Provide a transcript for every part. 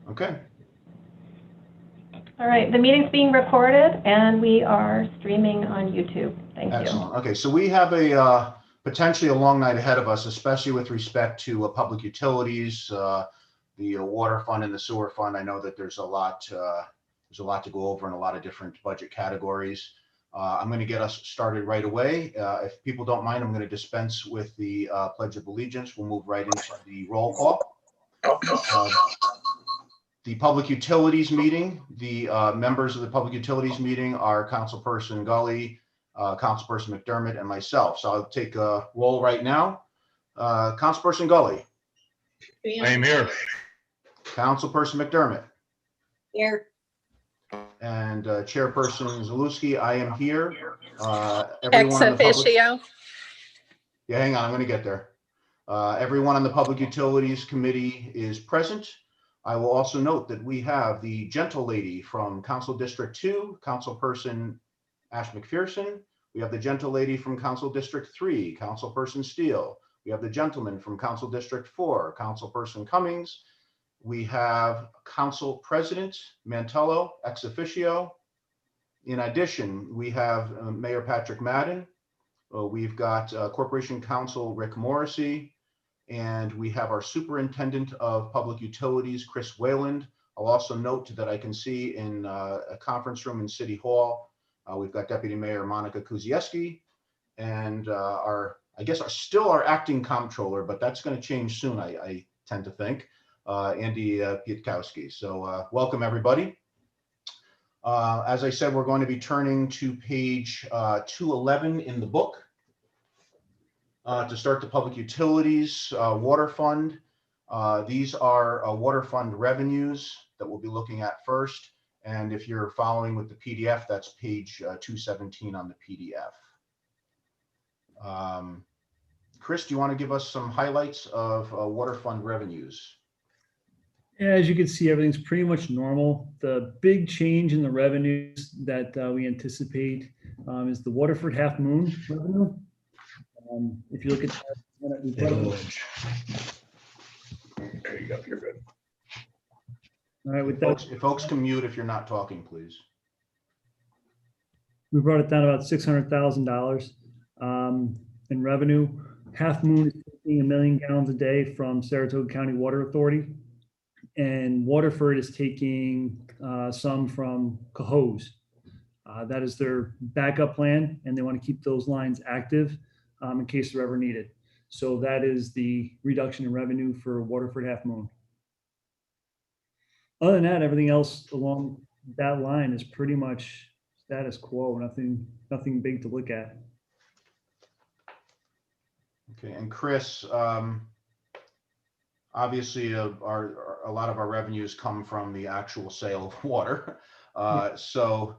Okay. All right, the meeting's being recorded and we are streaming on YouTube. Thank you. Excellent. Okay, so we have a potentially a long night ahead of us, especially with respect to public utilities, the water fund and the sewer fund. I know that there's a lot to go over in a lot of different budget categories. I'm going to get us started right away. If people don't mind, I'm going to dispense with the Pledge of Allegiance. We'll move right into the roll call. The public utilities meeting, the members of the public utilities meeting are Councilperson Gully, Councilperson McDermott, and myself. So I'll take a roll right now. Councilperson Gully. I am here. Councilperson McDermott. Here. And Chairperson Zalewski, I am here. Ex officio. Yeah, hang on, I'm going to get there. Everyone on the Public Utilities Committee is present. I will also note that we have the gentle lady from Council District 2, Councilperson Ash McPherson. We have the gentle lady from Council District 3, Councilperson Steele. We have the gentleman from Council District 4, Councilperson Cummings. We have Council President Mantello, ex officio. In addition, we have Mayor Patrick Madden. We've got Corporation Counsel Rick Morrissey. And we have our Superintendent of Public Utilities, Chris Wayland. I'll also note that I can see in a conference room in City Hall, we've got Deputy Mayor Monica Kuzieski and our acting comptroller, but that's going to change soon, I tend to think, Andy Pietkowski. So welcome, everybody. As I said, we're going to be turning to page 211 in the book. To start the public utilities water fund. These are water fund revenues that we'll be looking at first. And if you're following with the PDF, that's page 217 on the PDF. Chris, do you want to give us some highlights of water fund revenues? Yeah, as you can see, everything's pretty much normal. The big change in the revenues that we anticipate is the Waterford Half Moon revenue. If you look at that, There you go. You're good. all right, with Folks, that, if folks can mute if you're not talking, please. we brought it down about $600,000 in revenue. Half Moon is taking 1 million gallons a day from Saratoga County Water Authority, and Waterford is taking some from Cohoes. That is their backup plan, and they want to keep those lines active in case they're ever needed. So that is the reduction in revenue for Waterford Half Moon. Other than that, everything else along that line is pretty much status quo. Nothing big to look at. Okay, and Chris, obviously a lot of our revenues come from the actual sale of water. So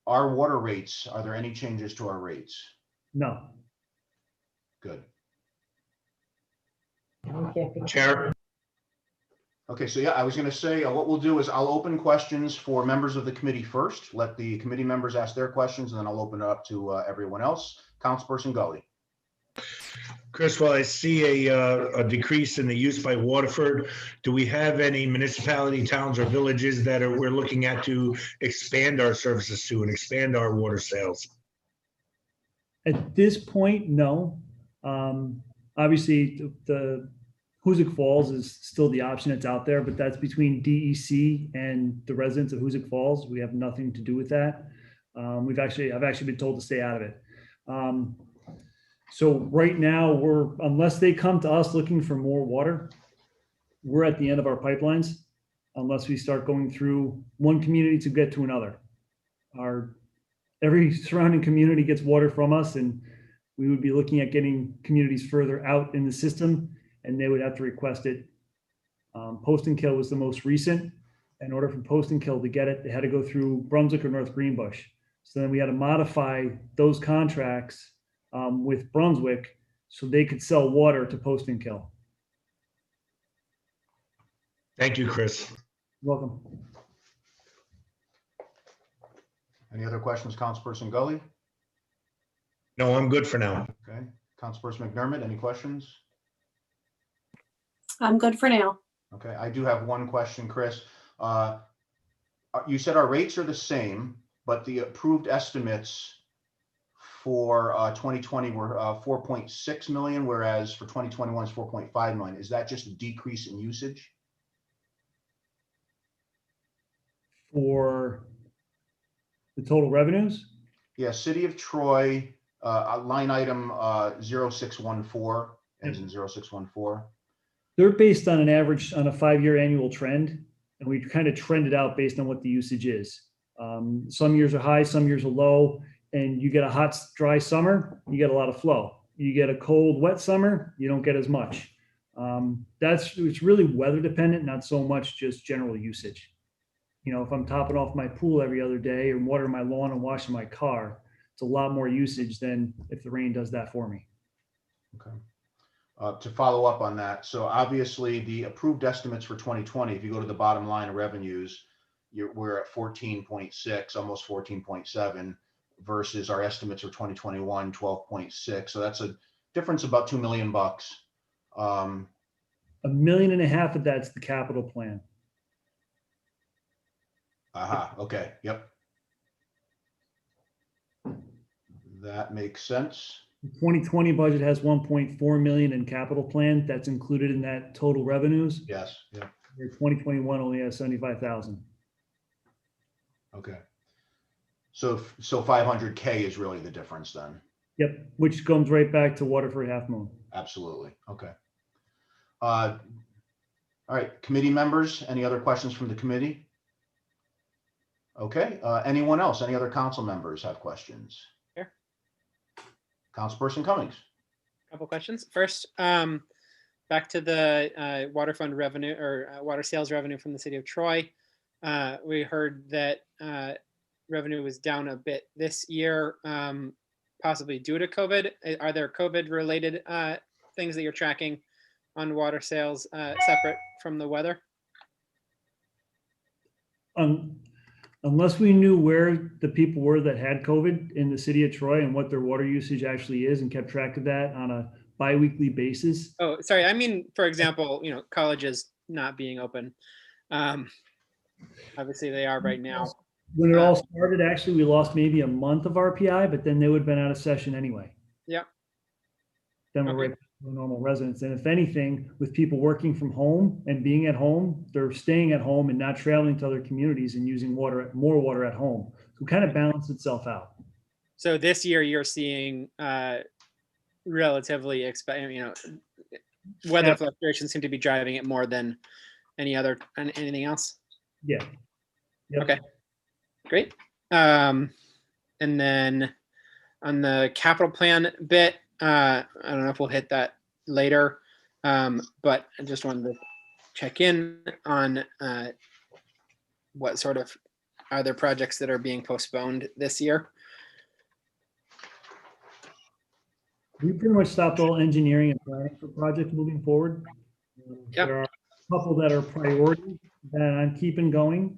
our water rates, are there any changes to our rates? No. Good. Chair. Okay, so yeah, I was going to say what we'll do is I'll open questions for members of the committee first. Let the committee members ask their questions, and then I'll open it up to everyone else. Councilperson Gully. Chris, while I see a decrease in the use by Waterford, do we have any municipality, towns, or villages that we're looking at to expand our services to and expand our water sales? At this point, no. Obviously, the Hoosick Falls is still the option that's out there, but that's between DEC and the residents of Hoosick Falls. We have nothing to do with that. I've actually been told to stay out of it. So right now, unless they come to us looking for more water, we're at the end of our pipelines, unless we start going through one community to get to another. Every surrounding community gets water from us, and we would be looking at getting communities further out in the system, and they would have to request it. Post and Kill was the most recent. In order for Post and Kill to get it, they had to go through Brunswick or North Greenbush. So then we had to modify those contracts with Brunswick so they could sell water to Post and Kill. Thank you, Chris. You're welcome. Any other questions, Councilperson Gully? No, I'm good for now. Okay, Councilperson McDermott, any questions? I'm good for now. Okay, I do have one question, Chris. Uh, You said our rates are the same, but the approved estimates for 2020 were 4.6 million, whereas for 2021 is 4.5 million. Is that just a decrease in usage? For the total revenues, Yeah, City of Troy, line item 0614, ends in 0614. they're based on an average, on a 5-year annual trend, and we kind of trended out based on what the usage is. Some years are high, some years are low, and you get a hot, dry summer, you get a lot of flow. You get a cold, wet summer, you don't get as much. It's really weather dependent, not so much just general usage. You know, if I'm topping off my pool every other day or watering my lawn and washing my car, it's a lot more usage than if the rain does that for me. Okay. To follow up on that, so obviously the approved estimates for 2020, if you go to the bottom line of revenues, we're at 14.6, almost 14.7, versus our estimates for 2021, 12.6. So that's a difference of about $2 million. $1.5 million of that's the capital plan. Aha, okay, yep. That makes sense. The 2020 budget has 1.4 million in capital plan. That's included in that total revenues. Yes, yeah, Your 2021 only has 75,000. okay. So 500K is really the difference then. Yep, which comes right back to Waterford Half Moon. Absolutely, okay. All right, committee members, any other questions from the committee? Okay, anyone else? Any other council members have questions? Sure. Councilperson Cummings. Couple questions. First, back to the water fund revenue or water sales revenue from the city of Troy. We heard that revenue was down a bit this year, possibly due to COVID. Are there COVID related things that you're tracking on water sales separate from the weather? Unless we knew where the people were that had COVID in the city of Troy and what their water usage actually is and kept track of that on a biweekly basis. Oh, sorry. I mean, for example, colleges not being open. Obviously they are right now. When it all started, actually, we lost maybe a month of RPI, but then they would have been out of session anyway. Yeah. Then we're right back to normal residents. And if anything, with people working from home and being at home, they're staying at home and not traveling to other communities and using more water at home. So it kind of balance itself out. So this year you're seeing relatively weather fluctuations seem to be driving it more than anything else. Yeah. Yep. Okay. Great. And then on the capital plan bit, I don't know if we'll hit that later, but I just wanted to check in on what sort of other projects that are being postponed this year. We pretty much stopped all engineering and planning for projects moving forward. Yep. There are a couple that are priorities that I'm keeping going.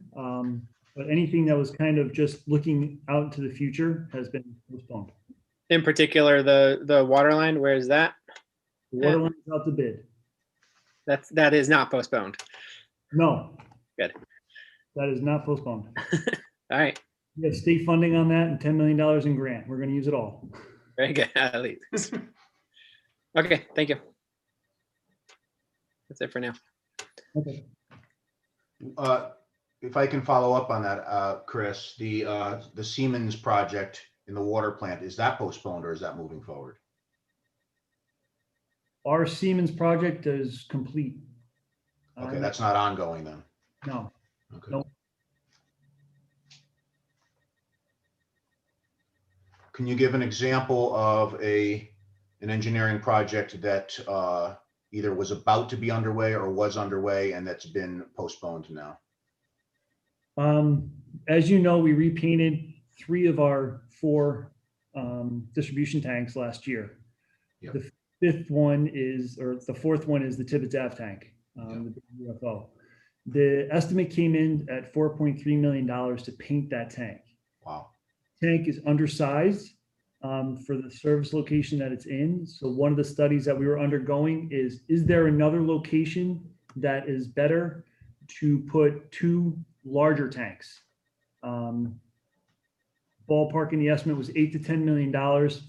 But anything that was kind of just looking out into the future has been postponed. In particular, the water line, where is that? The water line is out to bid. That is not postponed. No. Good. That is not postponed. All right. We have state funding on that and $10 million in grant. We're going to use it all. Very good. At least. Okay. Thank you. That's it for now. Okay. If I can follow up on that, Chris, the Siemens project in the water plant, is that postponed or is that moving forward? Our Siemens project is complete. Okay, that's not ongoing then. No. Okay. Nope. Can you give an example of an engineering project that either was about to be underway or was underway and that's been postponed now? As you know, we repainted 3 of our 4 distribution tanks last year. Yep. The 4th one is the Tibbetts Ave tank, the UFO. The estimate came in at $4.3 million to paint that tank. Wow. Tank is undersized for the service location that it's in. So one of the studies that we were undergoing is there another location that is better to put 2 larger tanks. Ballparking the estimate was $8 to $10 million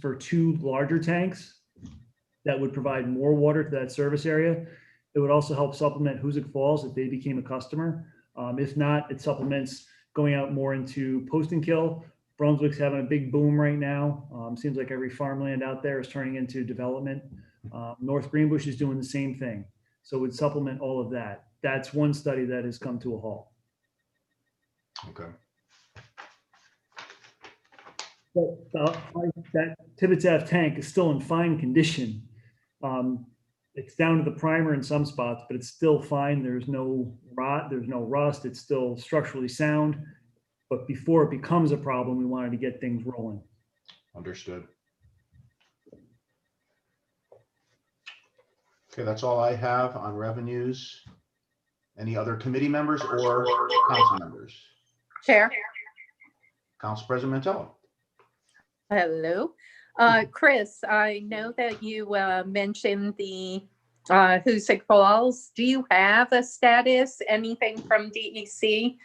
for 2 larger tanks that would provide more water to that service area. It would also help supplement Hoosick Falls if they became a customer. If not, it supplements going out more into post and kill. Brunswick's having a big boom right now. Seems like every farmland out there is turning into development. North Greenbush is doing the same thing. So it would supplement all of that. That's one study that has come to a halt. Okay. But that Tibbetts Ave tank is still in fine condition. It's down to the primer in some spots, but it's still fine. There's no rot, there's no rust. It's still structurally sound. But before it becomes a problem, we wanted to get things rolling. Understood. Okay, that's all I have on revenues. Any other committee members or council members? Chair. Council President Mantello. Hello. Chris, I know that you mentioned the Hoosick Falls. Do you have a status, anything from DEC?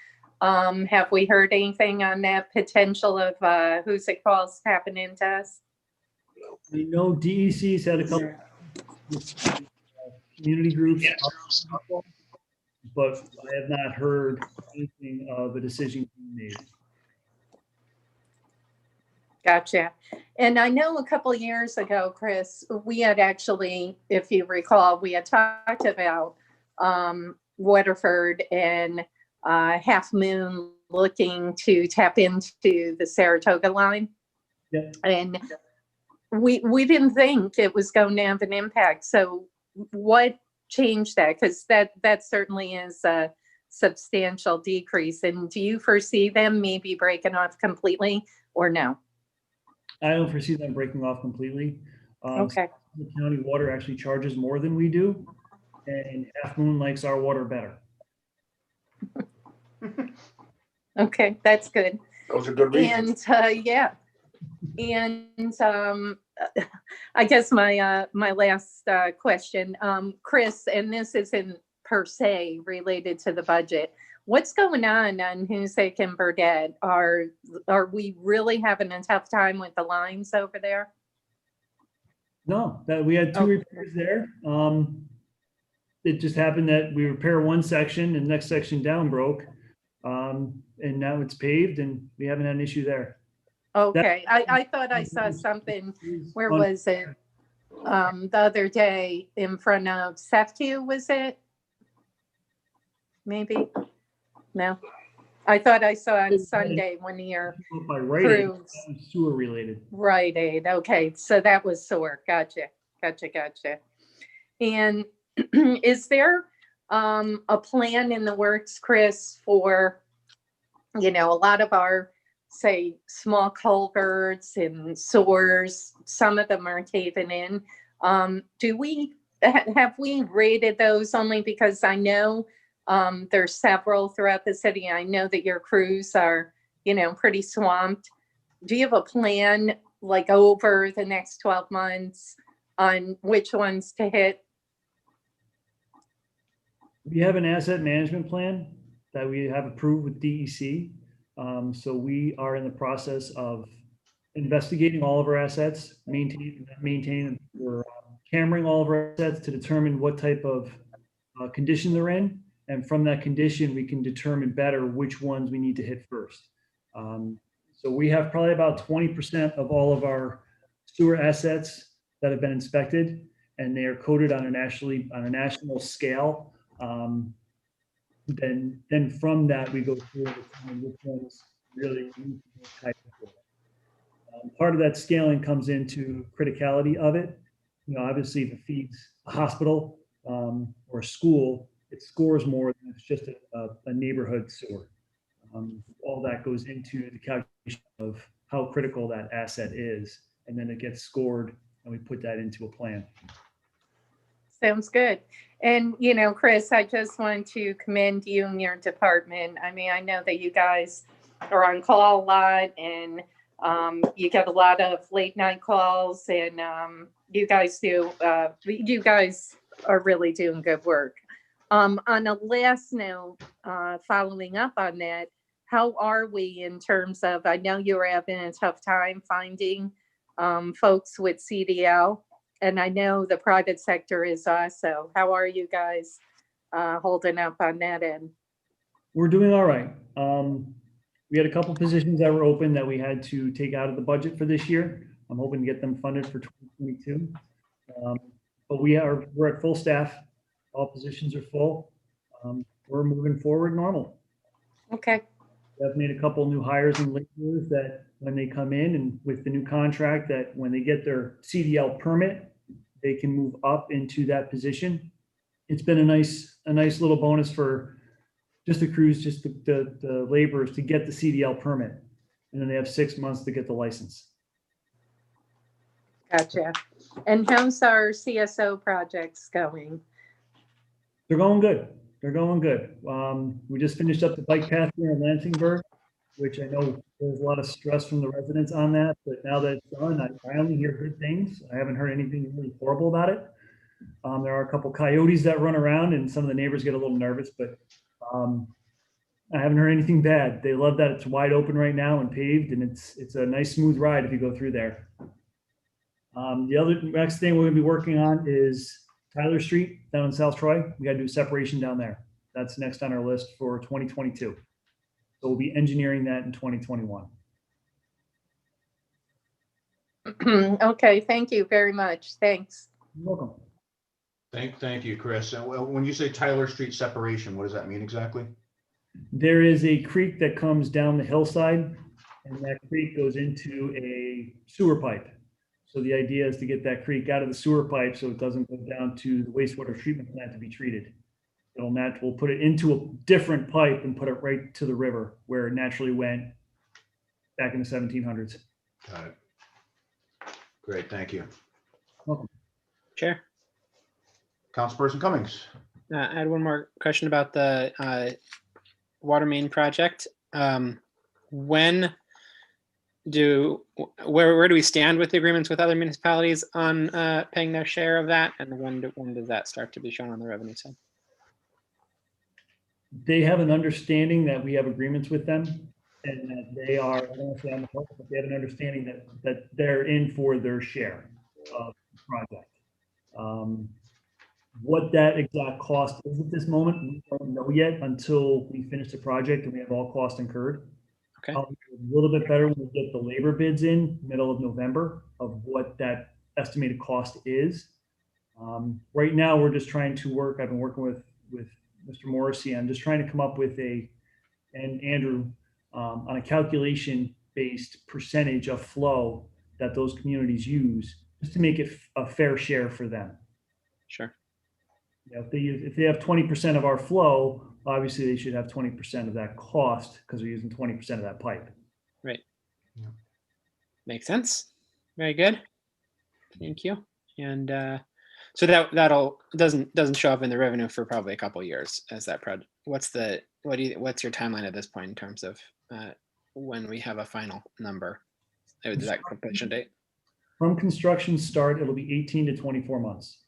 Have we heard anything on that potential of Hoosick Falls tapping into us? We know DEC's had a couple community groups, but I have not heard anything of a decision being made. Gotcha. And I know a couple of years ago, Chris, we had actually, if you recall, we had talked about Waterford and Half Moon looking to tap into the Saratoga line. Yeah. And we didn't think it was going to have an impact. So what changed that? Because that certainly is a substantial decrease. And do you foresee them maybe breaking off completely or no? I don't foresee them breaking off completely. Okay. The county water actually charges more than we do, and Half Moon likes our water better. Okay, that's good. Those are good reasons. And yeah, and I guess my last question, Chris, and this isn't per se related to the budget. What's going on Hoosick and Burdett? Are we really having a tough time with the lines over there? No, that we had 2 repairs there. It just happened that we repair one section and the next section down broke. And now it's paved and we haven't had an issue there. Okay, I thought I saw something, where was it? The other day in front of Seftu, was it? Maybe? No, I thought I saw on Sunday one year. By Rite Aid, Crews. that was sewer related. Rite Aid, okay, so that was sore, gotcha. And is there a plan in the works, Chris, for, a lot of our, say, small culverts and sewers, some of them are caving in. Have we rated those, only because I know there's several throughout the city. I know that your crews are, pretty swamped. Do you have a plan, like over the next 12 months on which ones to hit? We have an asset management plan that we have approved with DEC. So we are in the process of investigating all of our assets, maintaining, we're cammering all of our assets to determine what type of condition they're in. And from that condition, we can determine better which ones we need to hit first. So we have probably about 20% of all of our sewer assets that have been inspected, and they are coded on a national scale. Then from that, we go through and determine which ones really need to be type of. Part of that scaling comes into criticality of it. Obviously, if it feeds a hospital or a school, it scores more than it's just a neighborhood sewer. All that goes into the calculation of how critical that asset is, and then it gets scored, and we put that into a plan. Sounds good. And, Chris, I just want to commend you and your department. I mean, I know that you guys are on call a lot, and you get a lot of late night calls, and you guys are really doing good work. On a last note, following up on that, how are we in terms of, I know you were having a tough time finding folks with CDL, and I know the private sector is also. How are you guys holding up on that end? We're doing all right. We had a couple positions that were open that we had to take out of the budget for this year. I'm hoping to get them funded for 2022. But we're at full staff. All positions are full. We're moving forward normal. Okay, I've made a couple new hires and laborers that when they come in and with the new contract, that when they get their CDL permit, they can move up into that position. It's been a nice little bonus for just the crews, just the laborers to get the CDL permit. And then they have 6 months to get the license. gotcha. And how's our CSO projects going? They're going good. They're going good. We just finished up the bike path here in Lansingburg, which I know there's a lot of stress from the residents on that, but now that it's done, I only hear good things. I haven't heard anything really horrible about it. There are a couple coyotes that run around and some of the neighbors get a little nervous, but I haven't heard anything bad. They love that it's wide open right now and paved, and it's a nice smooth ride if you go through there. The other next thing we're gonna be working on is Tyler Street down in South Troy. We gotta do a separation down there. That's next on our list for 2022. So we'll be engineering that in 2021. Okay, thank you very much. Thanks. You're welcome. Thank you, Chris. And when you say Tyler Street separation, what does that mean exactly? There is a creek that comes down the hillside, and that creek goes into a sewer pipe. So the idea is to get that creek out of the sewer pipe so it doesn't go down to the wastewater treatment plant to be treated. We'll put it into a different pipe and put it right to the river where it naturally went back in the 1700s. Got it. Great, thank you. Welcome. Chair, Councilperson Cummings. I had one more question about the water main project. Where do we stand with the agreements with other municipalities on paying their share of that, and when does that start to be shown on the revenue side? They have an understanding that we have agreements with them, and that they are, I don't want to say on the hook, but they have an understanding that they're in for their share of the project. What that exact cost is at this moment, we don't know yet until we finish the project and we have all costs incurred. Okay. A little bit better when we get the labor bids in middle of November of what that estimated cost is. Right now, we're just trying to work. I've been working with Mr. Morrissey. I'm just trying to come up with and Andrew on a calculation-based percentage of flow that those communities use, just to make it a fair share for them. Sure. You know, if they have 20% of our flow, obviously they should have 20% of that cost because they're using 20% of that pipe. Right. Yeah. Makes sense. Very good. Thank you. And so that'll doesn't show up in the revenue for probably a couple of years as that project. What's your timeline at this point in terms of when we have a final number? Is that completion date? From construction start, it'll be 18 to 24 months.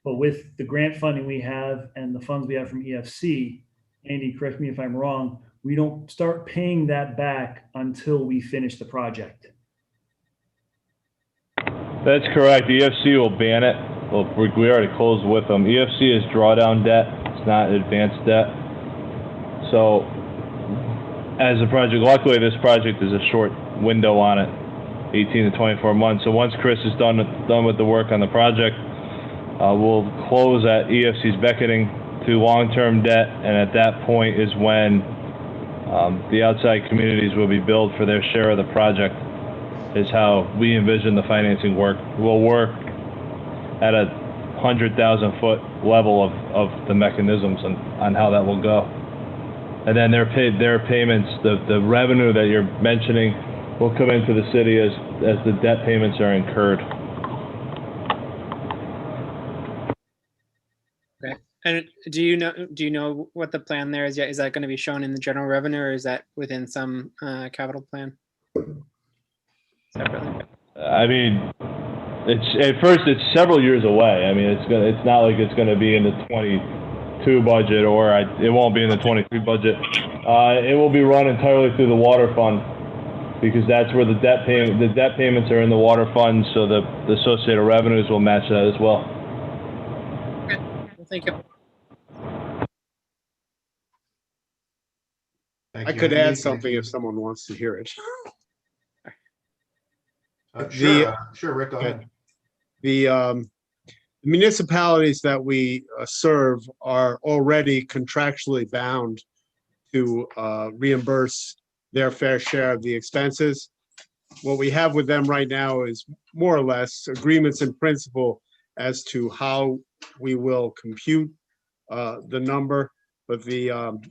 But with the grant funding we have and the funds we have from EFC, Andy, correct me if I'm wrong, we don't start paying that back until we finish the project. That's correct. The EFC will ban it. Well, we already closed with them. EFC is drawdown debt. It's not advanced debt. So as a project, luckily this project is a short window on it, 18 to 24 months. So once Chris is done with the work on the project, we'll close at EFC's beckoning to long-term debt. And at that point is when the outside communities will be billed for their share of the project, is how we envision the financing work. We'll work at a 100,000 foot level of the mechanisms on how that will go. And then their payments, the revenue that you're mentioning will come into the city as the debt payments are incurred. Okay. And do you know what the plan there is yet? Is that going to be shown in the general revenue, or is that within some capital plan separately? I mean, it's several years away. I mean, it's not like it's gonna be in the 22 budget, or it won't be in the 23 budget. It will be run entirely through the water fund, because that's where the debt payments are in the water fund, so the associated revenues will match that as well. Well, thank you. Thank I you, could Andy. add Thank something you. if someone wants to hear it. Sure, Rick, go ahead. The municipalities that we serve are already contractually bound to reimburse their fair share of the expenses. What we have with them right now is more or less agreements in principle as to how we will compute the number. But the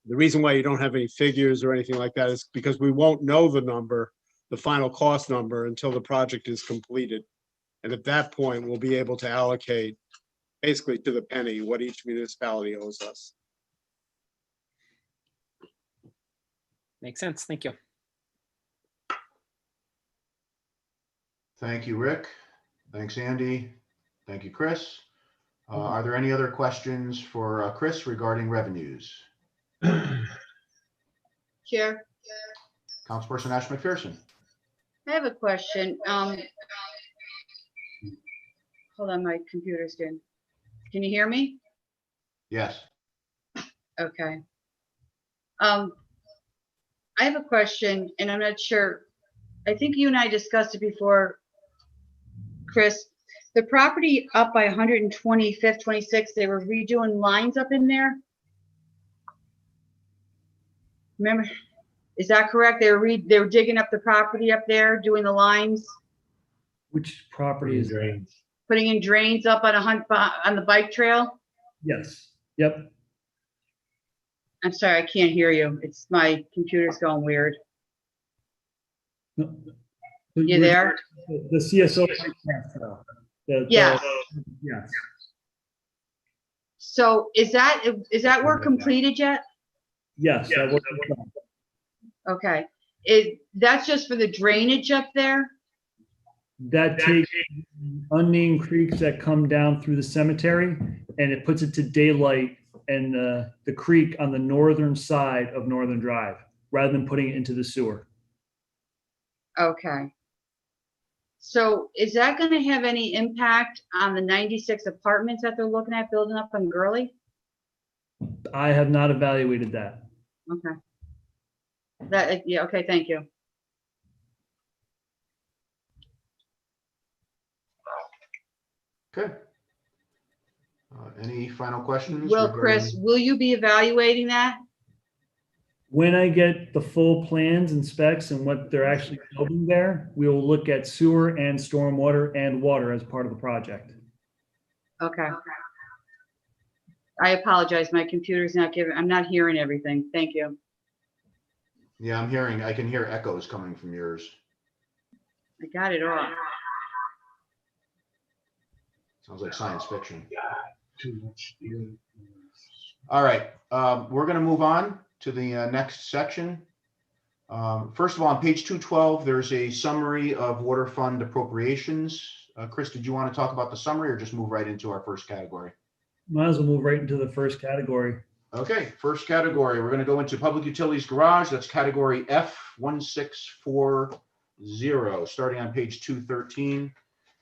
reason why you don't have any figures or anything like that is because we won't know the number, the final cost number, until the project is completed. And at that point, we'll be able to allocate basically to the penny what each municipality owes us. Makes sense. Thank you. Thank you, Rick. Thanks, Andy. Thank you, Chris. Are there any other questions for Chris regarding revenues? Chair, Councilperson Ash McPherson. I have a question. Hold on, my computer's doing. Can you hear me? Yes. Okay. I have a question, and I'm not sure. I think you and I discussed it before, Chris. The property up by 125th, 26th, they were redoing lines up in there. Remember, is that correct? They were digging up the property up there, doing the lines, Which property is? putting in drains up on the bike trail. Yes, yep. I'm sorry, I can't hear you. It's my computer's going weird. No. You there? The CSO. Yes. Yes. So is that work completed yet? Yes. that was- Okay. That's just for the drainage up there? That takes unnamed creeks that come down through the cemetery and it puts it to daylight and the creek on the northern side of Northern Drive, rather than putting it into the sewer. Okay. So is that going to have any impact on the 96 apartments that they're looking at building up on Gurley? I have not evaluated that. Okay. Yeah, okay, thank you. Okay. Any final questions? Well, Chris, will you be evaluating that? When I get the full plans and specs and what they're actually building there, we will look at sewer and stormwater and water as part of the project. Okay. I apologize. My computer's not I'm not hearing everything. Thank you. Yeah, I can hear echoes coming from yours. I got it all. Sounds like science fiction. All right, we're going to move on to the next section. First of all, on page 212, there's a summary of water fund appropriations. Chris, did you want to talk about the summary or just move right into our first category? Might as well move right into the first category. Okay, first category, we're going to go into public utilities garage. That's category F1640, starting on page 213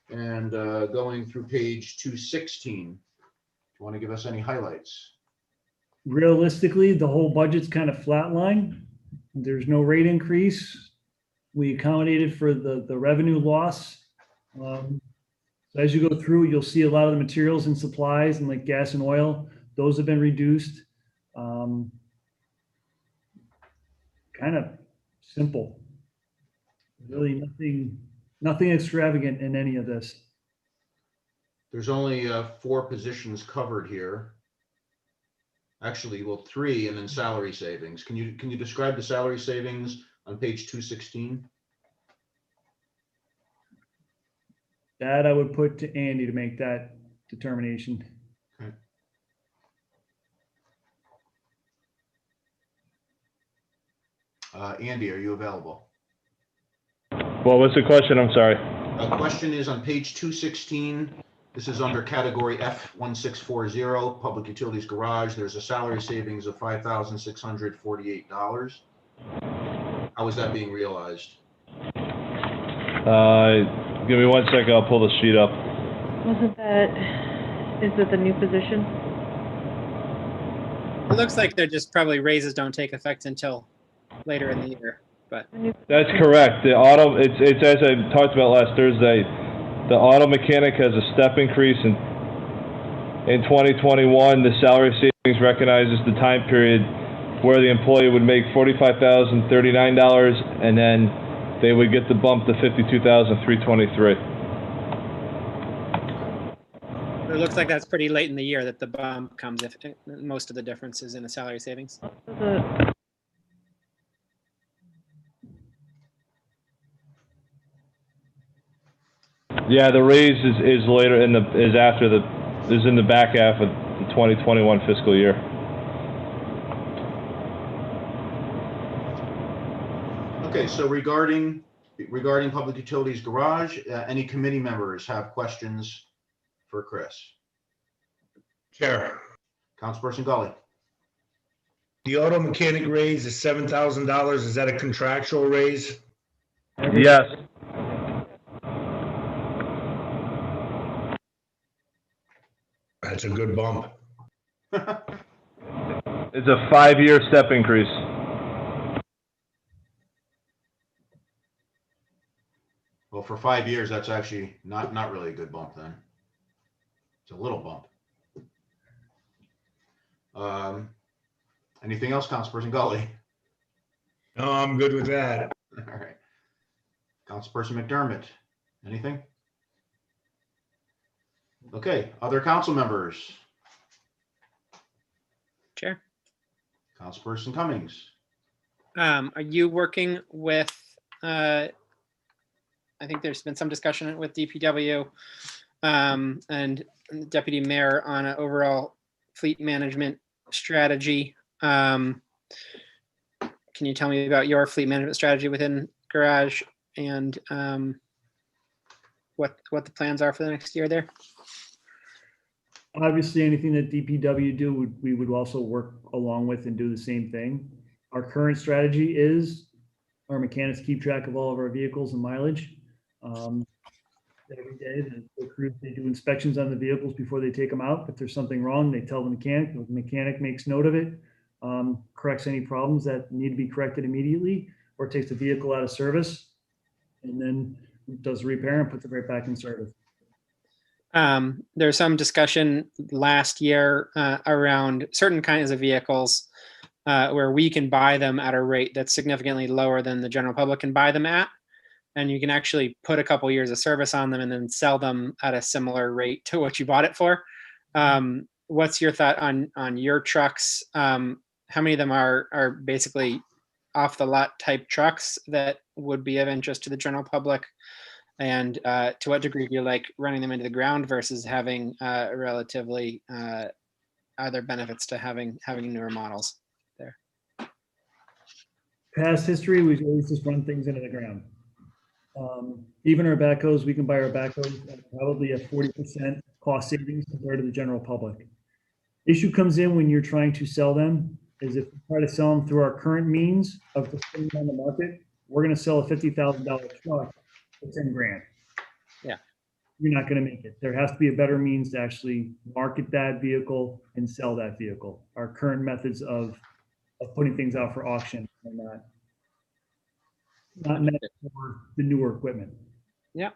and going through page 216. Do you want to give us any highlights? Realistically, the whole budget's kind of flatline. There's no rate increase. We accommodated for the revenue loss. So as you go through, you'll see a lot of the materials and supplies and like gas and oil, those have been reduced. Kind of simple. Really nothing extravagant in any of this. There's only 4 positions covered here. Actually, well, 3 and then salary savings. Can you describe the salary savings on page 216? That I would put to Andy to make that determination. Okay. Andy, are you available? What was the question? I'm sorry. A question is on page 216. This is under category F1640, Public Utilities Garage. There's a salary savings of $5,648. How is that being realized? Give me 1 second, I'll pull the sheet up. Is it the new position? It looks like they're just probably raises don't take effect until later in the year, but. That's correct. The auto, it's as I talked about last Thursday, the auto mechanic has a step increase in 2021. The salary savings recognizes the time period where the employee would make $45,039 and then they would get the bump to $52,323. It looks like that's pretty late in the year that the bump comes, if most of the difference is in the salary savings. Yeah, the raise is later in the, is after the, is in the back half of the 2021 fiscal year. Okay, so regarding Public Utilities Garage, any committee members have questions for Chris? Chair, Councilperson Gully. the auto mechanic raise is $7,000. Is that a contractual raise? Yes. That's a good bump. It's a 5-year step increase. Well, for 5 years, that's actually not really a good bump then. It's a little bump. Anything else, Councilperson Gully? No, I'm good with that. All right. Councilperson McDermott, anything? Okay, other council members? Chair, Councilperson Cummings. are you working with, I think there's been some discussion with DPW and Deputy Mayor on an overall fleet management strategy. Can you tell me about your fleet management strategy within Garage and what the plans are for the next year there? Obviously, anything that DPW do, we would also work along with and do the same thing. Our current strategy is our mechanics keep track of all of our vehicles and mileage. Every day, the crews, they do inspections on the vehicles before they take them out. If there's something wrong, they tell the mechanic makes note of it, corrects any problems that need to be corrected immediately, or takes the vehicle out of service, and then does the repair and puts it right back in service. There's some discussion last year around certain kinds of vehicles where we can buy them at a rate that's significantly lower than the general public can buy them at. And you can actually put a couple years of service on them and then sell them at a similar rate to what you bought it for. What's your thought on your trucks? How many of them are basically off the lot type trucks that would be of interest to the general public? And to what degree do you like running them into the ground versus having relatively other benefits to having newer models there? Past history, we've always just run things into the ground. Even our backhoes, we can buy our backhoes at probably a 40% cost savings compared to the general public. Issue comes in when you're trying to sell them is if you try to sell them through our current means of putting them on the market, we're going to sell a $50,000 truck for 10 grand. Yeah. You're not going to make it. There has to be a better means to actually market that vehicle and sell that vehicle. Our current methods of putting things out for auction are not meant for the newer equipment. Yeah.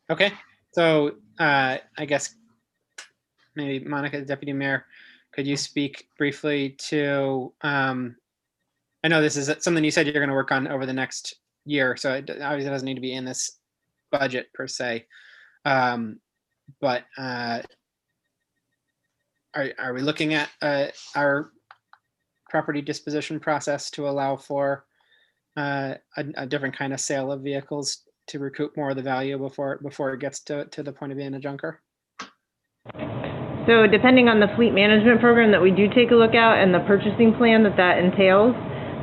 Okay. So I guess maybe Monica, the Deputy Mayor, could you speak briefly to, I know this is something you said you're going to work on over the next year, so it obviously doesn't need to be in this budget per se. But are we looking at our property disposition process to allow for a different kind of sale of vehicles to recoup more of the value before it gets to the point of being a junker? So depending on the fleet management program that we do take a look at and the purchasing plan that entails,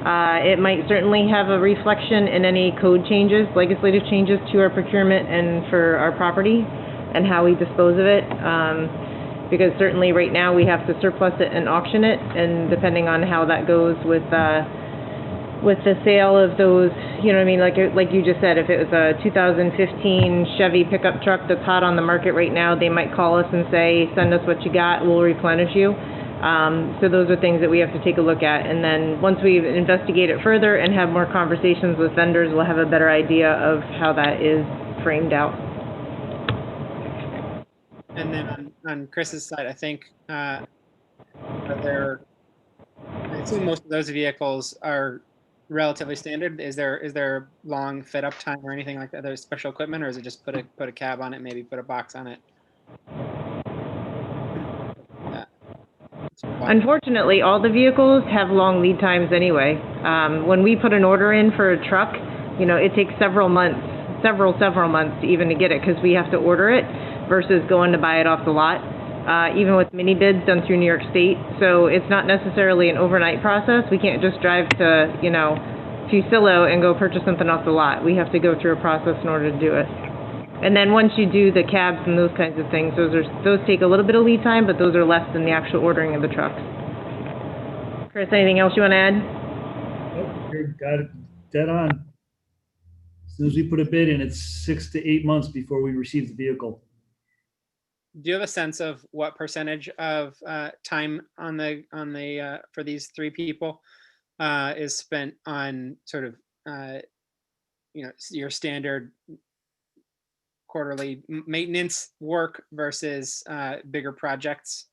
It might certainly have a reflection in any code changes, legislative changes to our procurement and for our property and how we dispose of it. Because certainly right now we have to surplus it and auction it, and depending on how that goes with the sale of those, you know what I mean, like you just said, if it was a 2015 Chevy pickup truck that's hot on the market right now, they might call us and say, send us what you got, we'll replenish you. So those are things that we have to take a look at. And then once we investigate it further and have more conversations with vendors, we'll have a better idea of how that is framed out. And then on Chris's side, I think I assume most of those vehicles are relatively standard. Is there long fit up time or anything like that? There's special equipment, or is it just put a cab on it, maybe put a box on it? Unfortunately, all the vehicles have long lead times anyway. When we put an order in for a truck, you know, it takes several months even to get it, because we have to order it versus going to buy it off the lot. Even with mini bids done through New York State. So it's not necessarily an overnight process. We can't just drive to, you know, Fusillo and go purchase something off the lot. We have to go through a process in order to do it. And then once you do the cabs and those kinds of things, those take a little bit of lead time, but those are less than the actual ordering of the trucks. Chris, anything else you want to add? Nope, you got it dead on. As soon as we put a bid in, it's 6 to 8 months before we receive the vehicle. Do you have a sense of what percentage of time on the for these three people is spent on sort of you know, your standard quarterly maintenance work versus bigger projects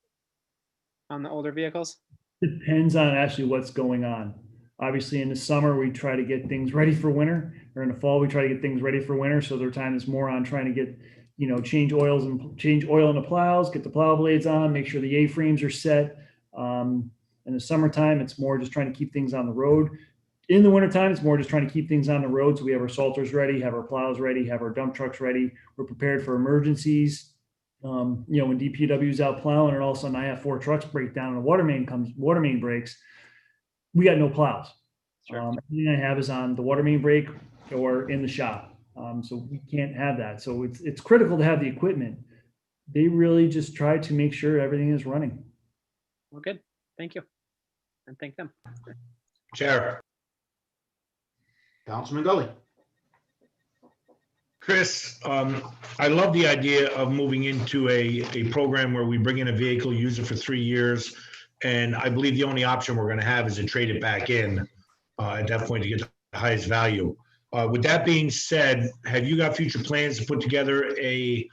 on the older vehicles? Depends on actually what's going on. Obviously, in the summer, we try to get things ready for winter, or in the fall, we try to get things ready for winter. So their time is more on trying to get, you know, change oil in the plows, get the plow blades on, make sure the A-frames are set. In the summertime, it's more just trying to keep things on the road. In the wintertime, it's more just trying to keep things on the road. So we have our salters ready, have our plows ready, have our dump trucks ready. We're prepared for emergencies. You know, when DPW is out plowing and all of a sudden I have 4 trucks break down and a water main breaks, we got no plows. Sure. Everything I have is on the water main break or in the shop. So we can't have that. So it's critical to have the equipment. They really just try to make sure everything is running. Well, good. Thank you. And thank them. Chair. Councilman Gully. Chris, I love the idea of moving into a program where we bring in a vehicle, use it for 3 years. And I believe the only option we're going to have is to trade it back in at that point to get the highest value. With that being said, have you got future plans to put together a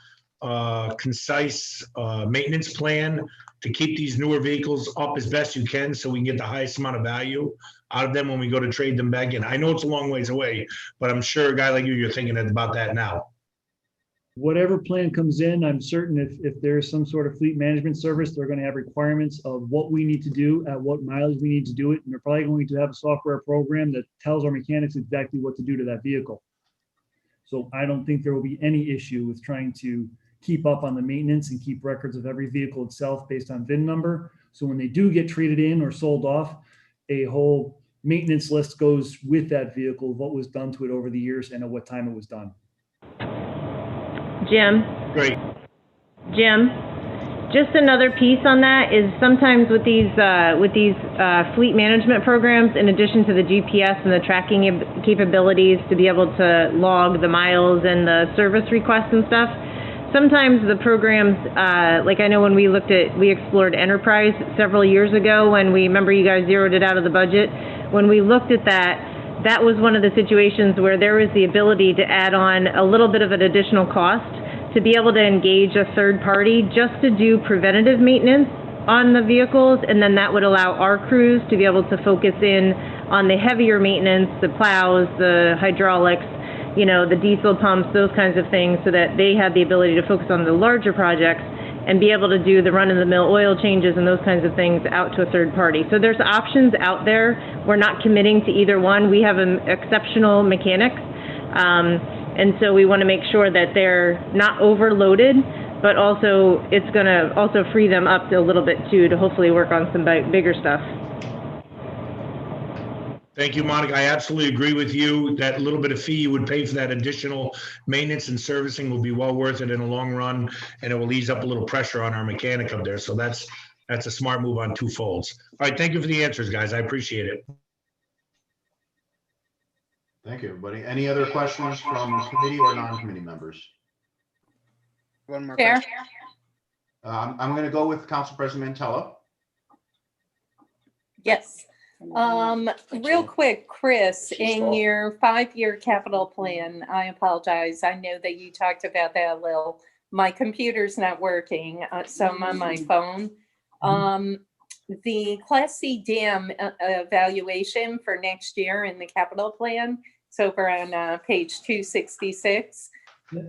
concise maintenance plan to keep these newer vehicles up as best you can so we can get the highest amount of value out of them when we go to trade them back in? I know it's a long ways away, but I'm sure a guy like you, you're thinking about that now. Whatever plan comes in, I'm certain if there's some sort of fleet management service, they're going to have requirements of what we need to do, at what mileage we need to do it. And they're probably going to have a software program that tells our mechanics exactly what to do to that vehicle. So I don't think there will be any issue with trying to keep up on the maintenance and keep records of every vehicle itself based on VIN number. So when they do get traded in or sold off, a whole maintenance list goes with that vehicle, what was done to it over the years and at what time it was done. Jim? Great. Jim, just another piece on that is sometimes with these fleet management programs, in addition to the GPS and the tracking capabilities to be able to log the miles and the service requests and stuff, sometimes the programs, like I know when we explored Enterprise several years ago when remember you guys zeroed it out of the budget. When we looked at that was one of the situations where there was the ability to add on a little bit of an additional cost to be able to engage a third party just to do preventative maintenance on the vehicles. And then that would allow our crews to be able to focus in on the heavier maintenance, the plows, the hydraulics, you know, the diesel pumps, those kinds of things, so that they had the ability to focus on the larger projects and be able to do the run-of-the-mill oil changes and those kinds of things out to a third party. So there's options out there. We're not committing to either one. We have exceptional mechanics. And so we want to make sure that they're not overloaded, but also it's going to also free them up a little bit too to hopefully work on some bigger stuff. Thank you, Monica. I absolutely agree with you. That little bit of fee you would pay for that additional maintenance and servicing will be well worth it in the long run, and it will ease up a little pressure on our mechanic up there. So that's a smart move on two folds. All right, thank you for the answers, guys. I appreciate it. Thank you, everybody. Any other questions from committee or non-committee members? One more Chair? question. I'm going to go with Council President Mantella. Yes. Real quick, Chris, in your 5-year capital plan, I apologize. I know that you talked about that a little. My computer's not working, so I'm on my phone. The Class C dam evaluation for next year in the capital plan, it's over on page 266.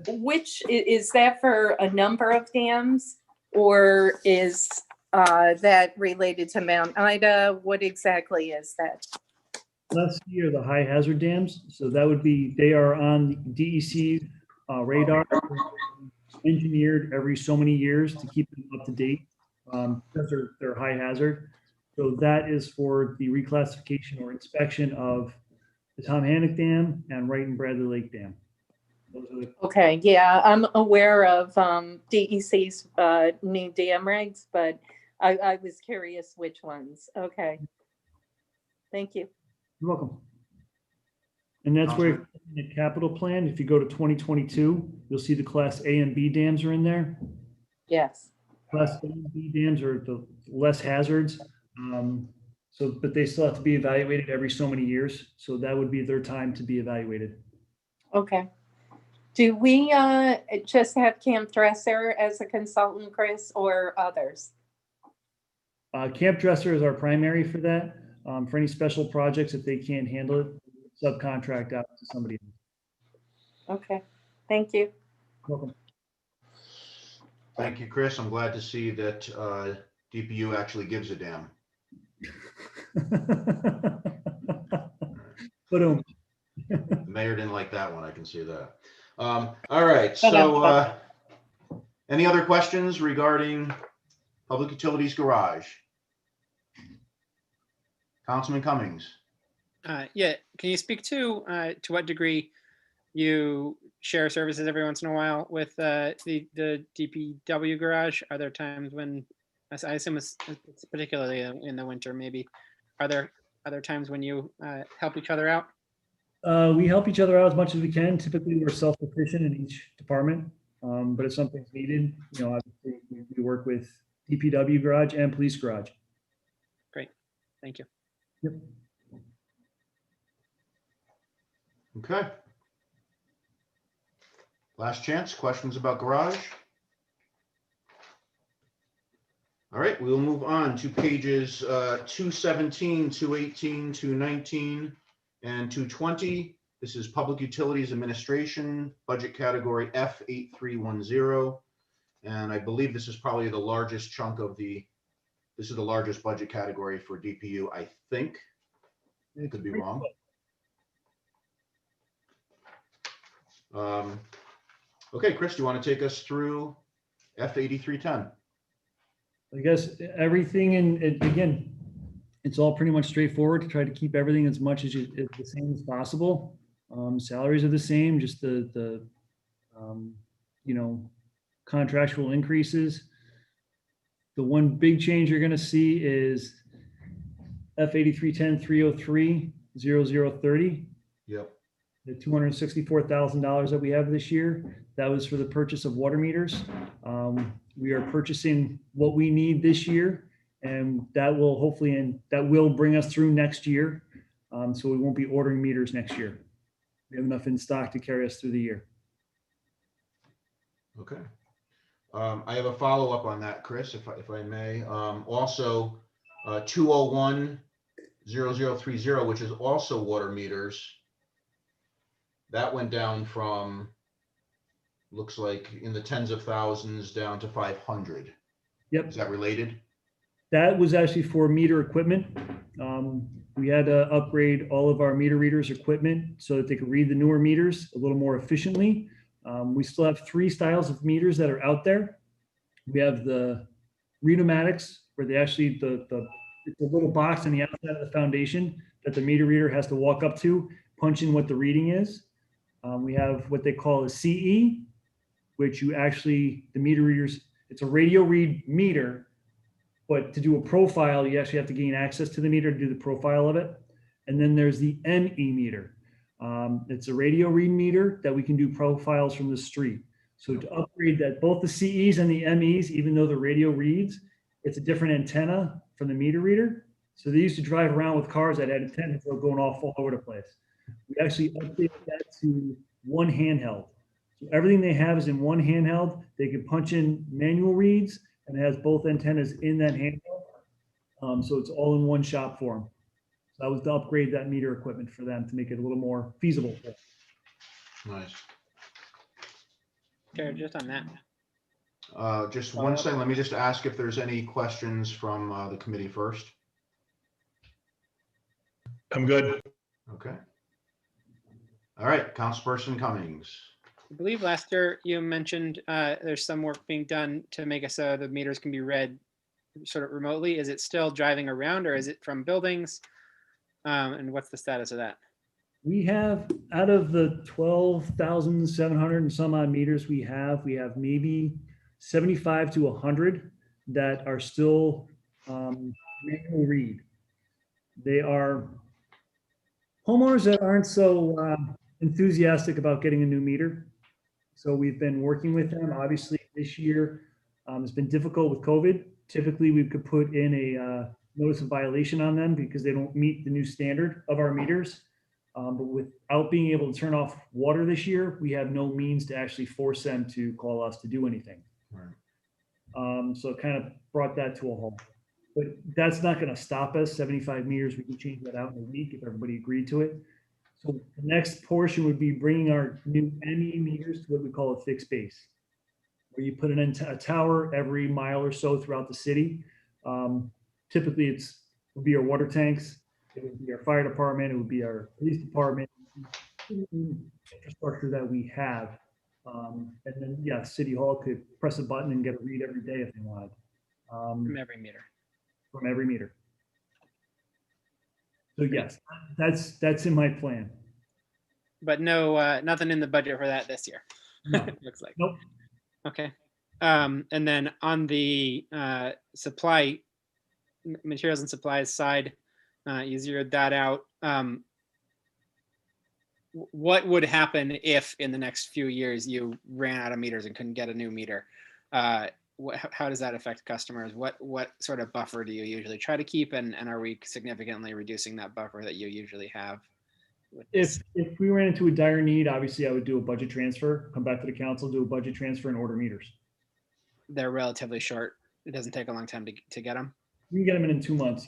Which is that for a number of dams, or is that related to Mount Ida? What exactly is that? Last year, the high hazard dams, so that would be, they are on DEC radar, engineered every so many years to keep them up to date, because they're high hazard. So that is for the reclassification or inspection of the Tom Hannock Dam and Wright and Bradley Lake Dam. Those are the Okay, yeah, I'm aware of DEC's new dam regs, but I was curious which ones. Okay. Thank you. You're welcome. And that's where in the capital plan, if you go to 2022, you'll see the Class A and B dams are in there. Yes. Class A and B dams are the less hazards. But they still have to be evaluated every so many years. So that would be their time to be evaluated. Okay. Do we just have Camp Dresser as a consultant, Chris, or others? Camp Dresser is our primary for that. For any special projects, if they can't handle it, subcontract out to somebody else. Okay, thank you. Welcome. Thank you, Chris. I'm glad to see that DPU actually gives a damn. Boom. The mayor didn't like that one. I can see that. All right. So any other questions regarding Public Utilities Garage? Councilman Cummings. Yeah, can you speak to what degree you share services every once in a while with the DPW garage? Are there times when, I assume it's particularly in the winter, maybe, are there times when you help each other out? We help each other out as much as we can. Typically, we're self-sufficient in each department, but if something's needed, obviously we work with DPW garage and police garage. Great, thank you. Yep. Okay. Last chance, questions about garage? All right, we'll move on to pages 217, 218, 219, and 220. This is Public Utilities Administration, budget category F8310. And I believe this is probably the largest chunk of this is the largest budget category for DPU, I think. I could be wrong. Okay, Chris, do you want to take us through F8310? I guess everything, and again, it's all pretty much straightforward to try to keep everything as much as the same as possible. Salaries are the same, just the contractual increases. The one big change you're going to see is F8310 303 0030. Yep. The $264,000 that we have this year, that was for the purchase of water meters. We are purchasing what we need this year, and that will hopefully, that will bring us through next year. So we won't be ordering meters next year. We have enough in stock to carry us through the year. Okay. I have a follow-up on that, Chris, if I may. Also, 201 0030, which is also water meters. That went down from, looks like in the tens of thousands down to 500. Yep. Is that related? That was actually for meter equipment. We had to upgrade all of our meter readers equipment so that they could read the newer meters a little more efficiently. We still have 3 styles of meters that are out there. We have the read-o-matics, where they actually, the It's a little box on the outside of the foundation that the meter reader has to walk up to, punch in what the reading is. We have what they call a CE, which you actually, the meter readers, it's a radio read meter, but to do a profile, you actually have to gain access to the meter to do the profile of it. And then there's the ME meter. It's a radio read meter that we can do profiles from the street. So to upgrade that, both the CEs and the MEs, even though the radio reads, it's a different antenna from the meter reader. So they used to drive around with cars that had antennas that were going off all over the place. We actually updated that to one handheld. So everything they have is in one handheld. They can punch in manual reads and it has both antennas in that handheld. So it's all in one shop for them. So that was to upgrade that meter equipment for them to make it a little more feasible. Nice. Jared, just on that. Just one second. Let me just ask if there's any questions from the committee first. I'm good. Okay. All right, Councilperson Cummings. I believe last year you mentioned there's some work being done to make it so the meters can be read sort of remotely. Is it still driving around or is it from buildings? And what's the status of that? We have, out of the 12,700 and some odd meters we have maybe 75 to 100 that are still manual read. They are homeowners that aren't so enthusiastic about getting a new meter. So we've been working with them. Obviously this year it's been difficult with COVID. Typically we could put in a notice of violation on them because they don't meet the new standard of our meters. But without being able to turn off water this year, we have no means to actually force them to call us to do anything. Right. So it kind of brought that to a halt. But that's not going to stop us. 75 meters, we can change that out in a week if everybody agreed to it. So the next portion would be bringing our new ME meters to what we call a fixed base, where you put a tower every mile or so throughout the city. Typically, it would be our water tanks. It would be our fire department. It would be our police department, infrastructure that we have. And then, yeah, City Hall could press a button and get a read every day if they wanted. From every meter. From every meter. So yes, that's in my plan. But no, nothing in the budget for that this year. No. Looks like. Nope. Okay. And then on the supply, materials and supplies side, you zeroed that out. What would happen if in the next few years you ran out of meters and couldn't get a new meter? How does that affect customers? What sort of buffer do you usually try to keep? And are we significantly reducing that buffer that you usually have? If we ran into a dire need, obviously I would do a budget transfer, come back to the council, do a budget transfer and order meters. They're relatively short. It doesn't take a long time to get them. You can get them in 2 months.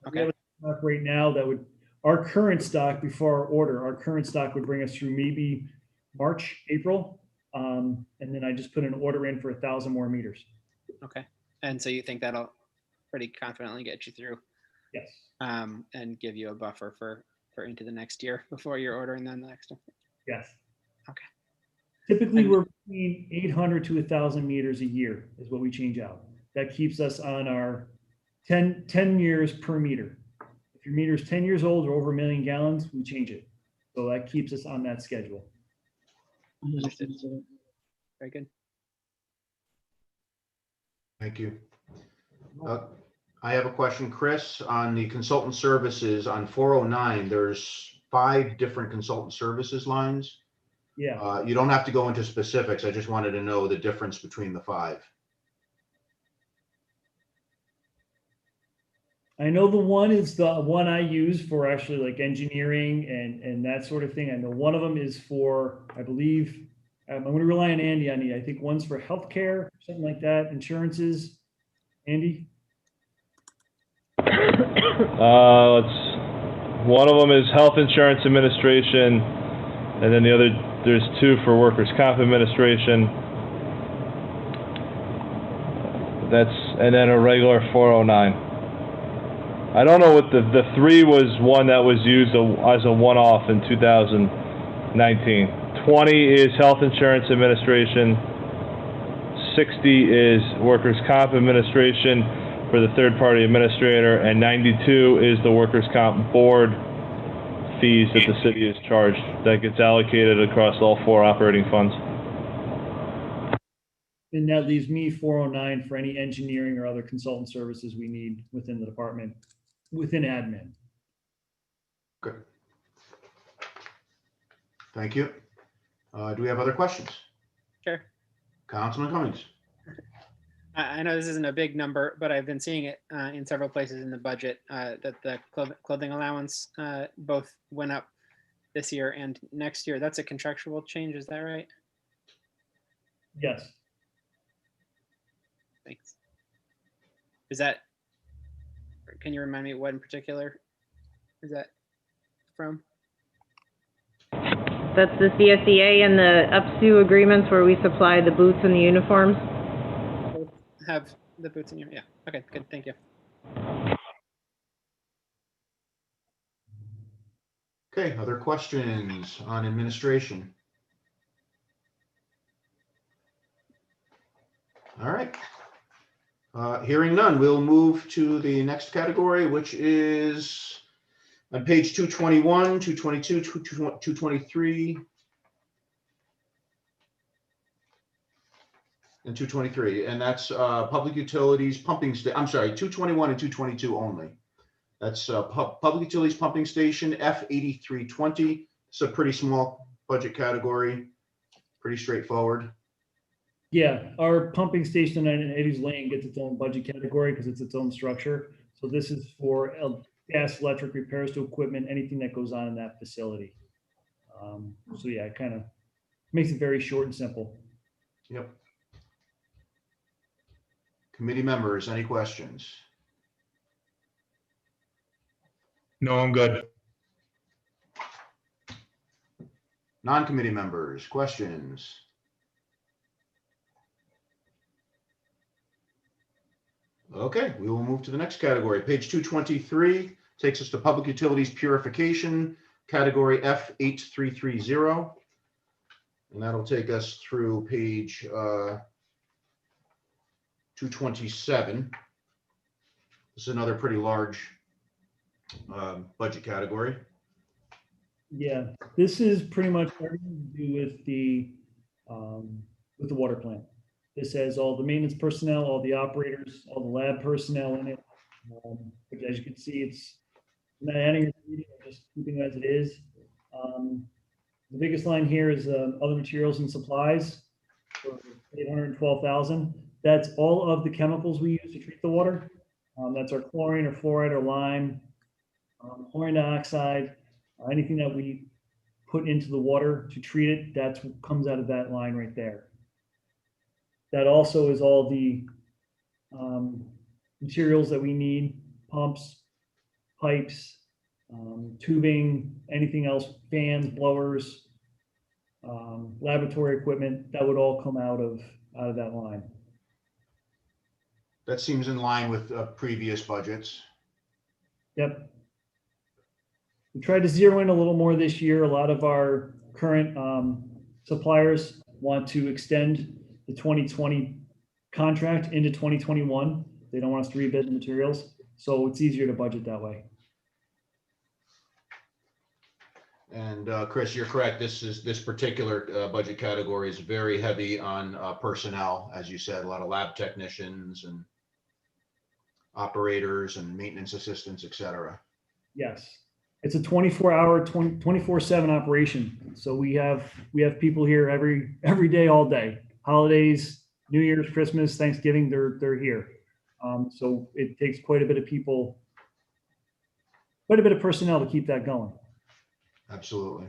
Okay. We have a stock right now that would, our current stock before our order, our current stock would bring us through maybe March, April. And then I just put an order in for 1,000 more meters. Okay. And so you think that'll pretty confidently get you through? Yes. And give you a buffer for into the next year before you're ordering then the next one? Yes. Okay. Typically we're between 800 to 1,000 meters a year is what we change out. That keeps us on our 10 years per meter. If your meter is 10 years old or over 1 million gallons, we change it. So that keeps us on that schedule. Understood. Very good. Thank you. I have a question, Chris, on the consultant services on 409. There's 5 different consultant services lines. Yeah. You don't have to go into specifics. I just wanted to know the difference between the 5. I know the one is the one I use for actually like engineering and that sort of thing. I know one of them is for, I believe, I'm going to rely on Andy on it. I think one's for healthcare, something like that, insurances. Andy? One of them is Health Insurance Administration, and then the other, there's 2 for Workers' Comp Administration. And then a regular 409. I don't know what the 3 was one that was used as a one-off in 2019. 20 is Health Insurance Administration. 60 is Workers' Comp Administration. for the third-party administrator, and 92 is the workers' comp board fees that the city is charged. That gets allocated across all 4 operating funds. And that leaves me 409 for any engineering or other consultant services we need within the department, within admin. Good. Thank you. Do we have other questions? Sure. Councilman Cummings? I know this isn't a big number, but I've been seeing it in several places in the budget that the clothing allowance both went up this year and next year. That's a contractual change, is that right? Yes. Thanks. Is that, can you remind me what in particular is that from? That's the CSEA and the UPSU agreements where we supply the boots and the uniforms. Have the boots in your, yeah. Okay, good, thank you. Okay, other questions on administration? All right. Hearing none, we'll move to the next category, which is on page 221, 222, 223, and 223, and that's public utilities pumping I'm sorry, 221 and 222 only. That's public utilities pumping station F8320. It's a pretty small budget category, pretty straightforward. Yeah, our pumping station in Eddie's Lane gets its own budget category because it's its own structure. So this is for gas, electric repairs to equipment, anything that goes on in that facility. So yeah, it kind of makes it very short and simple. Yep. Committee members, any questions? No, I'm good. Non-committee members, questions? Okay, we will move to the next category. Page 223 takes us to Public Utilities Purification, category F8330. And that'll take us through page 227. This is another pretty large budget category. Yeah, this is pretty much everything to do with the water plant. This has all the maintenance personnel, all the operators, all the lab personnel in it. But as you can see, it's not adding or deleting, just keeping it as it is. The biggest line here is other materials and supplies for 812,000. That's all of the chemicals we use to treat the water. That's our chlorine or fluoride or lime, chlorine dioxide, anything that we put into the water to treat it. That's what comes out of that line right there. That also is all the materials that we need: pumps, pipes, tubing, anything else, fans, blowers, laboratory equipment. That would all come out of that line. That seems in line with previous budgets. Yep. We tried to zero in a little more this year. A lot of our current suppliers want to extend the 2020 contract into 2021. They don't want us to rebid the materials, so it's easier to budget that way. And Chris, you're correct. This particular budget category is very heavy on personnel, as you said, a lot of lab technicians and operators and maintenance assistants, et cetera. Yes, it's a 24-hour, 24/7 operation. So we have people here every day, all day. Holidays, New Year's, Christmas, Thanksgiving, they're here. So it takes quite a bit of people, quite a bit of personnel to keep that going. Absolutely.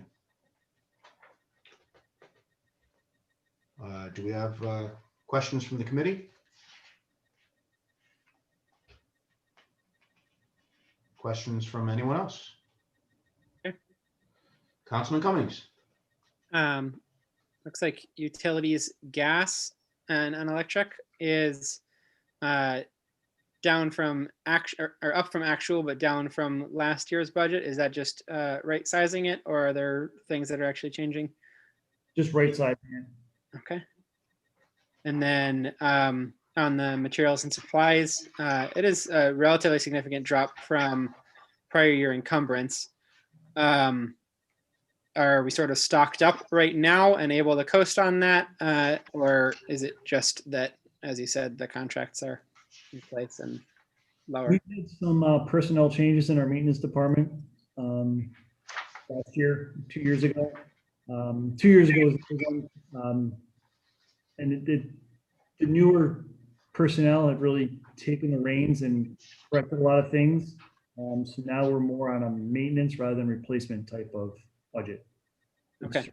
Do we have questions from the committee? Questions from anyone else? Okay. Councilman Cummings. Looks like utilities, gas and electric is down from or up from actual, but down from last year's budget. Is that just right sizing it, or are there things that are actually changing? Just right side. Okay. And then on the materials and supplies. It is a relatively significant drop from prior year encumbrance. Are we sort of stocked up right now and able to coast on that? Or is it just that, as you said, the contracts are in place and lower? We did some personnel changes in our maintenance department last year, 2 years ago. 2 years ago, and the newer personnel have really taken the reins and corrected a lot of things. So now we're more on a maintenance rather than replacement type of budget. Okay.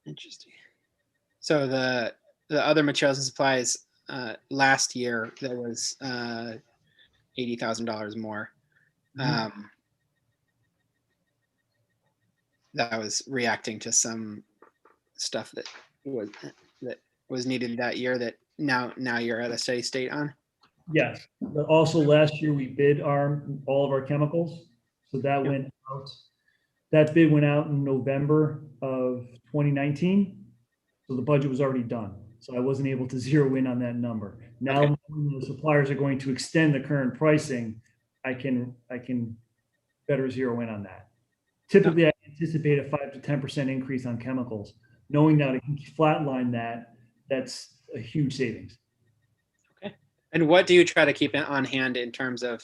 Interesting. So the other materials and supplies last year there was $80,000 more. That was reacting to some stuff that was needed that year that now you're at a steady state on. Yes, but also last year we bid all of our chemicals. So that went out. That bid went out in November of 2019. So the budget was already done. So I wasn't able to zero in on that number. Now when the suppliers are going to extend the current pricing, I can better zero in on that. Typically, I anticipate a 5 to 10% increase on chemicals. Knowing that I can flatline that, that's a huge savings. Okay. And what do you try to keep on hand in terms of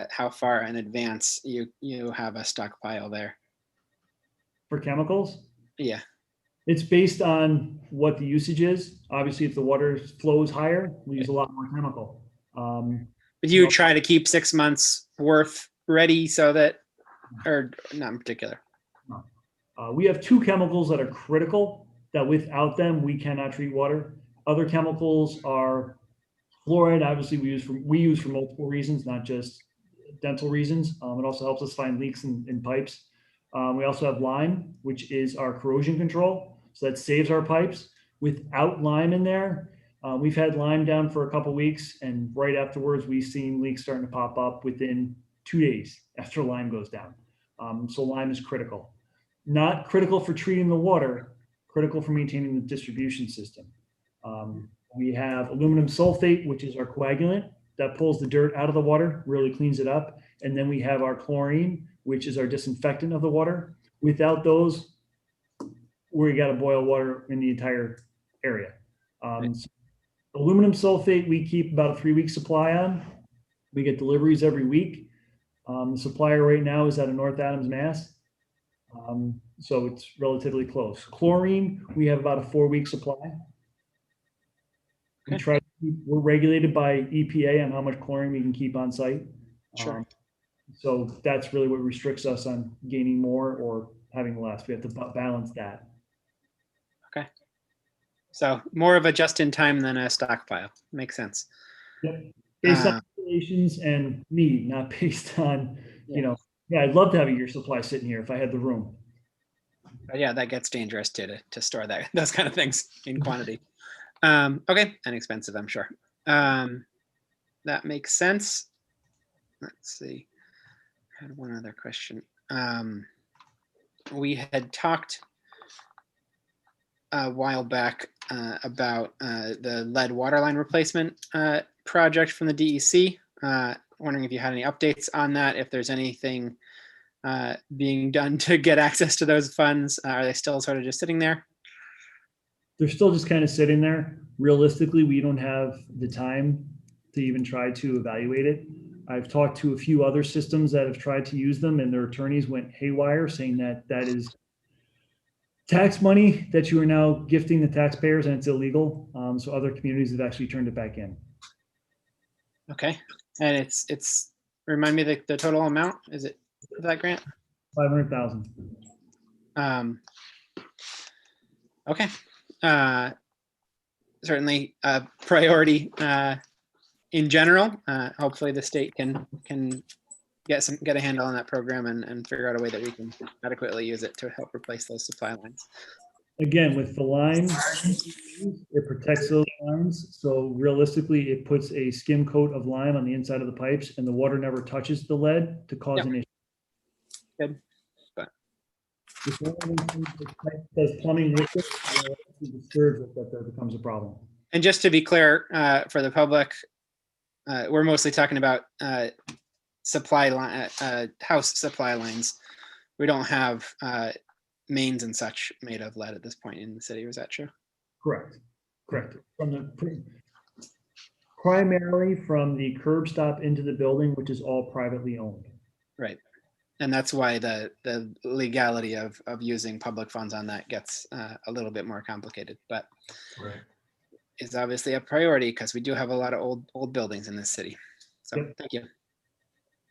how far in advance you have a stockpile there? For chemicals? Yeah. It's based on what the usage is. Obviously, if the water flow is higher, we use a lot more chemical. But you try to keep 6 months worth ready so that, or not in particular? We have 2 chemicals that are critical that without them, we cannot treat water. Other chemicals are fluoride. Obviously, we use for multiple reasons, not just dental reasons. It also helps us find leaks in pipes. We also have lime, which is our corrosion control. So that saves our pipes. Without lime in there, we've had lime down for a couple of weeks, and right afterwards, we've seen leaks starting to pop up within 2 days after lime goes down. So lime is critical. Not critical for treating the water, critical for maintaining the distribution system. We have aluminum sulfate, which is our coagulant that pulls the dirt out of the water, really cleans it up. And then we have our chlorine, which is our disinfectant of the water. Without those, we got to boil water in the entire area. So aluminum sulfate, we keep about a 3-week supply on. We get deliveries every week. The supplier right now is out of North Adams, Mass. So it's relatively close. Chlorine, we have about a 4-week supply. We're regulated by EPA on how much chlorine we can keep on site. Sure. So that's really what restricts us on gaining more or having less. We have to balance that. Okay. So more of a just-in-time than a stockpile. Makes sense. Yep. Based on regulations and need, not based on, I'd love to have a year supply sitting here if I had the room. But yeah, that gets dangerous too, to store those kind of things in quantity. Okay, and expensive, I'm sure. That makes sense. Let's see. I had one other question. We had talked a while back about the lead waterline replacement project from the DEC. Wondering if you had any updates on that, if there's anything being done to get access to those funds. Are they still sort of just sitting there? They're still just kind of sitting there. Realistically, we don't have the time to even try to evaluate it. I've talked to a few other systems that have tried to use them, and their attorneys went haywire saying that that is tax money that you are now gifting the taxpayers, and it's illegal. So other communities have actually turned it back in. Okay, and it's remind me the total amount. Is it for that grant? 500,000. Okay. Certainly a priority in general. Hopefully the state can get a handle on that program and figure out a way that we can adequately use it to help replace those supply lines. Again, with the lime, it protects those lines. So realistically, it puts a skim coat of lime on the inside of the pipes, and the water never touches the lead to cause an issue. Good. But If one of them does plumbing with it, disturbs it, that there becomes a problem. And just to be clear, for the public, we're mostly talking about supply line, house supply lines. We don't have mains and such made of lead at this point in the city. Was that true? Correct. Correct. Primarily from the curb stop into the building, which is all privately owned. Right. And that's why the legality of using public funds on that gets a little bit more complicated, but Right. it's obviously a priority because we do have a lot of old buildings in this city. So Yep. thank you.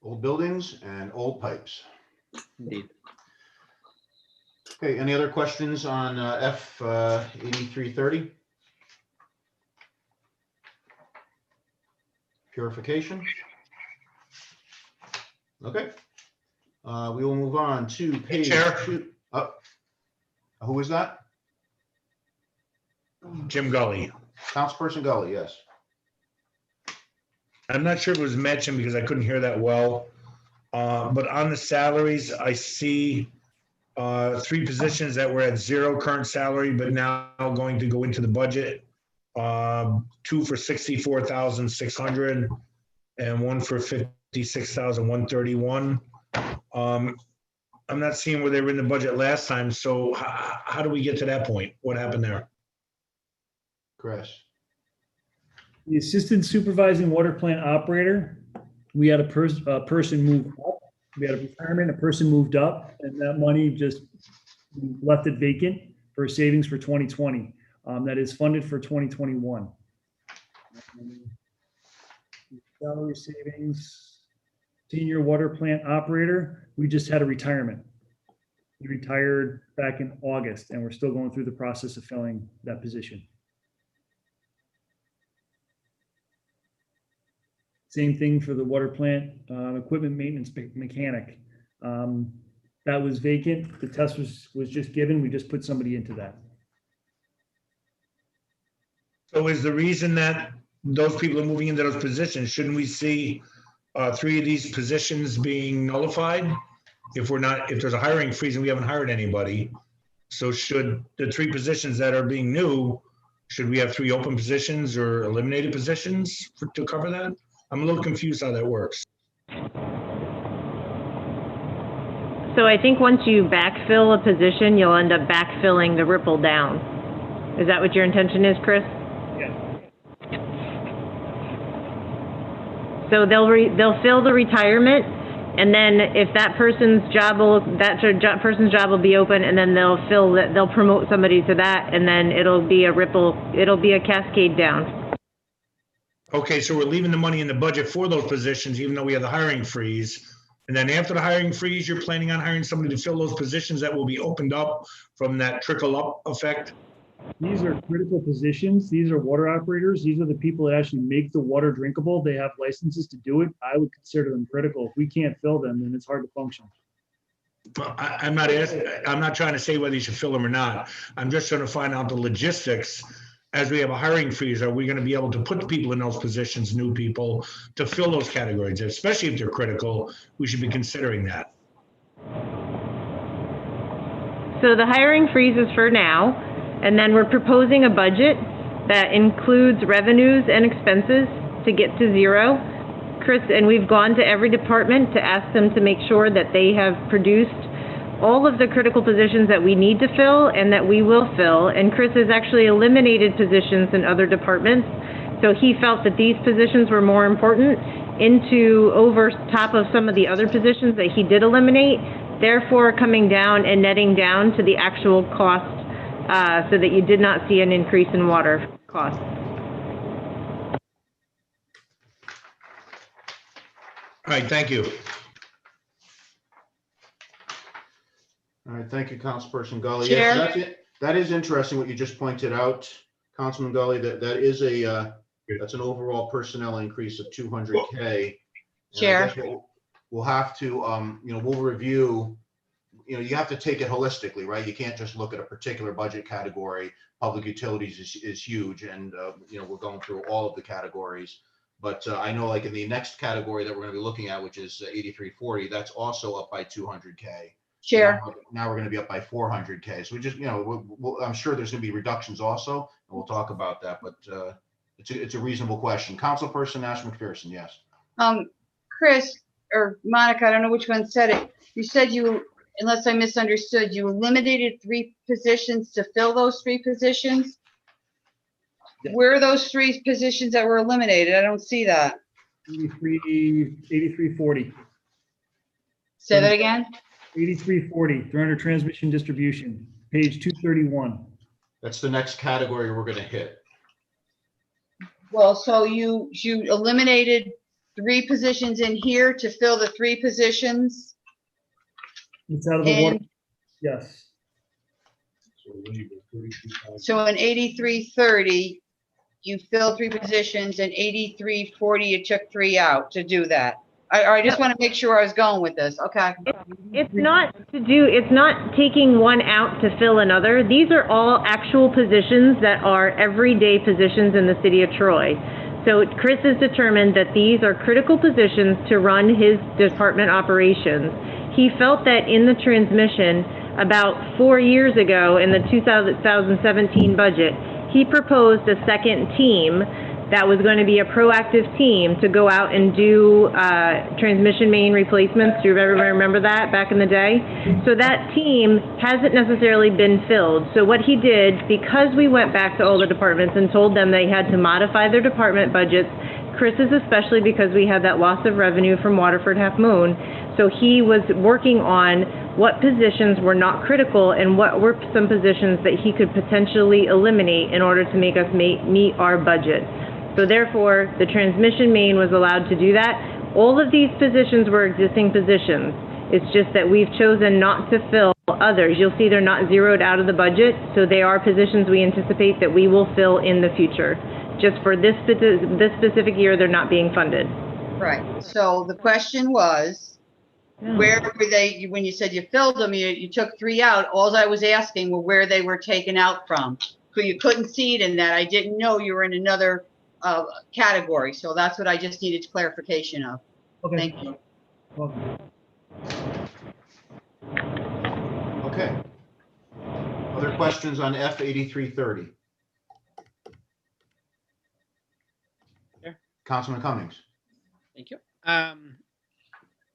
Old buildings and old pipes. Indeed. Okay, any other questions on F 8330? Purification? Okay. We will move on to page Chair. 2. Who is that? Jim Gully. Councilperson Gully, yes. I'm not sure if it was mentioned because I couldn't hear that well. But on the salaries, I see 3 positions that were at 0 current salary, but now going to go into the budget. 2 for 64,600 and 1 for 56,131. I'm not seeing where they were in the budget last time. So how do we get to that point? What happened there? Chris. The assistant supervising water plant operator, we had a person move up. We had a retirement, a person moved up, and that money just left it vacant for savings for 2020. That is funded for 2021. Salary savings, senior water plant operator, we just had a retirement. He retired back in August, and we're still going through the process of filling that position. Same thing for the water plant equipment maintenance mechanic. That was vacant. The test was just given. We just put somebody into that. So is the reason that those people are moving into those positions, shouldn't we see 3 of these positions being nullified? If there's a hiring freeze and we haven't hired anybody, so should the 3 positions that are being new, should we have 3 open positions or eliminated positions to cover that? I'm a little confused how that works. So I think once you backfill a position, you'll end up backfilling the ripple down. Is that what your intention is, Chris? Yeah. So they'll fill the retirement, and then if that person's job person's job will be open, and then they'll promote somebody to that, and then it'll be a cascade down. Okay, so we're leaving the money in the budget for those positions, even though we have the hiring freeze. And then after the hiring freeze, you're planning on hiring somebody to fill those positions that will be opened up from that trickle up effect? These are critical positions. These are water operators. These are the people that actually make the water drinkable. They have licenses to do it. I would consider them critical. If we can't fill them, then it's hard to function. I'm not trying to say whether you should fill them or not. I'm just trying to find out the logistics. As we have a hiring freeze, are we going to be able to put people in those positions, new people, to fill those categories? Especially if they're critical, we should be considering that. So the hiring freeze is for now, and then we're proposing a budget that includes revenues and expenses to get to 0. Chris, and we've gone to every department to ask them to make sure that they have produced all of the critical positions that we need to fill and that we will fill. And Chris has actually eliminated positions in other departments. So he felt that these positions were more important over top of some of the other positions that he did eliminate, therefore coming down and netting down to the actual cost so that you did not see an increase in water costs. All right, thank you. All right, thank you, Councilperson Gully. Chair? Yes, that is interesting what you just pointed out, Councilman Gully, that is that's an overall personnel increase of 200K. Chair? We'll have to, we'll review, you have to take it holistically, right? You can't just look at a particular budget category. Public utilities is huge, and, we're going through all of the categories. But I know like in the next category that we're going to be looking at, which is 8340, that's also up by 200K. Chair. Now we're going to be up by 400K. So we just, I'm sure there's going to be reductions also, and we'll talk about that, but it's a reasonable question. Councilperson Nash McPherson, yes. Chris or Monica, I don't know which one said it. You said unless I misunderstood, you eliminated 3 positions to fill those 3 positions? Yeah. Where are those 3 positions that were eliminated? I don't see that. 8340. Say that again? 8340, 300 transmission distribution, page 231. That's the next category we're going to hit. Well, so you eliminated 3 positions in here to fill the 3 positions? It's out of the water. And Yes. so in 8330, you filled 3 positions, and 8340, you took 3 out to do that. I just want to make sure I was going with this. Okay. It's not taking one out to fill another. These are all actual positions that are everyday positions in the city of Troy. So Chris has determined that these are critical positions to run his department operations. He felt that in the transmission about 4 years ago in the 2017 budget, he proposed a second team that was going to be a proactive team to go out and do transmission main replacements. Do everybody remember that back in the day? So that team hasn't necessarily been filled. So what he did, because we went back to all the departments and told them they had to modify their department budgets, Chris's especially because we had that loss of revenue from Waterford Half Moon. So he was working on what positions were not critical and what were some positions that he could potentially eliminate in order to make us meet our budget. So therefore, the transmission main was allowed to do that. All of these positions were existing positions. It's just that we've chosen not to fill others. You'll see they're not zeroed out of the budget, so they are positions we anticipate that we will fill in the future. Just for this specific year, they're not being funded. Right. So the question was, where were they, when you said you filled them, you took 3 out. All I was asking were where they were taken out from. So you couldn't see it in that. I didn't know you were in another category. So that's what I just needed clarification of. Okay. Thank you. Welcome. Okay. Other questions on F 8330? Sure. Councilman Cummings. Thank you.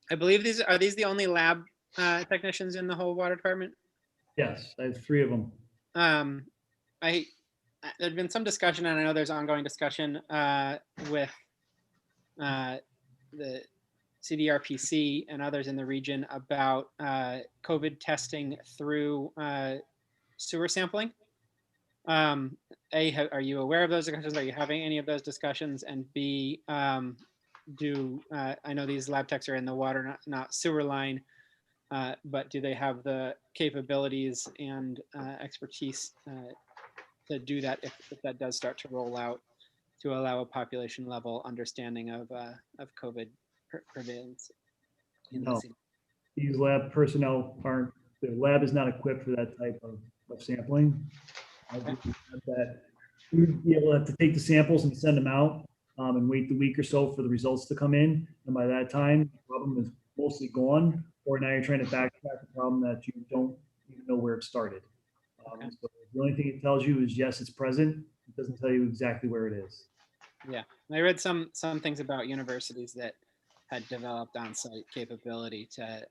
I believe these are the only lab technicians in the whole water department? Yes, I have 3 of them. There'd been some discussion, and I know there's ongoing discussion with the CDRPC and others in the region about COVID testing through sewer sampling. A, are you aware of those discussions? Are you having any of those discussions? And B, I know these lab techs are in the water, not sewer line, but do they have the capabilities and expertise to do that if that does start to roll out, to allow a population level understanding of COVID prevalence in the city? These lab personnel the lab is not equipped for that type of sampling. We would be able to have to take the samples and send them out and wait the week or so for the results to come in. And by that time, the problem is mostly gone, or now you're trying to backtrack a problem that you don't even know where it started. So the only thing it tells you is, yes, it's present. It doesn't tell you exactly where it is. Yeah, I read some things about universities that had developed on-site capability to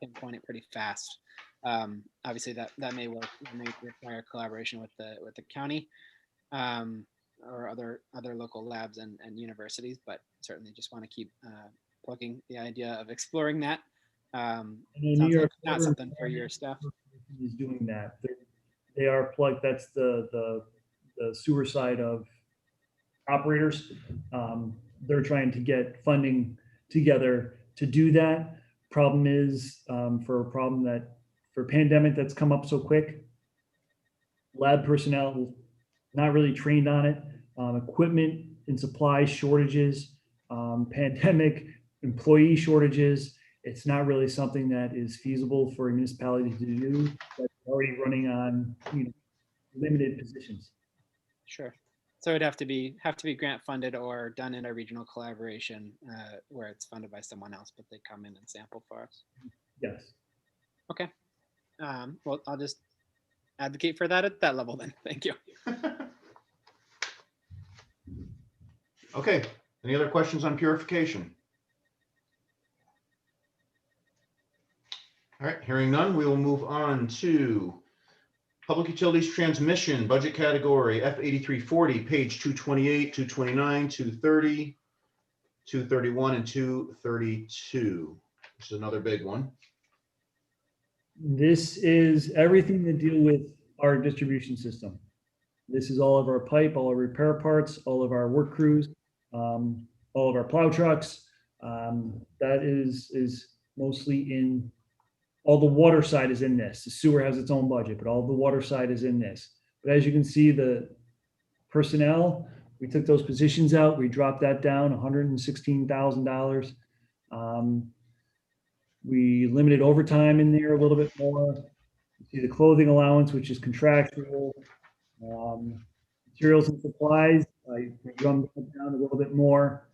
pinpoint it pretty fast. Obviously, that may work. It may require collaboration with the county or other local labs and universities, but certainly just want to keep plugging the idea of exploring that. Sounds like not something for your staff. Is doing that. They are plugged. That's the sewer side of operators. They're trying to get funding together to do that. Problem is, for a pandemic that's come up so quick, lab personnel not really trained on it. Equipment and supply shortages, pandemic employee shortages. It's not really something that is feasible for a municipality to do that's already running on limited positions. Sure. So it'd have to be grant funded or done in a regional collaboration where it's funded by someone else, but they come in and sample for us. Yes. Okay. Well, I'll just advocate for that at that level then. Thank you. Okay, any other questions on purification? All right, hearing none, we will move on to Public Utilities Transmission, budget category F8340, page 228, 229, 230, 231, and 232. This is another big one. This is everything to deal with our distribution system. This is all of our pipe, all our repair parts, all of our work crews, all of our plow trucks. That is mostly in, all the water side is in this. The sewer has its own budget, but all the water side is in this. But as you can see, the personnel, we took those positions out. We dropped that down $116,000. We limited overtime in there a little bit more. You see the clothing allowance, which is contractual. Materials and supplies, I drummed that down a little bit more.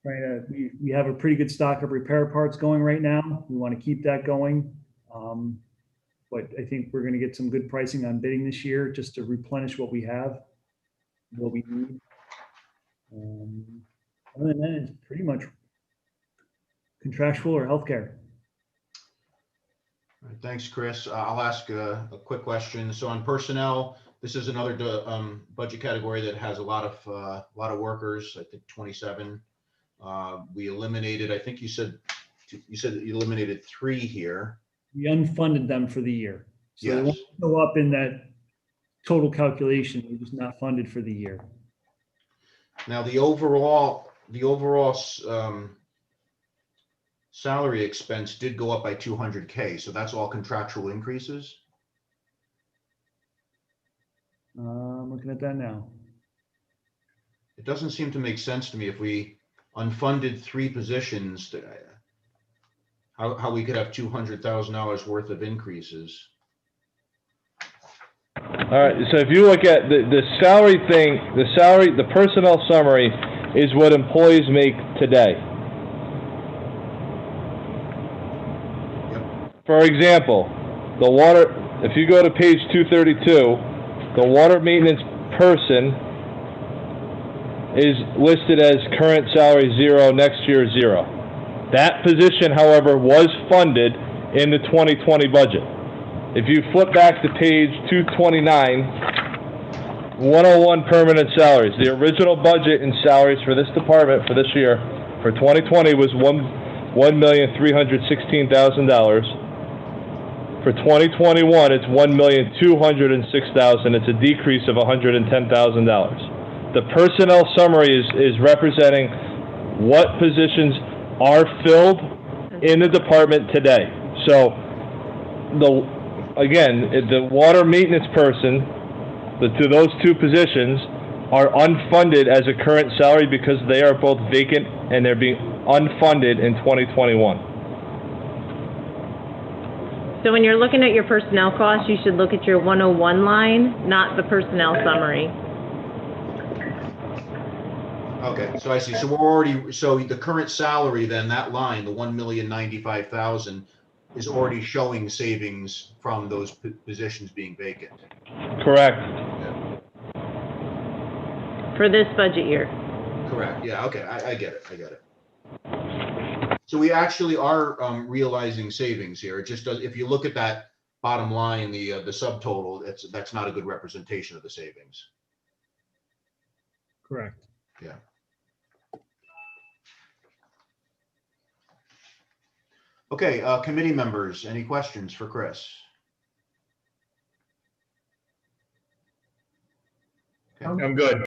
We have a pretty good stock of repair parts going right now. We want to keep that going. But I think we're going to get some good pricing on bidding this year just to replenish what we have, what we need. Other than that, it's pretty much contractual or healthcare. All right, thanks, Chris. I'll ask a quick question. So on personnel, this is another budget category that has a lot of workers. I think 27. We eliminated. I think you said that you eliminated 3 here. We unfunded them for the year, so Yes. they won't show up in that total calculation. They're just not funded for the year. Now the overall salary expense did go up by 200K. So that's all contractual increases. I'm looking at that now. It doesn't seem to make sense to me if we unfunded 3 positions, how we could have $200,000 worth of increases. All right, so if you look at the salary thing, the personnel summary is what employees make today. Yep. For example, the water, if you go to page 232, the water maintenance person is listed as current salary 0, next year 0. That position, however, was funded in the 2020 budget. If you flip back to page 229, 101 permanent salaries. The original budget in salaries for this department for this year, for 2020, was $1,316,000. For 2021, it's $1,206,000. It's a decrease of $110,000. The personnel summary is representing what positions are filled in the department today. So, the water maintenance person, those 2 positions are unfunded as a current salary because they are both vacant and they're being unfunded in 2021. So when you're looking at your personnel costs, you should look at your 101 line, not the personnel summary. Okay, so I see. So we're already, so the current salary, then that line, the 1,095,000, is already showing savings from those positions being vacant. Correct. For this budget year. Correct. Yeah. Okay. I get it. I get it. So we actually are realizing savings here. It just does. If you look at that bottom line, the subtotal, that's not a good representation of the savings. Correct. Yeah. Okay, committee members, any questions for Chris? Okay. I'm good.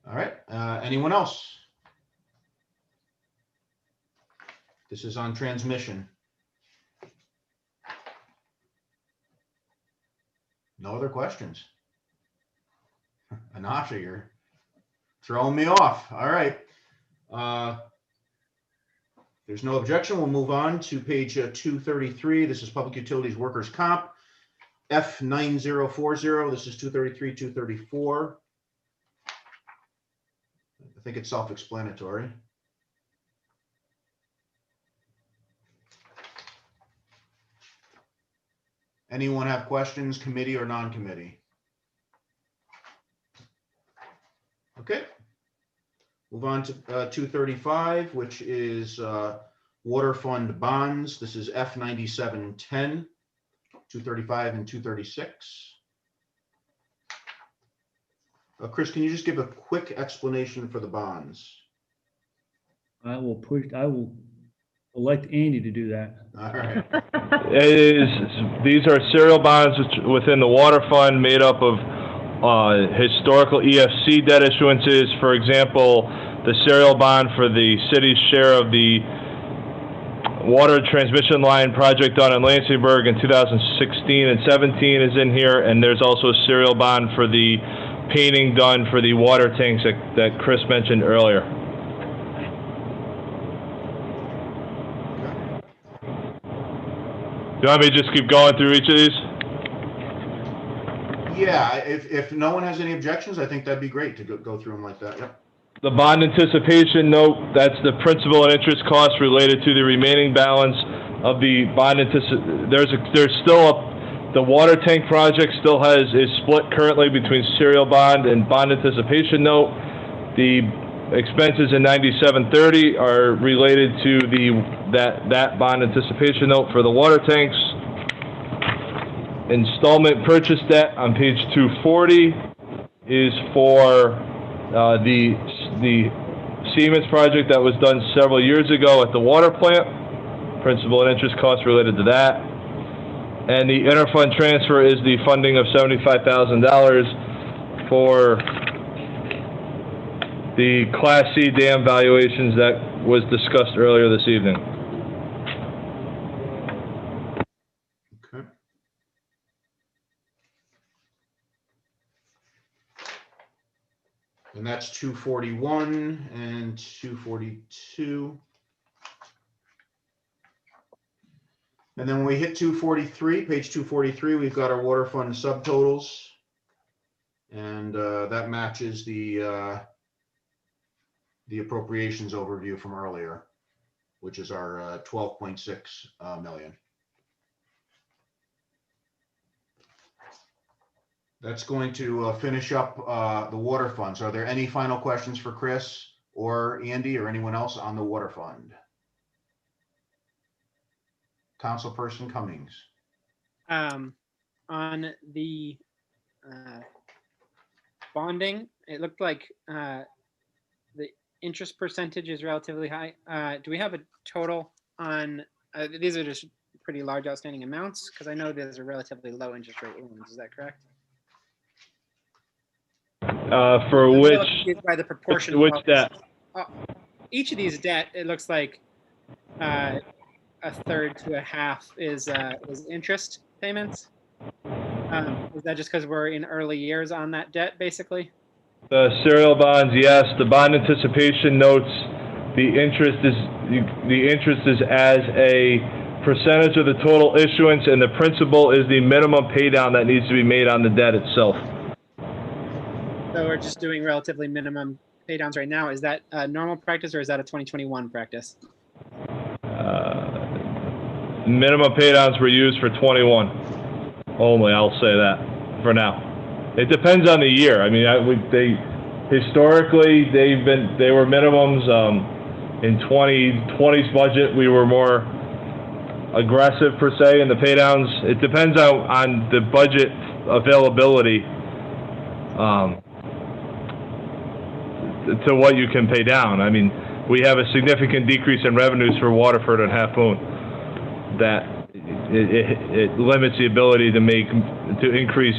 All right, anyone else? This is on transmission. No other questions? Anasha, you're throwing me off. All right. There's no objection. We'll move on to page 233. This is Public Utilities Workers' Comp. F9040. This is 233, 234. I think it's self-explanatory. Anyone have questions, committee or non-committee? Okay. Move on to 235, which is water fund bonds. This is F9710, 235 and 236. Chris, can you just give a quick explanation for the bonds? I will elect Andy to do that. All right. These are serial bonds within the water fund made up of historical EFC debt issuances. For example, the serial bond for the city's share of the water transmission line project done in Lansingburg in 2016 and 17 is in here, and there's also a serial bond for the painting done for the water tanks that Chris mentioned earlier. Do you want me to just keep going through each of these? Yeah, if no one has any objections, I think that'd be great to go through them like that. Yep. The bond anticipation note, that's the principal and interest costs related to the remaining balance of the bond the water tank project still is split currently between serial bond and bond anticipation note. The expenses in 9730 are related to that bond anticipation note for the water tanks. Installment purchase debt on page 240 is for the Siemens project that was done several years ago at the water plant. Principal and interest costs related to that. And the interfund transfer is the funding of $75,000 for the Class C dam valuations that was discussed earlier this evening. Okay. And that's 241 and 242. And then when we hit 243, page 243, we've got our water fund subtotals. And that matches the appropriations overview from earlier, which is our 12.6 million. That's going to finish up the water funds. Are there any final questions for Chris or Andy or anyone else on the water fund? Councilperson Cummings. On the bonding, it looked like the interest percentage is relatively high. Do we have a total on, these are just pretty large outstanding amounts? Because I know there's a relatively low interest rate loans, is that correct? For which, by the proportion which of debt? Each of these debt, it looks like a third to a half is interest payments. Is that just because we're in early years on that debt, basically? The serial bonds, yes. The bond anticipation notes, the interest is as a percentage of the total issuance, and the principal is the minimum pay down that needs to be made on the debt itself. So we're just doing relatively minimum pay downs right now. Is that a normal practice or is that a 2021 practice? Minimum pay downs were used for 21 only. I'll say that for now. It depends on the year. I mean, historically they were minimums. In 2020's budget, we were more aggressive per se in the pay downs. It depends on the budget availability to what you can pay down. I mean, we have a significant decrease in revenues for Waterford and Half Moon that it limits the ability to increase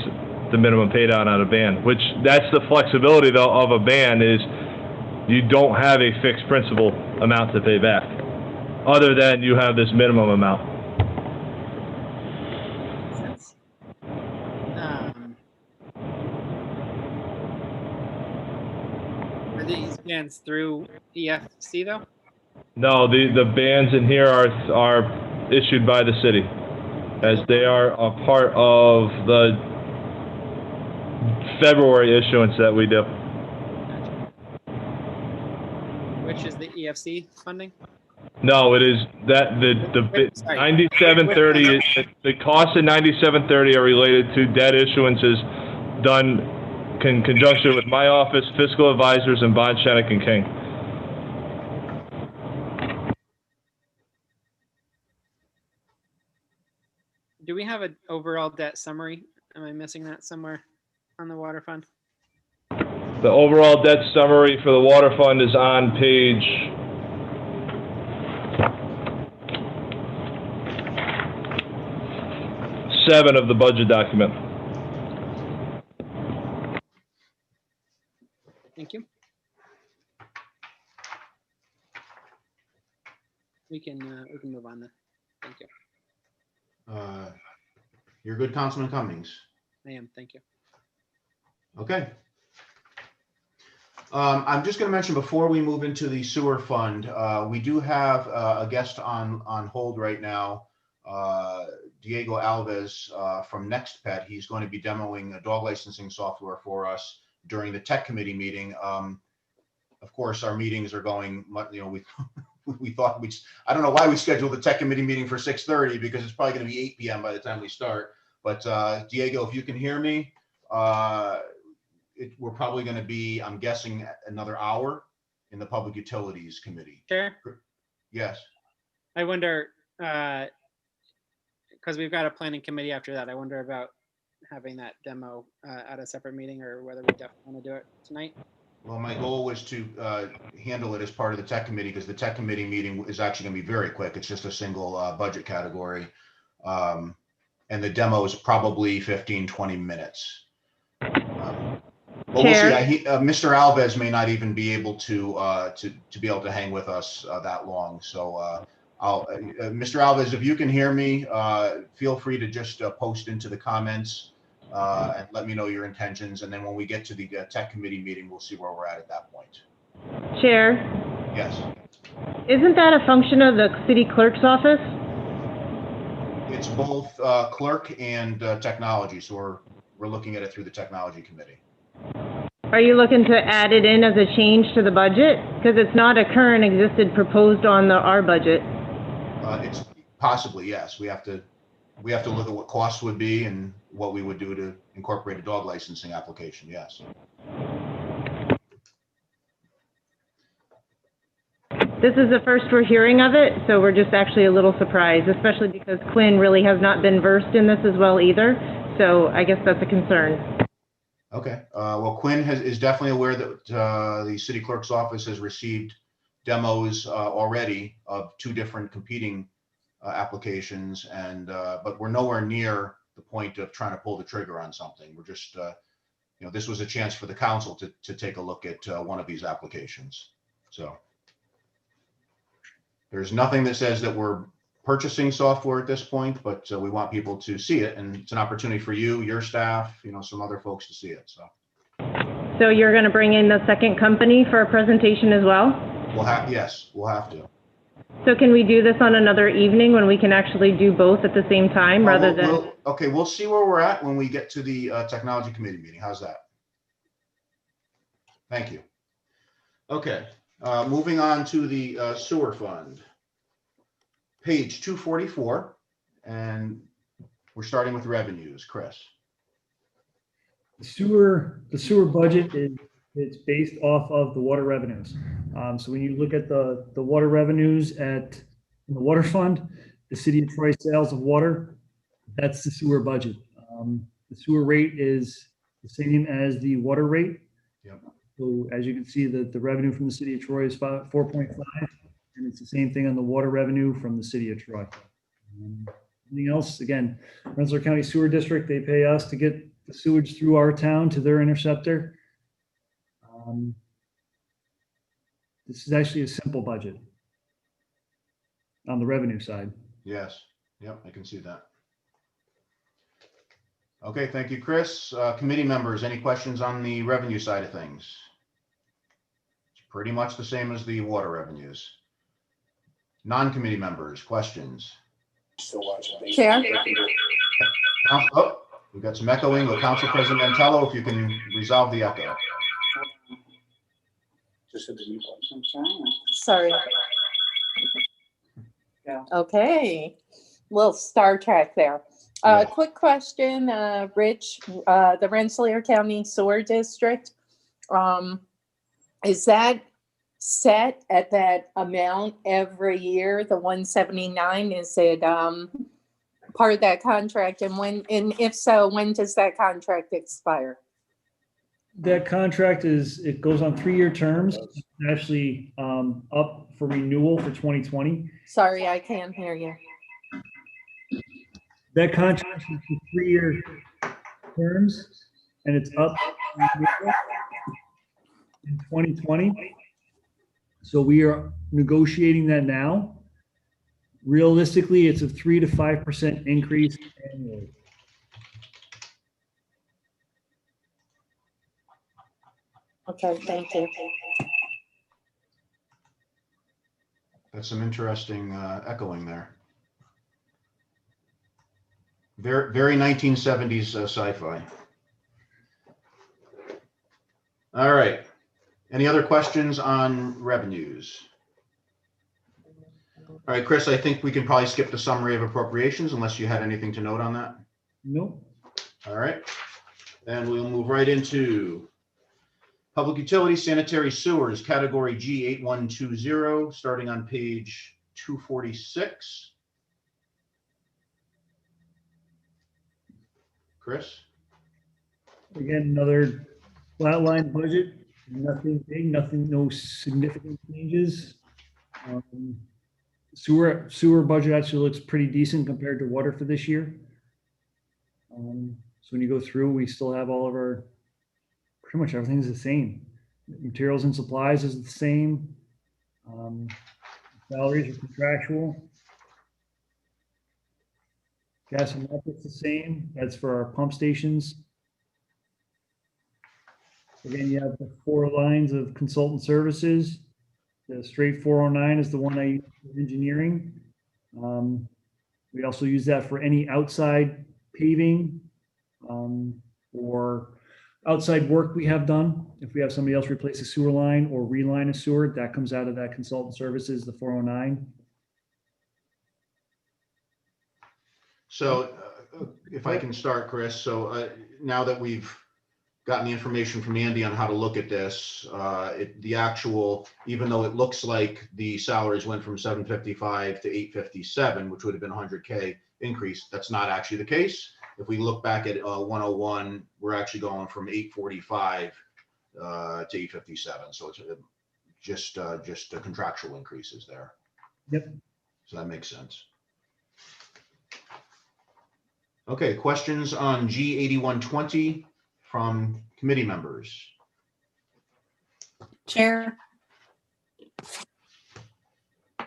the minimum pay down on a band, which that's the flexibility though of a band is you don't have a fixed principal amount to pay back other than you have this minimum amount. Are these bands through EFC though? No, the bans in here are issued by the city, as they are a part of the February issuance that we do. Which is the EFC funding? No, it is that the Sorry. 9730, the costs of 9730 are related to debt issuances done in conjunction with my office, fiscal advisors, and Bond, Shennick and King. Do we have an overall debt summary? Am I missing that somewhere on the water fund? The overall debt summary for the water fund is on page 7 of the budget document. Thank you. We can move on then. Thank you. You're good, Councilman Cummings. I am. Thank you. Okay. I'm just going to mention before we move into the sewer fund, we do have a guest on hold right now, Diego Alves from NextPet. He's going to be demoing a dog licensing software for us during the tech committee meeting. Of course, our meetings are going, we thought I don't know why we scheduled the tech committee meeting for 6:30 because it's probably going to be 8 p.m. by the time we start. But Diego, if you can hear me, we're probably going to be, I'm guessing, another hour in the Public Utilities Committee. Chair? Yes. I wonder, because we've got a planning committee after that, I wonder about having that demo at a separate meeting, or whether we definitely want to do it tonight. Well, my goal was to handle it as part of the tech committee, because the tech committee meeting is actually going to be very quick. It's just a single budget category. And the demo is probably 15, 20 minutes. But we'll see. Mr. Alves may not even be able to be able to hang with us that long. So Mr. Alves, if you can hear me, feel free to just post into the comments and let me know your intentions. And then when we get to the tech committee meeting, we'll see where we're at that point. Chair, Yes. isn't that a function of the city clerk's office? It's both clerk and technology. So we're looking at it through the technology committee. Are you looking to add it in as a change to the budget? Because it's not a current existed proposed on our budget. It's possibly, yes. We have to look at what costs would be and what we would do to incorporate a dog licensing application. Yes. This is the first we're hearing of it, so we're just actually a little surprised, especially because Quinn really has not been versed in this as well either. So I guess that's a concern. Okay. Well, Quinn is definitely aware that the city clerk's office has received demos already of 2 different competing applications, and but we're nowhere near the point of trying to pull the trigger on something. We're just, this was a chance for the council to take a look at one of these applications. So there's nothing that says that we're purchasing software at this point, but we want people to see it, and it's an opportunity for you, your staff, some other folks to see it. So you're going to bring in the second company for a presentation as well? Yes, we'll have to. So can we do this on another evening when we can actually do both at the same time rather than? Okay, we'll see where we're at when we get to the technology committee meeting. How's that? Thank you. Okay, moving on to the sewer fund. Page 244, and we're starting with revenues. Chris. The sewer budget it's based off of the water revenues. So when you look at the water revenues in the water fund, the city of Troy sales of water, that's the sewer budget. The sewer rate is the same as the water rate. Yep. So as you can see, the revenue from the city of Troy is 4.5, and it's the same thing on the water revenue from the city of Troy. Anything else? Again, Rensselaer County Sewer District, they pay us to get the sewage through our town to their interceptor. This is actually a simple budget on the revenue side. Yes. Yep, I can see that. Okay, thank you, Chris. Committee members, any questions on the revenue side of things? It's pretty much the same as the water revenues. Non-committee members, questions? Chair? Oh, we've got some echoing with Council President Mantello, if you can resolve the echo. Sorry. Okay, little Star Trek there. Yeah. Quick question, Rich, the Rensselaer County Sewer District, is that set at that amount every year, the 179? Is it part of that contract? And when, and if so, when does that contract expire? That contract it goes on 3-year terms. It's actually up for renewal for 2020. Sorry, I can't hear you. That contract is for 3-year terms, and it's up in 2020. So we are negotiating that now. Realistically, it's a 3 to 5% increase annually. Okay, thank you. That's some interesting echoing there. Very 1970s sci-fi. All right. Any other questions on revenues? All right, Chris, I think we can probably skip the summary of appropriations unless you had anything to note on that. Nope. All right. And we'll move right into Public Utilities, Sanitary Sewers, Category G8120, starting on page 246. Chris? Again, another flatline budget, nothing big, no significant changes. Sewer budget actually looks pretty decent compared to water for this year. So when you go through, we still have all of our, pretty much everything's the same. Materials and supplies is the same. Salaries are contractual. Gas and electric's the same. That's for our pump stations. Again, you have the 4 lines of consultant services. The straight 409 is the one I use for engineering. We also use that for any outside paving or outside work we have done. If we have somebody else replace a sewer line or reline a sewer, that comes out of that consultant services, the 409. So if I can start, Chris, so now that we've gotten the information from Andy on how to look at this, the actual, even though it looks like the salaries went from 755 to 857, which would have been 100K increase, that's not actually the case. If we look back at 101, we're actually going from 845 to 857. So it's just the contractual increases there. Yep. So that makes sense. Okay, questions on G8120 from committee members? Chair,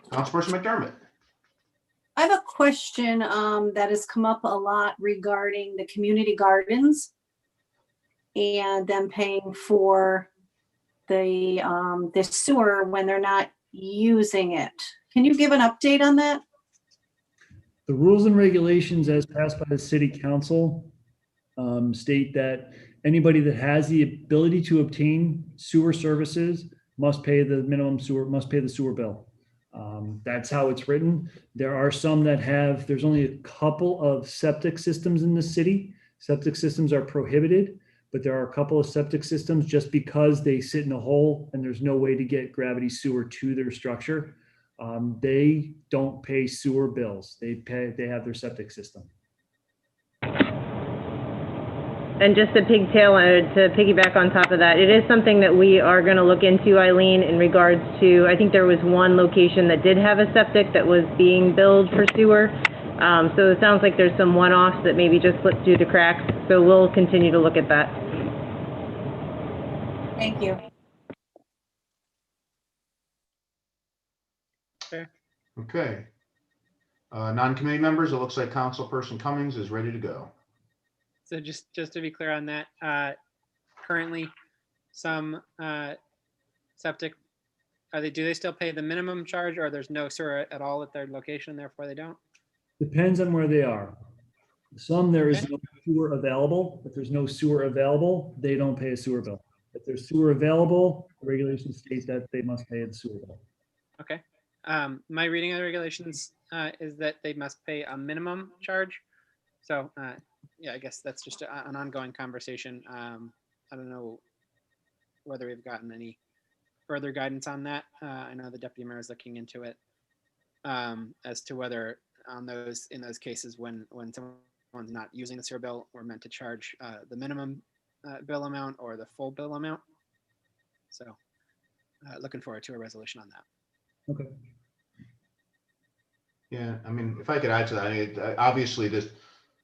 Councilperson McDermott. I have a question that has come up a lot regarding the community gardens and them paying for the sewer when they're not using it. Can you give an update on that? The rules and regulations as passed by the city council state that anybody that has the ability to obtain sewer services must pay the sewer bill. That's how it's written. There are some that have, there's only a couple of septic systems in the city. Septic systems are prohibited, but there are a couple of septic systems just because they sit in a hole and there's no way to get gravity sewer to their structure. They don't pay sewer bills. They have their septic system. And just to piggyback on top of that, it is something that we are going to look into, Eileen, in regards to, I think there was one location that did have a septic that was being billed for sewer. So it sounds like there's some one-offs that maybe just slipped through the cracks. So we'll continue to look at that. Thank you. Okay. Non-committee members, it looks like Councilperson Cummings is ready to go. So just to be clear on that, currently some septic, do they still pay the minimum charge, or there's no sewer at all at their location, therefore they don't? Depends on where they are. Some there is no sewer available. If there's no sewer available, they don't pay a sewer bill. If there's sewer available, the regulations state that they must pay the sewer bill. Okay. My reading of the regulations is that they must pay a minimum charge. So yeah, I guess that's just an ongoing conversation. I don't know whether we've gotten any further guidance on that. I know the deputy mayor is looking into it as to whether in those cases when someone's not using the sewer bill, we're meant to charge the minimum bill amount or the full bill amount. So looking forward to a resolution on that. Okay. Yeah, I mean, if I could add to that, I mean, obviously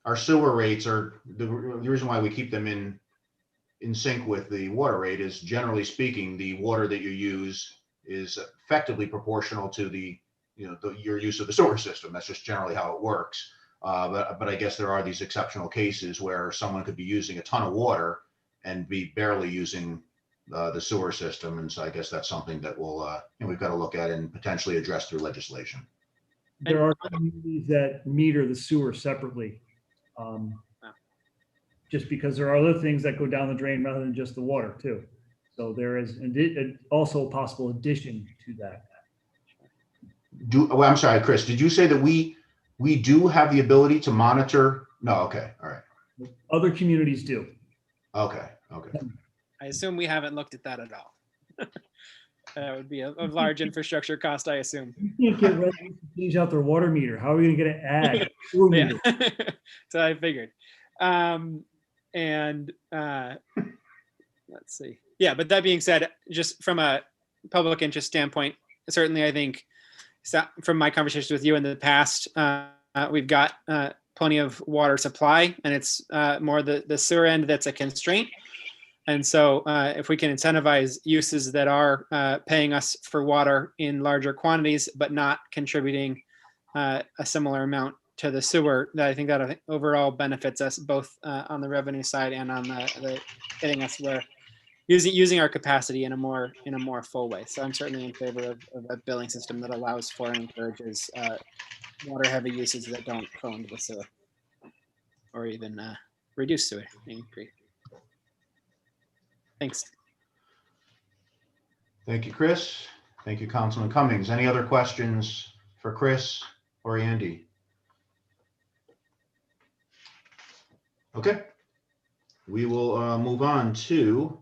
our sewer rates are, the reason why we keep them in sync with the water rate is, generally speaking, the water that you use is effectively proportional to your use of the sewer system. That's just generally how it works. But I guess there are these exceptional cases where someone could be using a ton of water and be barely using the sewer system. And so I guess that's something that we've got to look at and potentially address through legislation. There are communities that meter the sewer separately. Just because there are other things that go down the drain rather than just the water too. So there is also a possible addition to that. I'm sorry, Chris, did you say that we do have the ability to monitor? No, okay, all right. Other communities do. Okay. I assume we haven't looked at that at all. That would be a large infrastructure cost, I assume. You can't get residents to change out their water meter. How are we going to get an ad? Yeah. So I figured. Let's see. Yeah, but that being said, just from a public interest standpoint, certainly I think from my conversations with you in the past, we've got plenty of water supply, and it's more the sewer end that's a constraint. And so if we can incentivize uses that are paying us for water in larger quantities, but not contributing a similar amount to the sewer, that I think that overall benefits us both on the revenue side and on the getting us where using our capacity in a more full way. So I'm certainly in favor of a billing system that allows for and encourages water heavy uses that don't go into the sewer or even reduce sewer. Thanks. Thank you, Chris. Thank you, Councilman Cummings. Any other questions for Chris or Andy? Okay. We will move on to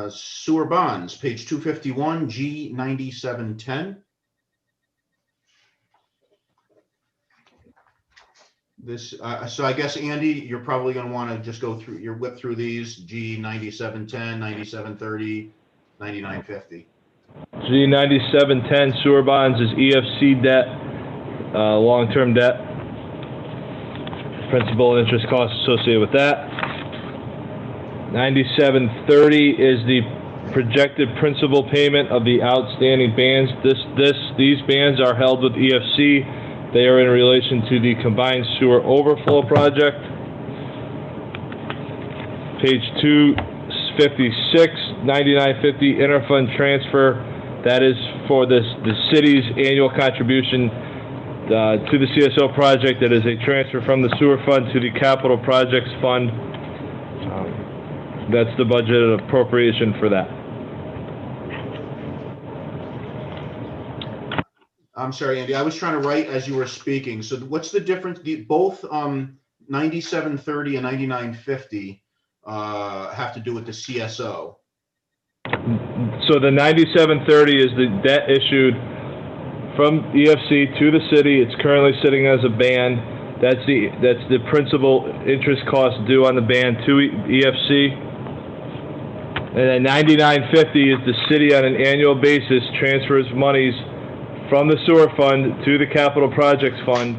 sewer bonds, page 251, G9710. This, so I guess, Andy, you're probably going to want to just go through, whip through these, G9710, 9730, 9950. G9710 sewer bonds is EFC debt, long-term debt, principal and interest costs associated with that. 9730 is the projected principal payment of the outstanding bands. These bands are held with EFC. They are in relation to the combined sewer overflow project. Page 256, 9950 interfund transfer. That is for the city's annual contribution to the CSO project. That is a transfer from the sewer fund to the capital projects fund. That's the budget appropriation for that. I'm sorry, Andy, I was trying to write as you were speaking. So what's the difference? Both 9730 and 9950 have to do with the CSO. So the 9730 is the debt issued from EFC to the city. It's currently sitting as a band. That's the principal interest cost due on the band to EFC. And then 9950 is the city on an annual basis transfers monies from the sewer fund to the capital projects fund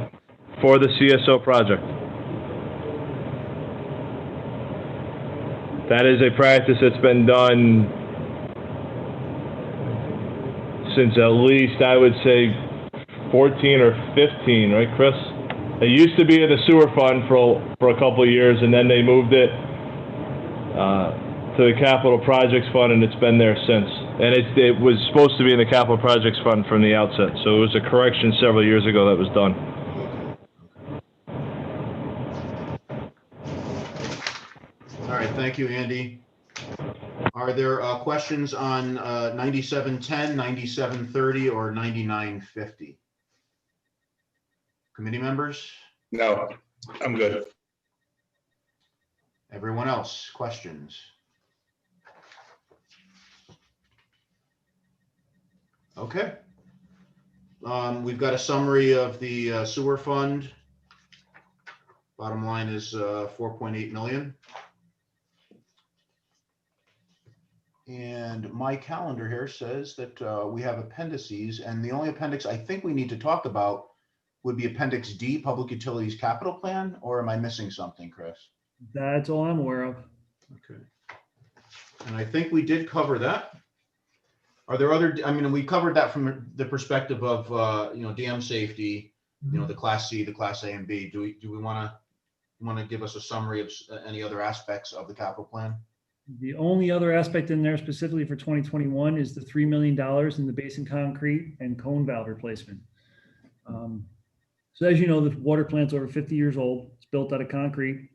for the CSO project. That is a practice that's been done since at least, I would say, 14 or 15, right, Chris? It used to be in the sewer fund for a couple of years, and then they moved it to the capital projects fund, and it's been there since. And it was supposed to be in the capital projects fund from the outset. So it was a correction several years ago that was done. All right, thank you, Andy. Are there questions on 9710, 9730, or 9950? Committee members? No, I'm good. Everyone else, questions? Okay. We've got a summary of the sewer fund. Bottom line is 4.8 million. And my calendar here says that we have appendices, and the only appendix I think we need to talk about would be Appendix D, Public Utilities Capital Plan, or am I missing something, Chris? That's all I'm aware of. Okay. And I think we did cover that. Are there other, I mean, we covered that from the perspective of, you know, dam safety, you know, the Class C, the Class A and B. Do we want to give us a summary of any other aspects of the capital plan? The only other aspect in there specifically for 2021 is the $3 million in the basin concrete and cone valve replacement. So as you know, the water plant's over 50 years old. It's built out of concrete.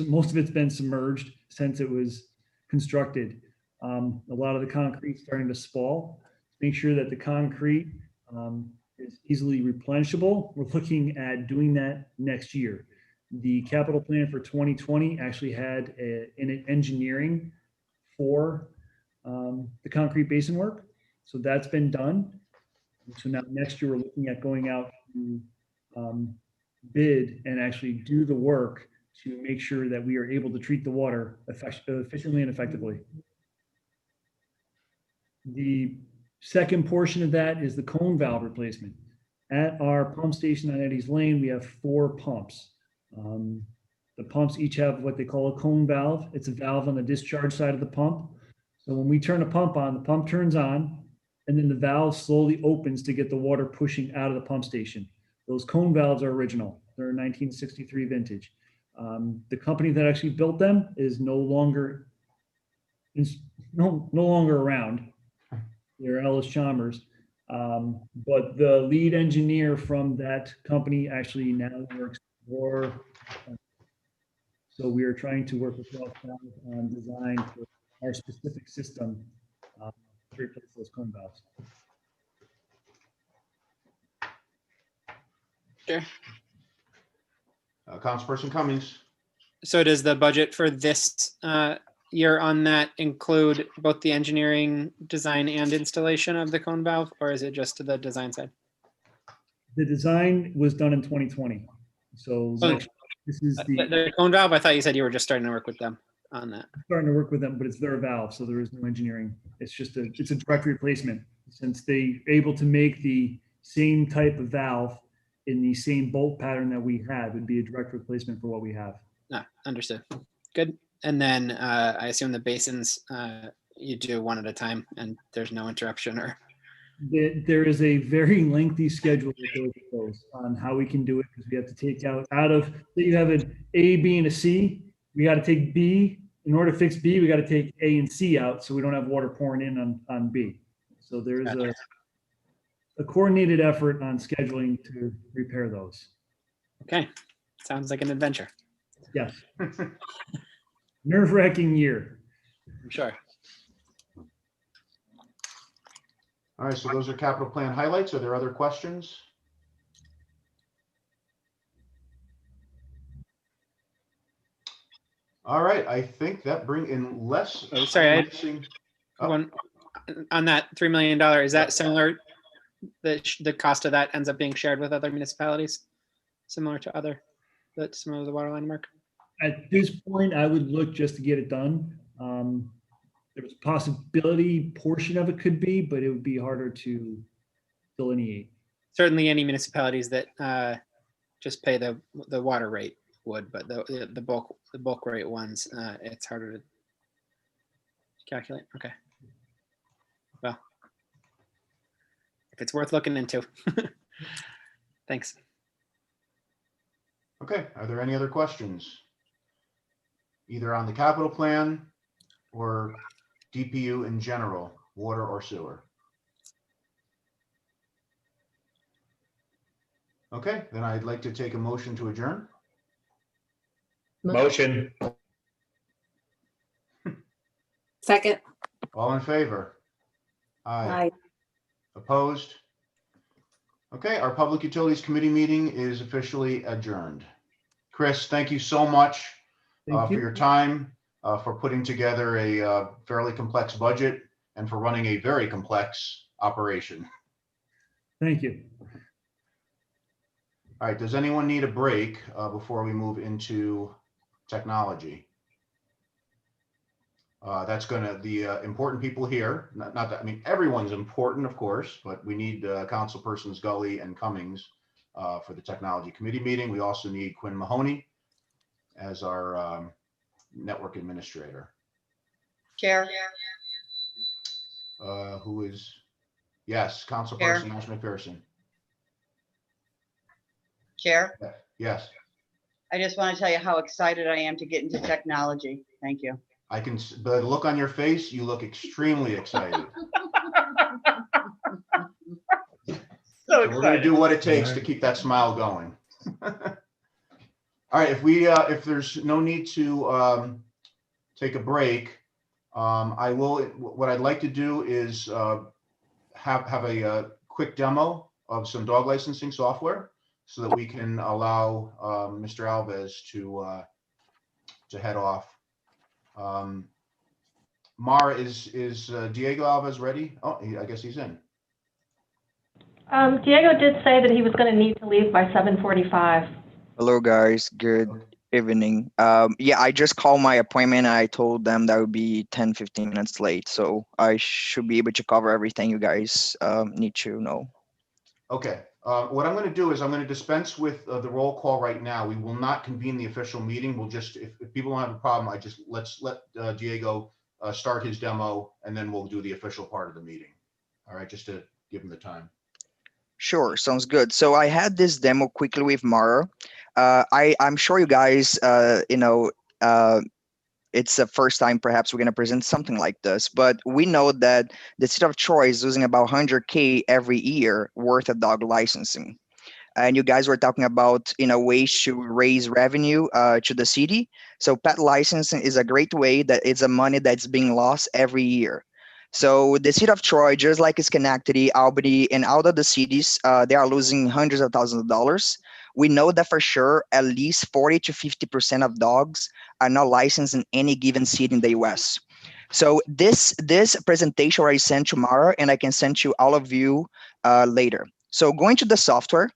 Most of it's been submerged since it was constructed. A lot of the concrete's starting to spall. Make sure that the concrete is easily replenishable. We're looking at doing that next year. The capital plan for 2020 actually had an engineering for the concrete basin work. So that's been done. So now next year we're looking at going out to bid and actually do the work to make sure that we are able to treat the water efficiently and effectively. The second portion of that is the cone valve replacement. At our pump station on Eddie's Lane, we have 4 pumps. The pumps each have what they call a cone valve. It's a valve on the discharge side of the pump. So when we turn a pump on, the pump turns on, and then the valve slowly opens to get the water pushing out of the pump station. Those cone valves are original. They're a 1963 vintage. The company that actually built them is no longer around. They're Ellis Chalmers. But the lead engineer from that company actually now works for. So we are trying to work with Ross on design for our specific system to replace those cone valves. Sure. Councilperson Cummings. So does the budget for this year on that include both the engineering, design, and installation of the cone valve, or is it just to the design side? The design was done in 2020. So this is the cone valve. I thought you said you were just starting to work with them on that. Starting to work with them, but it's their valve, so there is no engineering. It's a direct replacement. Since they're able to make the same type of valve in the same bolt pattern that we have, it'd be a direct replacement for what we have. Understood. Good. And then I assume the basins you do one at a time, and there's no interruption or. There is a very lengthy schedule that goes with those on how we can do it, because we have to take out of, say you have an A, B, and a C. We got to take B. In order to fix B, we got to take A and C out so we don't have water pouring in on B. So there's a coordinated effort on scheduling to repair those. Okay. Sounds like an adventure. Yes. Nerve-wracking year. I'm sure. All right, so those are capital plan highlights. Are there other questions? All right, I think that unless. Oh, sorry, one on that $3 million. Is that similar? The cost of that ends up being shared with other municipalities, similar to the water line mark. At this point, I would look just to get it done. There's a possibility portion of it could be, but it would be harder to delineate. Certainly, any municipalities that just pay the water rate would, but the bulk rate ones, it's harder to calculate. Okay. Well, if it's worth looking into. Thanks. Okay, are there any other questions? Either on the capital plan or DPU in general, water or sewer? Okay, then I'd like to take a motion to adjourn. Motion. Second. All in favor? Aye. Opposed? Okay, our Public Utilities Committee meeting is officially adjourned. Chris, thank you so much Thank for you. your time, for putting together a fairly complex budget and for running a very complex operation. Thank you. All right, does anyone need a break before we move into technology? That's gonna, the important people here, not that, I mean, everyone's important, of course, but we need Councilpersons Gully and Cummings for the Technology Committee meeting. We also need Quinn Mahoney as our network administrator. Chair, Who is, yes, Councilperson Ash McPherson. Chair, Yes, I just want to tell you how excited I am to get into technology. Thank you. I can, the look on your face, you look extremely excited. So We're gonna excited. do what it takes to keep that smile going. All right, if there's no need to take a break, what I'd like to do is have a quick demo of some dog licensing software so that we can allow Mr. Alves to head off. Mara, is Diego Alves ready? Oh, I guess he's in. Diego did say that he was going to need to leave by 7:45. Hello, guys. Good evening. Yeah, I just called my appointment. I told them that would be 10-15 minutes late. So I should be able to cover everything you guys need to know. Okay. What I'm going to do is I'm going to dispense with the roll call right now. We will not convene the official meeting. We'll just, if people don't have a problem, let's let Diego start his demo, and then we'll do the official part of the meeting. All right, just to give him the time. Sure, sounds good. So I had this demo quickly with Mara. I'm sure you guys, it's the first time perhaps we're going to present something like this, but we know that the city of Troy is losing about 100K every year worth of dog licensing. And you guys were talking about, ways to raise revenue to the city. So pet licensing is a great way that it's a money that's being lost every year. So the city of Troy, just like Schenectady, Albany, and all of the cities, they are losing hundreds of thousands of dollars. We know that for sure, at least 40 to 50% of dogs are not licensed in any given city in the US. So this presentation I sent to Mara, and I can send to all of you later. So going to the software,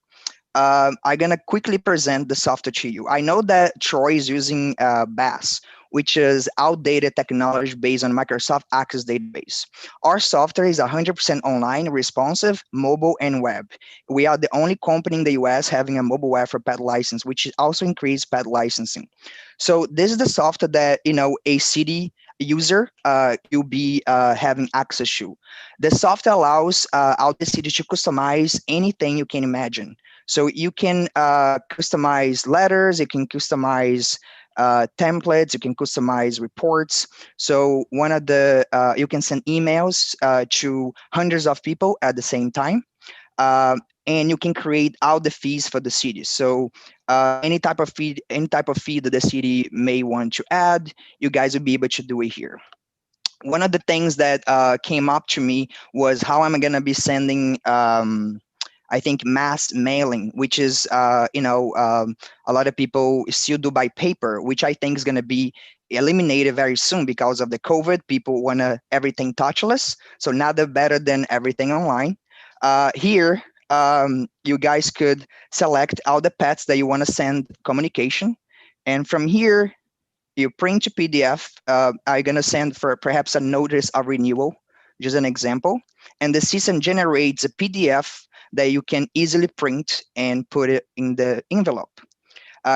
I'm gonna quickly present the software to you. I know that Troy is using BAS, which is outdated technology based on Microsoft Access database. Our software is 100% online, responsive, mobile, and web. We are the only company in the US having a mobile web for pet license, which also increased pet licensing. So this is the software that a city user you'll be having access to. The software allows all the cities to customize anything you can imagine. So you can customize letters, you can customize templates, you can customize reports. So one of the, you can send emails to hundreds of people at the same time. And you can create all the fees for the city. So any type of fee that the city may want to add, you guys will be able to do it here. One of the things that came up to me was how am I gonna be sending I think mass mailing, which is, a lot of people still do by paper, which I think is going to be eliminated very soon because of the COVID. People want everything touchless. So now they're better than everything online. Here, you guys could select all the pets that you want to send communication. And from here, you print a PDF. I'm going to send for perhaps a notice of renewal, just an example. And the system generates a PDF that you can easily print and put it in the envelope.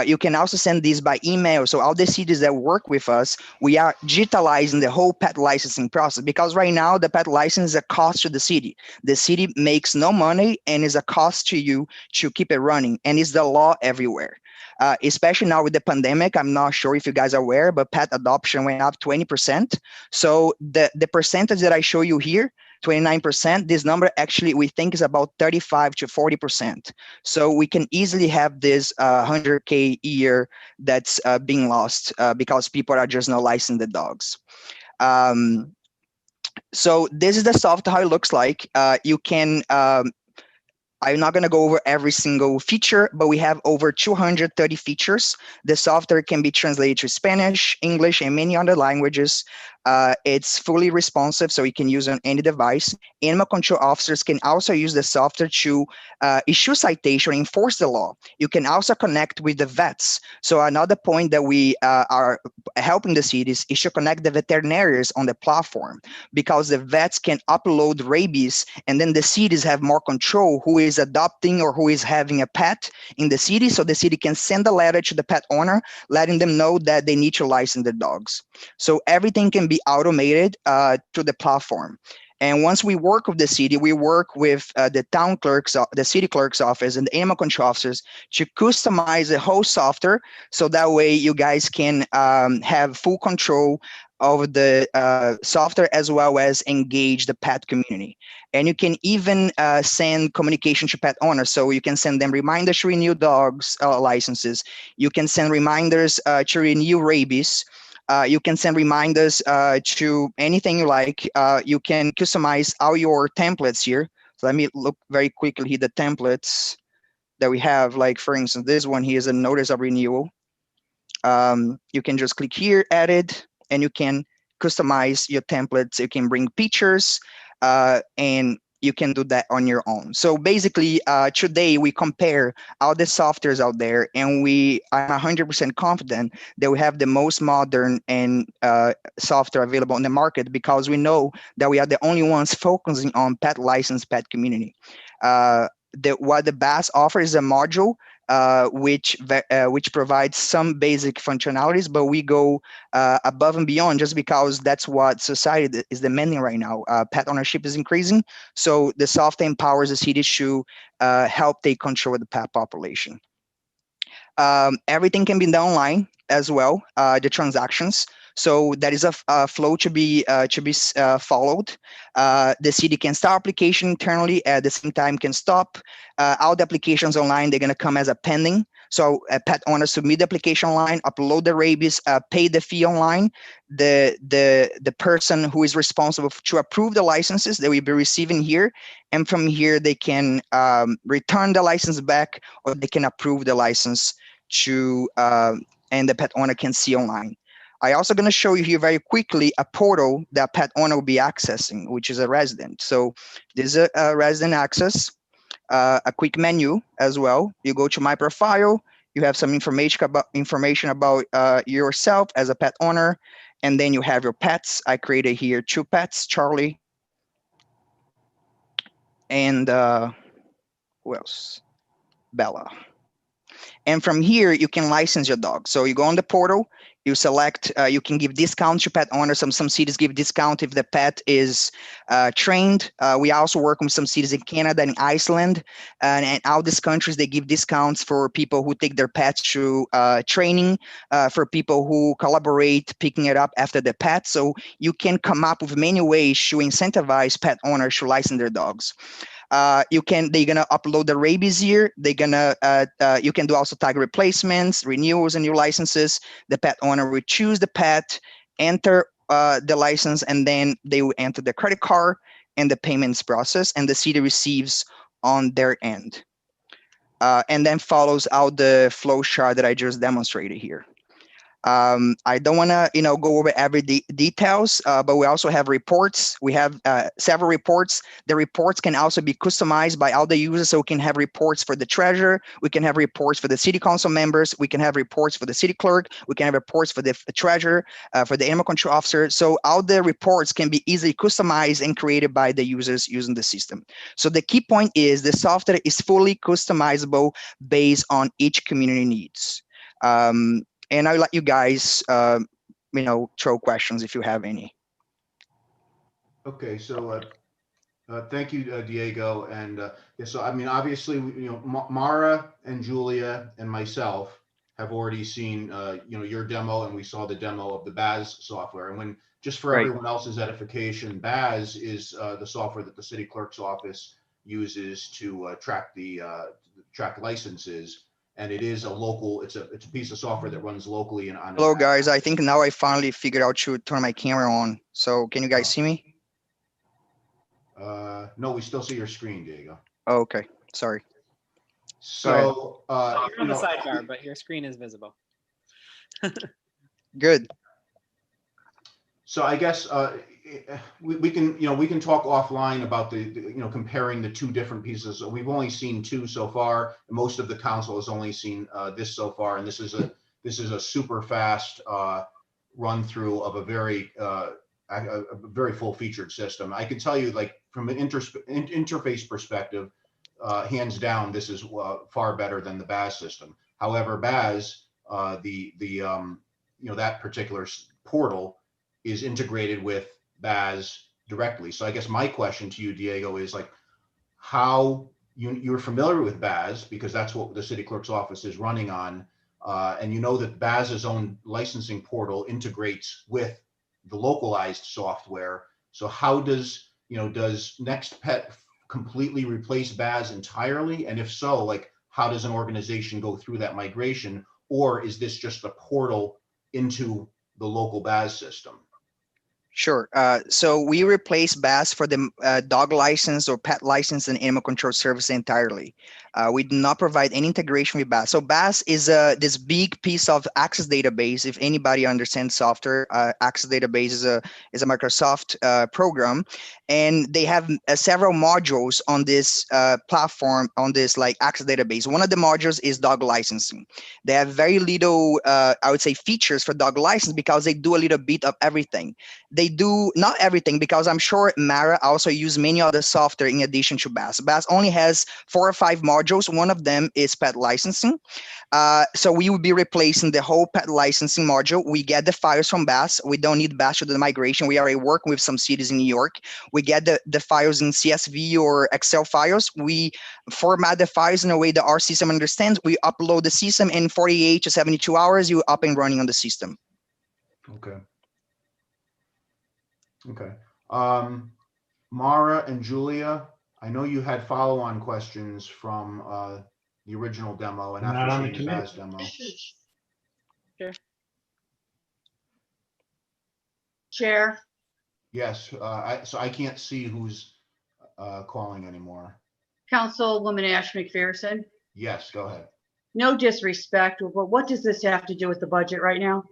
You can also send these by email. So all the cities that work with us, we are digitalizing the whole pet licensing process because right now the pet license is a cost to the city. The city makes no money and is a cost to you to keep it running, and it's the law everywhere. Especially now with the pandemic, I'm not sure if you guys are aware, but pet adoption went up 20%. So the percentage that I show you here, 29%, this number actually we think is about 35 to 40%. So we can easily have this 100K a year that's being lost because people are just not licensing the dogs. So this is the software, how it looks like. You can, I'm not going to go over every single feature, but we have over 230 features. The software can be translated to Spanish, English, and many other languages. It's fully responsive, so you can use on any device. Animal control officers can also use the software to issue citation, enforce the law. You can also connect with the vets. So another point that we are helping the cities is to connect the veterinarians on the platform, because the vets can upload rabies, and then the cities have more control who is adopting or who is having a pet in the city. So the city can send a letter to the pet owner, letting them know that they need to license the dogs. So everything can be automated to the platform. And once we work with the city, we work with the town clerks, the city clerk's office, and the animal control officers to customize the whole software. So that way you guys can have full control over the software, as well as engage the pet community. And you can even send communication to pet owners. So you can send them reminders to renew dogs licenses. You can send reminders to renew rabies. You can send reminders to anything you like. You can customize all your templates here. So let me look very quickly here, the templates that we have. Like, for instance, this one here is a notice of renewal. You can just click here, edit, and you can customize your templates. You can bring pictures, and you can do that on your own. So basically, today we compare all the softwares out there, and I'm 100% confident that we have the most modern and software available in the market, because we know that we are the only ones focusing on pet license, pet community. What the BAS offers is a module which provides some basic functionalities, but we go above and beyond, just because that's what society is demanding right now. Pet ownership is increasing, so the software empowers the city to help take control of the pet population. Everything can be done online as well, the transactions. So that is a flow to be followed. The city can start application internally, at the same time can stop. All the applications online, they're going to come as a pending. So a pet owner submit the application online, upload the rabies, pay the fee online. The person who is responsible to approve the licenses, they will be receiving here. And from here, they can return the license back, or they can approve the license and the pet owner can see online. I also going to show you here very quickly a portal that pet owner will be accessing, which is a resident. So this is a resident access, a quick menu as well. You go to my profile, you have some information about yourself as a pet owner, and then you have your pets. I created here 2 pets, Charlie and who else? Bella. And from here, you can license your dog. So you go on the portal, you select, you can give discounts to pet owners. Some cities give discount if the pet is trained. We also work with some cities in Canada and Iceland. And all these countries, they give discounts for people who take their pets to training, for people who collaborate picking it up after the pet. So you can come up with many ways to incentivize pet owners to license their dogs. They're gonna upload the rabies here. You can do also tag replacements, renewals, and new licenses. The pet owner will choose the pet, enter the license, and then they will enter the credit card and the payments process, and the city receives on their end. And then follows out the flow chart that I just demonstrated here. I don't want to, go over every details, but we also have reports. We have several reports. The reports can also be customized by all the users. So we can have reports for the treasurer. We can have reports for the city council members. We can have reports for the city clerk. We can have reports for the treasurer, for the animal control officer. So all the reports can be easily customized and created by the users using the system. So the key point is the software is fully customizable based on each community needs. And I'll let you guys, throw questions if you have any. Okay, so thank you, Diego. And yeah, so I mean, obviously, Mara and Julia and myself have already seen, your demo, and we saw the demo of the BAS software. And just for everyone else's edification, BAS is the software that the city clerk's office uses to track licenses. And it is it's a piece of software that runs locally and on. Hello guys, I think now I finally figured out to turn my camera on. So can you guys see me? No, we still see your screen, Diego. Oh, okay, sorry. So, You're on you the know, sidebar, but your screen is visible. Good. so I guess we can, you know, we can talk offline about you know, comparing the two different pieces. We've only seen two so far. Most of the council has only seen this so far, and this is a super fast run through of a very full featured system. I can tell you, like, from an interface perspective, hands down, this is far better than the BAS system. However, BAS, you know, that particular portal is integrated with BAS directly. So I guess my question to you, Diego, is like, how you're familiar with BAS, because that's what the city clerk's office is running on. And you know that BAS's own licensing portal integrates with the localized software. So how does NextPet completely replace BAS entirely? And if so, like, how does an organization go through that migration? Or is this just a portal into the local BAS system? Sure. So we replace BAS for the dog license or pet license and animal control service entirely. We do not provide any integration with BAS. So BAS is this big piece of Access database. If anybody understands software, Access database is a Microsoft program, and they have several modules on this platform, on this like Access database. One of the modules is dog licensing. They have very little, I would say, features for dog license because they do a little bit of everything. They do not everything, because I'm sure Mara also use many other software in addition to BAS. BAS only has 4 or 5 modules. One of them is pet licensing. So we will be replacing the whole pet licensing module. We get the files from BAS. We don't need BAS to do the migration. We already work with some cities in New York. We get the files in CSV or Excel files. We format the files in a way that our system understands. We upload the system in 48 to 72 hours. You're up and running on the system. Okay. Okay. Mara and Julia, I know you had follow-on questions from the original demo and Not on the after seeing committee. Baz demo. Sure. Chair, Yes, so I can't see who's calling anymore. Councilwoman Ash McPherson, Yes, go ahead. no disrespect, but what does this have to do with the budget right now?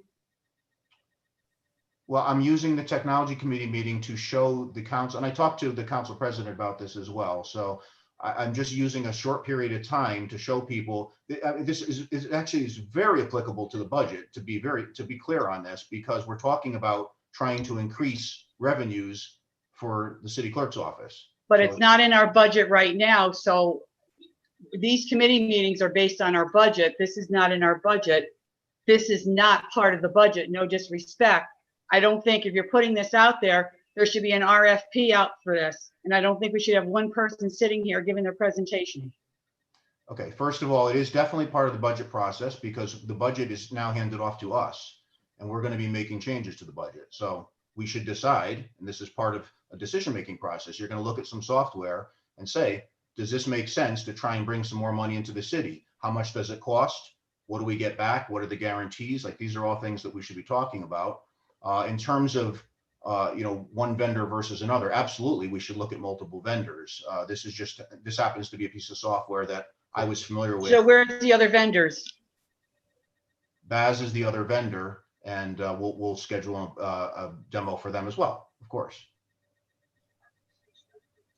Well, I'm using the technology committee meeting to show the council, and I talked to the council president about this as well. So I'm just using a short period of time to show people this is actually very applicable to the budget, to be clear on this, because we're talking about trying to increase revenues for the city clerk's office. But So it's not in our budget right now, so these committee meetings are based on our budget. This is not in our budget. This is not part of the budget, no disrespect. I don't think if you're putting this out there, there should be an RFP out for this. And I don't think we should have one person sitting here giving their presentation. Okay, first of all, it is definitely part of the budget process because the budget is now handed off to us and we're going to be making changes to the budget. So we should decide, and this is part of a decision-making process. You're going to look at some software and say, does this make sense to try and bring some more money into the city? How much does it cost? What do we get back? What are the guarantees? Like, these are all things that we should be talking about. In terms of one vendor versus another, absolutely, we should look at multiple vendors. This happens to be a piece of software that I was familiar with. So where's the other vendors? Baz is the other vendor, and we'll schedule a demo for them as well, of course.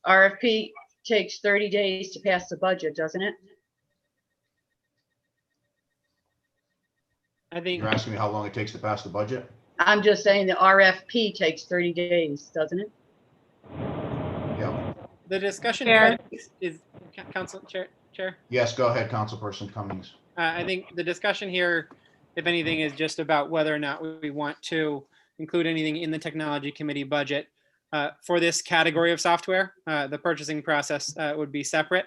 RFP takes 30 days to pass the budget, doesn't it? I think You're asking me how long it takes to pass the budget? I'm just saying the RFP takes 30 days, doesn't it? Yeah. the discussion Chair. is Council Chair. Yes, go ahead, Councilperson Cummings. I think the discussion here, if anything, is just about whether or not we want to include anything in the technology committee budget for this category of software. The purchasing process would be separate.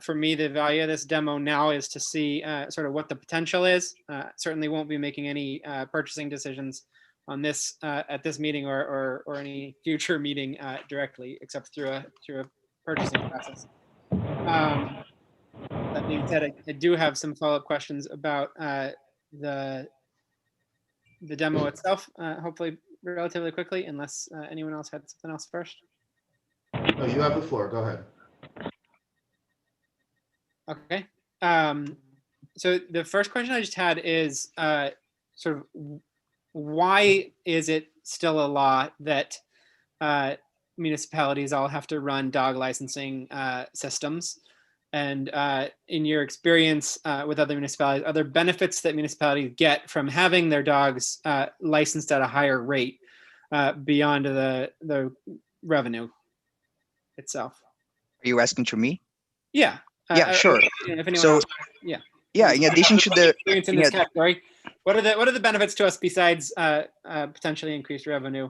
For me, the value of this demo now is to see sort of what the potential is. Certainly won't be making any purchasing decisions on this at this meeting or any future meeting directly, except through a purchasing process. That being said, I do have some follow-up questions about the demo itself, hopefully relatively quickly, unless anyone else had something else first. No, you have the floor. Go ahead. Okay. So the first question I just had is sort of why is it still a law that municipalities all have to run dog licensing systems? And in your experience with other municipalities, are there benefits that municipalities get from having their dogs licensed at a higher rate beyond the revenue itself? Are you asking to me? Yeah. Yeah, sure. If anyone So, else, yeah. yeah, in addition to the, Experience in this category, what are the benefits to us besides potentially increased revenue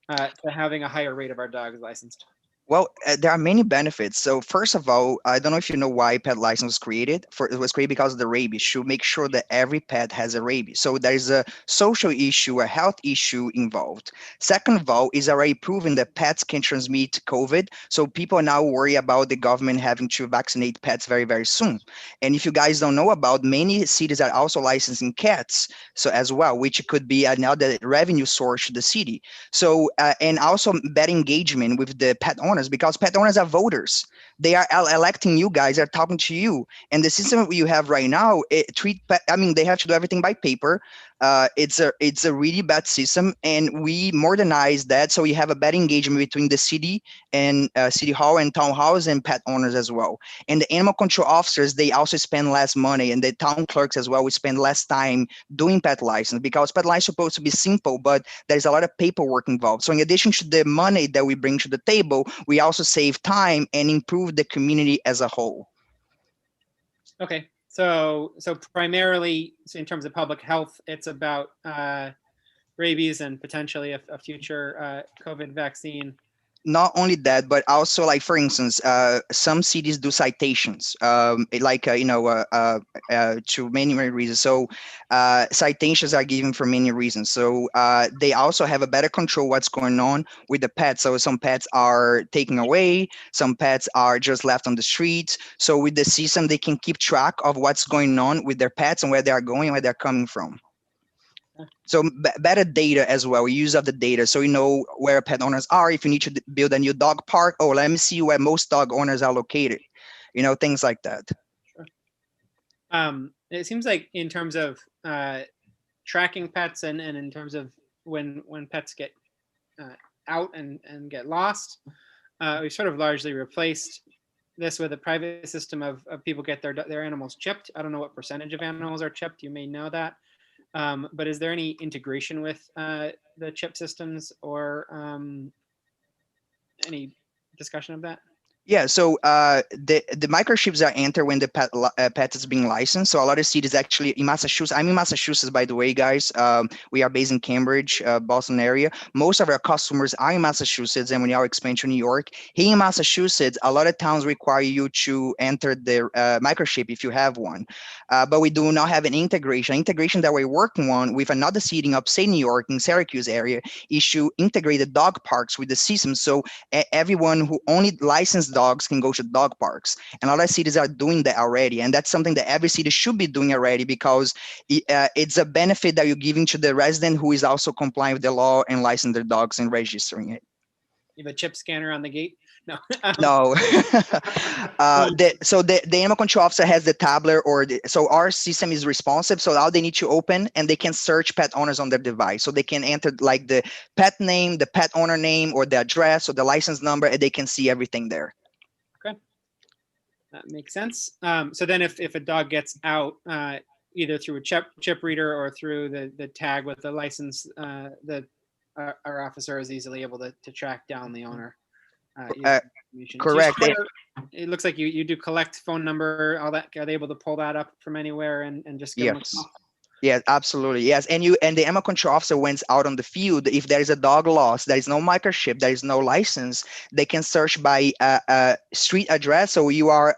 to having a higher rate of our dogs licensed? well, there are many benefits. So first of all, I don't know if you know why pet license was created. It was created because of the rabies, to make sure that every pet has a rabies. So there is a social issue, a health issue involved. Second of all, is already proven that pets can transmit COVID. So people now worry about the government having to vaccinate pets very, very soon. And if you guys don't know about, many cities are also licensing cats, so as well, which could be another revenue source to the city. So and also better engagement with the pet owners, because pet owners are voters. They are electing you guys, are talking to you. And the system you have right now, they have to do everything by paper. It's a really bad system, and we modernize that so you have a better engagement between the city and city hall and town halls and pet owners as well. And the animal control officers, they also spend less money, and the town clerks as well, we spend less time doing pet license, because pet license is supposed to be simple, but there's a lot of paperwork involved. So in addition to the money that we bring to the table, we also save time and improve the community as a whole. Okay, so primarily, so in terms of public health, it's about rabies and potentially a future COVID vaccine. Not only that, but also, like, for instance, some cities do citations, to many, many reasons. So citations are given for many reasons. So they also have a better control what's going on with the pets. So some pets are taken away, some pets are just left on the streets. So with the system, they can keep track of what's going on with their pets and where they are going, where they're coming from. So better data as well, use of the data. So you know where pet owners are. If you need to build a new dog park, oh, let me see where most dog owners are located. Things like that. Sure. It seems like in terms of tracking pets and in terms of when pets get out and get lost, we've sort of largely replaced this with a private system of people get their animals chipped. I don't know what percentage of animals are chipped. You may know that. But is there any integration with the chip systems or any discussion of that? Yeah, so the microchips are entered when the pet is being licensed. So a lot of cities actually in Massachusetts. I'm in Massachusetts, by the way, guys. We are based in Cambridge, Boston area. Most of our customers are in Massachusetts, and when you expand to New York, here in Massachusetts, a lot of towns require you to enter the microchip if you have one. But we do not have an integration. Integration that we're working on with another city in upstate New York, in Syracuse area, is to integrate the dog parks with the system. So everyone who only licensed dogs can go to dog parks, and a lot of cities are doing that already, and that's something that every city should be doing already, because it's a benefit that you're giving to the resident who is also complying with the law and licensing their dogs and registering it. You have a chip scanner on the gate? No. No. So the animal control officer has the tablet, so our system is responsive. So now they need to open and they can search pet owners on their device. So they can enter like the pet name, the pet owner name, or the address or the license number, and they can see everything there. Okay. That makes sense. So then if a dog gets out, either through a chip reader or through the tag with the license, our officer is easily able to track down the owner. Correct. It looks like you do collect phone number, all that. Are they able to pull that up from anywhere and just give them a call? Yes, absolutely. Yes. And the animal control officer went out on the field. If there is a dog lost, there is no microchip, there is no license, they can search by street address. So you are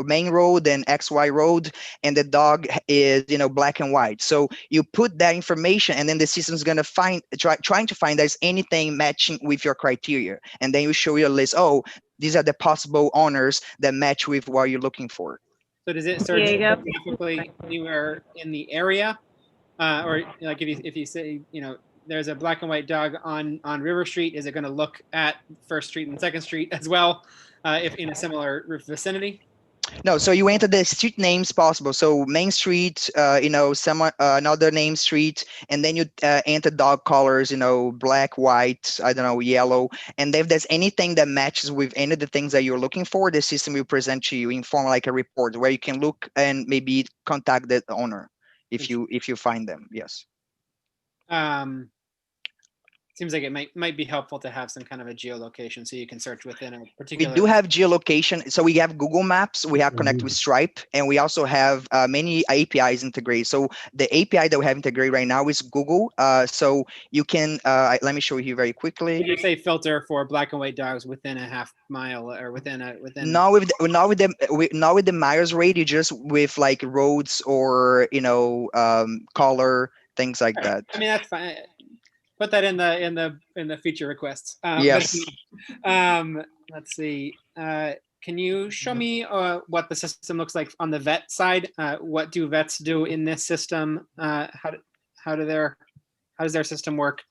main road and XY road, and the dog is, black and white. So you put that information, and then the system is going to trying to find there's anything matching with your criteria. And then you show you a list. Oh, these are the possible owners that match with what you're looking for. So does it search geographically anywhere in the area, or like if you say there's a black and white dog on River Street, is it going to look at First Street and Second Street as well, if in a similar vicinity? No, so you enter the street names possible. So Main Street, another name street, and then you enter dog colors, black, white, I don't know, yellow. And if there's anything that matches with any of the things that you're looking for, the system will present to you in form like a report where you can look and maybe contact the owner if you find them. Yes. Seems like it might be helpful to have some kind of a geolocation so you can search within a We particular. do have geolocation. So we have Google Maps, we have connect with Stripe, and we also have many APIs integrated. So the API that we have integrated right now is Google. So you can, let me show you very quickly. Did you say filter for black and white dogs within a half mile or within? Not with the miles radius, just with like roads or color, things like that. I mean, that's fine. Put that in the feature requests. Yes. Let's see. Can you show me what the system looks like on the vet side? What do vets do in this system? How does their system work?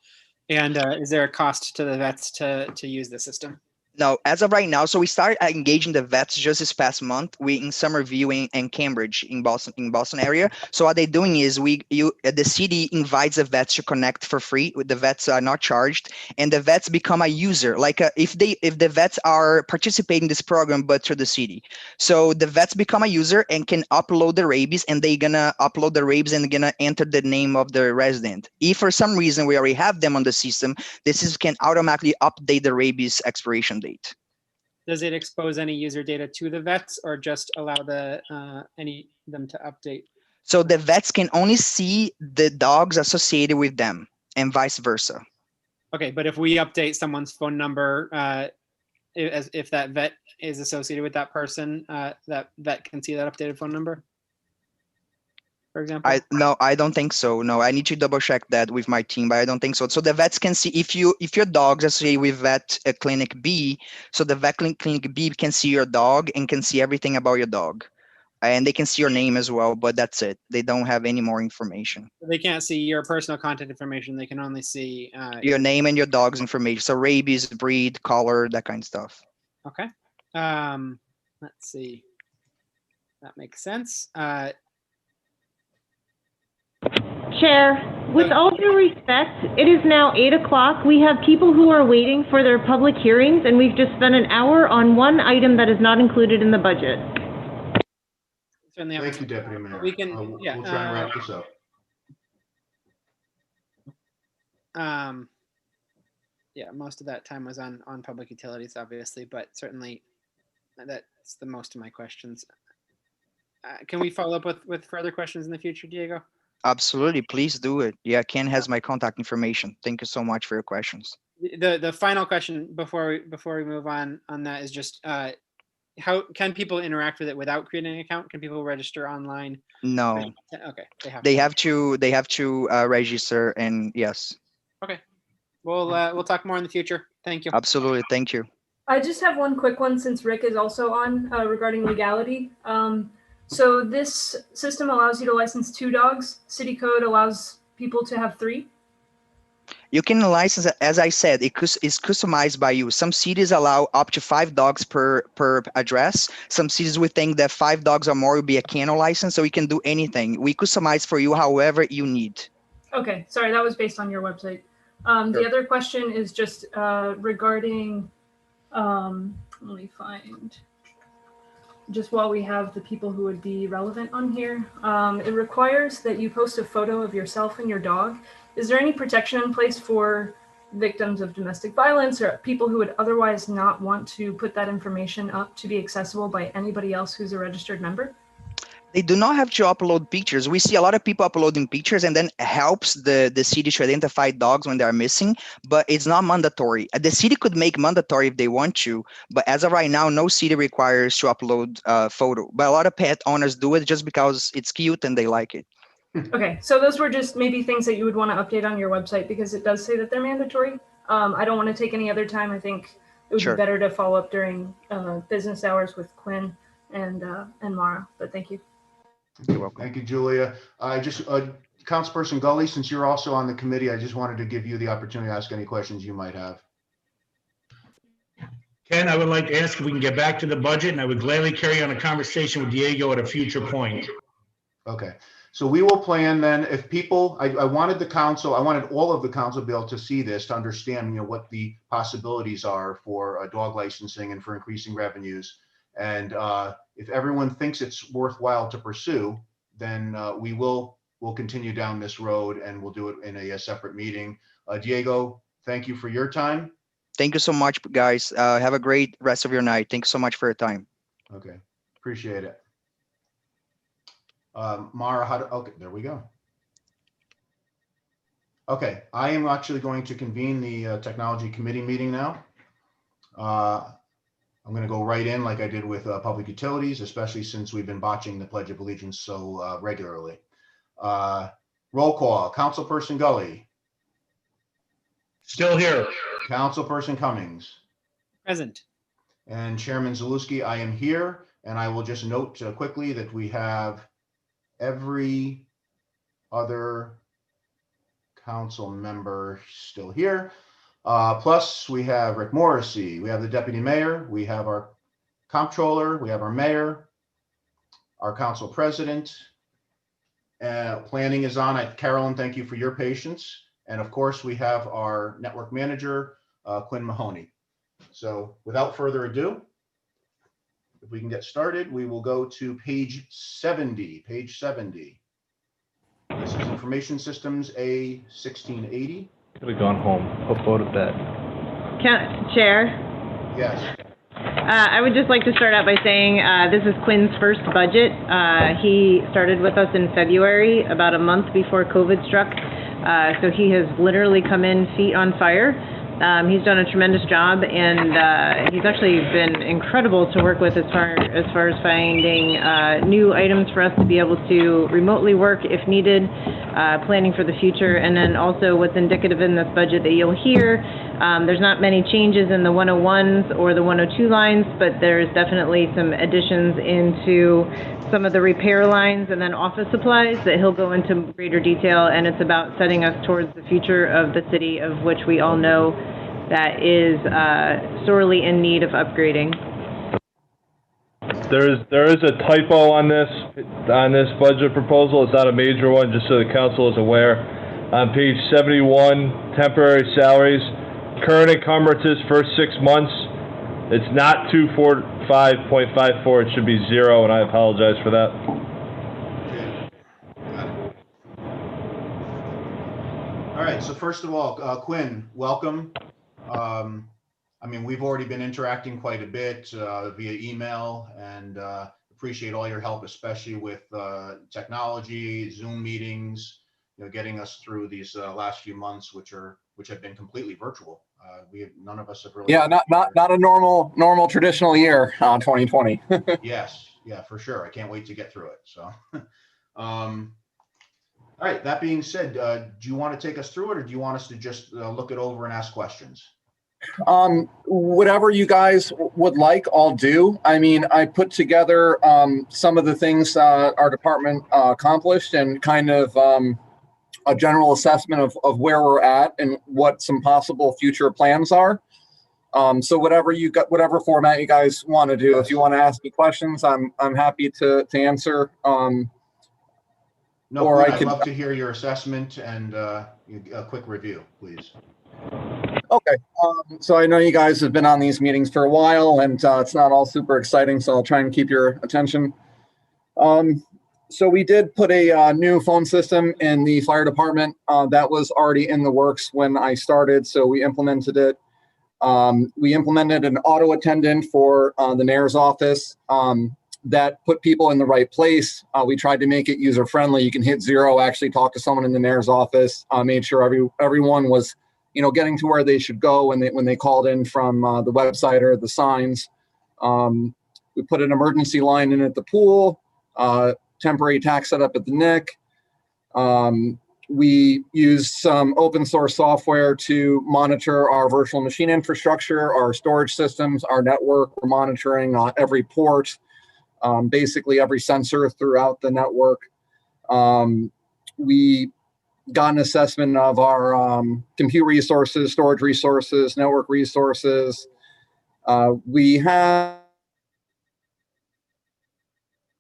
And is there a cost to the vets to use the system? No, as of right now, so we started engaging the vets just this past month. We in Somerville and Cambridge in Boston area. So what they're doing is the city invites the vets to connect for free. The vets are not charged, and the vets become a user. Like if the vets are participating in this program, but through the city, so the vets become a user and can upload the rabies, and they're gonna upload the rabies and gonna enter the name of the resident. If for some reason we already have them on the system, the system can automatically update the rabies expiration date. Does it expose any user data to the vets, or just allow them to update? So the vets can only see the dogs associated with them, and vice versa. Okay, but if we update someone's phone number, if that vet is associated with that person, that vet can see that updated phone number, for example? No, I don't think so. No, I need to double check that with my team, but I don't think so. So the vets can see if your dog's associated with vet clinic B, so the vet clinic B can see your dog and can see everything about your dog. And they can see your name as well, but that's it. They don't have any more information. They can't see your personal contact information. They can only see your name and your dog's information. So rabies, breed, color, that kind of stuff. Okay. Let's see. That makes sense. Chair, with all due respect, it is now 8 o'clock. We have people who are waiting for their public hearings, and we've just spent an hour on one item that is not included in the budget. Thank you, Deputy Mayor. We can, we'll try and wrap this up. Yeah, most of that time was on public utilities, obviously, but certainly that's the most of my questions. Can we follow up with further questions in the future, Diego? Absolutely, please do it. Yeah, Ken has my contact information. Thank you so much for your questions. The final question before we move on that is just how can people interact with it without creating an account? Can people register online? No. Okay. They have to register, and yes. Okay. We'll talk more in the future. Thank you. Absolutely. Thank you. I just have one quick one since Rick is also on regarding legality. So this system allows you to license 2 dogs. City code allows people to have 3. You can license, as I said, it's customized by you. Some cities allow up to 5 dogs per address. Some cities we think that 5 dogs or more will be a kennel license, so you can do anything. We customize for you however you need. Okay, sorry, that was based on your website. The other question is just regarding, let me find, just while we have the people who would be relevant on here, it requires that you post a photo of yourself and your dog. Is there any protection in place for victims of domestic violence or people who would otherwise not want to put that information up to be accessible by anybody else who's a registered member? They do not have to upload pictures. We see a lot of people uploading pictures, and then helps the city to identify dogs when they are missing, but it's not mandatory. The city could make mandatory if they want to, but as of right now, no city requires to upload a photo. But a lot of pet owners do it just because it's cute and they like it. Okay, so those were just maybe things that you would want to update on your website because it does say that they're mandatory. I don't want to take any other time. I think it would be better to follow up during business hours with Quinn and Mara, but thank you. You're welcome. Thank you, Julia. I just Councilperson Gully, since you're also on the committee, I just wanted to give you the opportunity to ask any questions you might have. Ken, I would like to ask if we can get back to the budget, and I would gladly carry on a conversation with Diego at a future point. Okay, so we will plan then, if people, I wanted the council, I wanted all of the council to be able to see this, to understand, what the possibilities are for dog licensing and for increasing revenues. And if everyone thinks it's worthwhile to pursue, then we'll continue down this road, and we'll do it in a separate meeting. Diego, thank you for your time. Thank you so much, guys. Have a great rest of your night. Thanks so much for your time. Okay, appreciate it. Mara, okay, there we go. Okay, I am actually going to convene the technology committee meeting now. I'm going to go right in like I did with public utilities, especially since we've been botching the Pledge of Allegiance so regularly. Roll call. Councilperson Gully. Still here. Councilperson Cummings. Present. And Chairman Zaluski, I am here. And I will just note quickly that we have every other council member still here. Plus, we have Rick Morrissey, we have the deputy mayor, we have our comptroller, we have our mayor, our council president. Planning is on. Carolyn, thank you for your patience. And of course, we have our network manager, Quinn Mahoney. So without further ado, if we can get started, we will go to page 70. Page 70. This is Information Systems A 1680. Could have gone home. I'll vote at that. Chair, Yes. I would just like to start out by saying this is Quinn's first budget. He started with us in February, about a month before COVID struck. So he has literally come in feet on fire. He's done a tremendous job, and he's actually been incredible to work with as far as finding new items for us to be able to remotely work if needed, planning for the future, and then also what's indicative in this budget that you'll hear. There's not many changes in the 101s or the 102 lines, but there's definitely some additions into some of the repair lines and then office supplies that he'll go into greater detail, and it's about setting us towards the future of the city, of which we all know that is sorely in need of upgrading. There is a typo on this budget proposal. It's not a major one, just so the council is aware. On page 71, temporary salaries, current encumbrances first 6 months. It's not 245.54. It should be 0, and I apologize for that. All right. So first of all, Quinn, welcome. I mean, we've already been interacting quite a bit via email, and appreciate all your help, especially with technology, Zoom meetings, getting us through these last few months, which have been completely virtual. None of us have really. Yeah, not a normal traditional year, 2020. Yes, yeah, for sure. I can't wait to get through it. So, all right. That being said, do you want to take us through it, or do you want us to just look it over and ask questions? Whatever you guys would like, I'll do. I mean, I put together some of the things our department accomplished, and kind of a general assessment of where we're at and what some possible future plans are. So whatever format you guys want to do. If you want to ask me questions, I'm happy to answer. No, or I'd love to hear your assessment and a quick review, please. Okay, so I know you guys have been on these meetings for a while, and it's not all super exciting, so I'll try and keep your attention. So we did put a new phone system in the fire department. That was already in the works when I started, so we implemented it. We implemented an auto attendant for the mayor's office that put people in the right place. We tried to make it user-friendly. You can hit 0, actually talk to someone in the mayor's office, made sure everyone was getting to where they should go when they called in from the website or the signs. We put an emergency line in at the pool, temporary tax setup at the NIC. We used some open source software to monitor our virtual machine infrastructure, our storage systems, our network. We're monitoring every port, basically every sensor throughout the network. We got an assessment of our compute resources, storage resources, network resources. We have,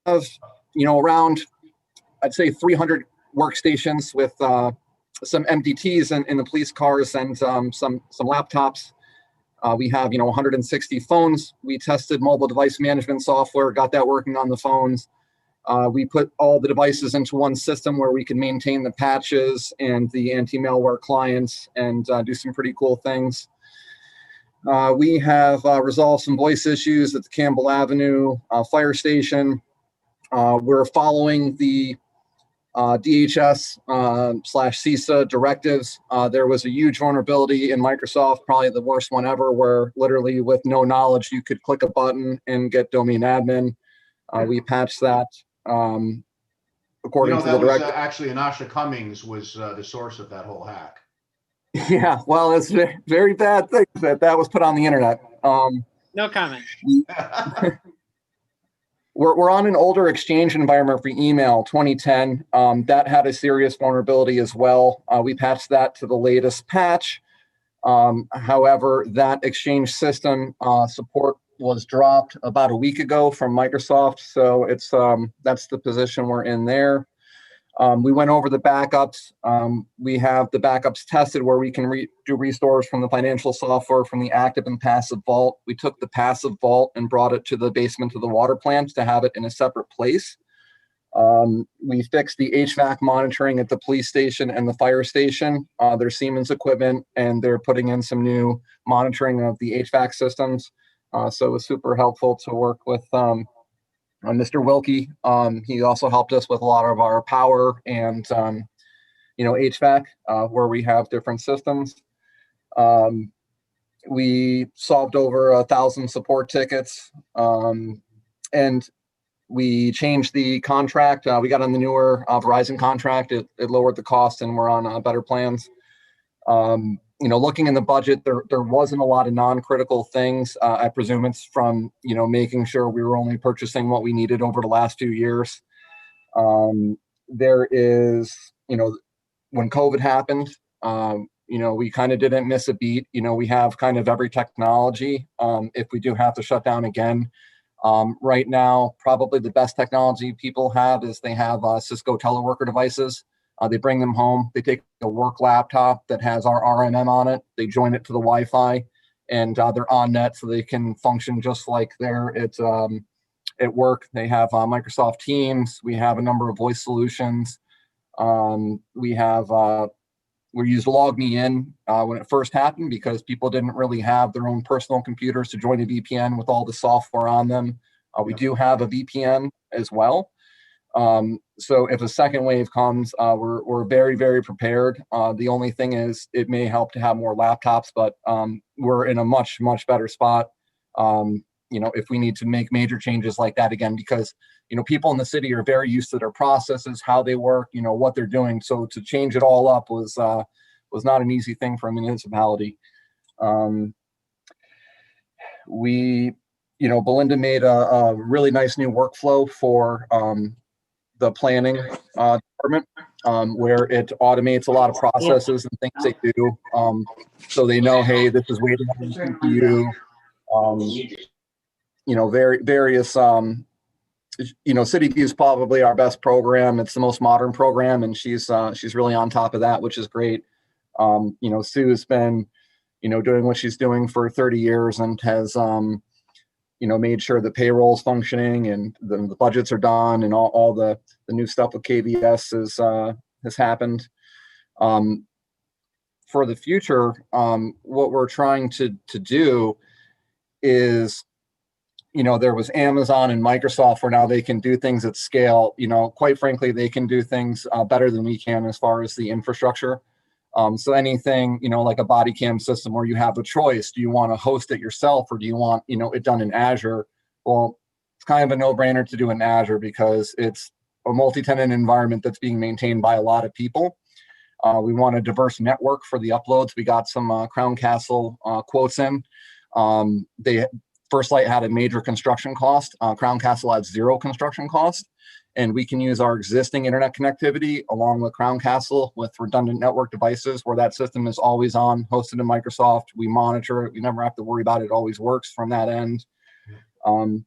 around, I'd say 300 workstations with some MDTs in the police cars and some laptops. We have, 160 phones. We tested mobile device management software, got that working on the phones. We put all the devices into one system where we can maintain the patches and the anti-malware clients and do some pretty cool things. We have resolved some voice issues at the Campbell Avenue fire station. We're following the DHS / CISA directives. There was a huge vulnerability in Microsoft, probably the worst one ever, where literally with no knowledge, you could click a button and get domain admin. We patched that according to the directive. Actually, Anasha Cummings was the source of that whole hack. Yeah, well, it's a very bad thing that was put on the internet. No comment. We're on an older Exchange environment for email, 2010. That had a serious vulnerability as well. We patched that to the latest patch. However, that Exchange system support was dropped about a week ago from Microsoft. So it's that's the position we're in there. We went over the backups. We have the backups tested where we can do restores from the financial software from the active and passive vault. We took the passive vault and brought it to the basement of the water plant to have it in a separate place. We fixed the HVAC monitoring at the police station and the fire station. They're Siemens equipment, and they're putting in some new monitoring of the HVAC systems. So it was super helpful to work with Mr. Wilkie. He also helped us with a lot of our power and, HVAC, where we have different systems. We solved over 1,000 support tickets, and we changed the contract. We got on the newer Verizon contract. It lowered the cost, and we're on better plans. Looking in the budget, there wasn't a lot of non-critical things. I presume it's from, making sure we were only purchasing what we needed over the last few years. There is, when COVID happened, we kind of didn't miss a beat. We have kind of every technology. If we do have to shut down again, right now, probably the best technology people have is they have Cisco teleworker devices. They bring them home. They take a work laptop that has our RMM on it. They join it to the Wi-Fi, and they're on net, so they can function just like they're at work. They have Microsoft Teams. We have a number of voice solutions. We used LogMeIn when it first happened because people didn't really have their own personal computers to join a VPN with all the software on them. We do have a VPN as well. So if a second wave comes, we're very, very prepared. The only thing is it may help to have more laptops, but we're in a much, much better spot, if we need to make major changes like that again, because, people in the city are very used to their processes, how they work, what they're doing. So to change it all up was not an easy thing for a municipality. Belinda made a really nice new workflow for the planning department, where it automates a lot of processes and things they do. So they know, hey, this is waiting on the CPU. Various, CityView is probably our best program. It's the most modern program, and she's really on top of that, which is great. Sue's been, doing what she's doing for 30 years and has, made sure the payroll's functioning and the budgets are done and all the new stuff with KVS has happened. For the future, what we're trying to do is, there was Amazon and Microsoft where now they can do things at scale. Quite frankly, they can do things better than we can as far as the infrastructure. So anything, like a body cam system where you have a choice, do you want to host it yourself or do you want, it done in Azure? Well, it's kind of a no-brainer to do in Azure because it's a multi-tenant environment that's being maintained by a lot of people. We want a diverse network for the uploads. We got some Crown Castle quotes in. First Light had a major construction cost. Crown Castle had zero construction cost. And we can use our existing internet connectivity along with Crown Castle with redundant network devices where that system is always on, hosted in Microsoft. We monitor it. We never have to worry about it. It always works from that end.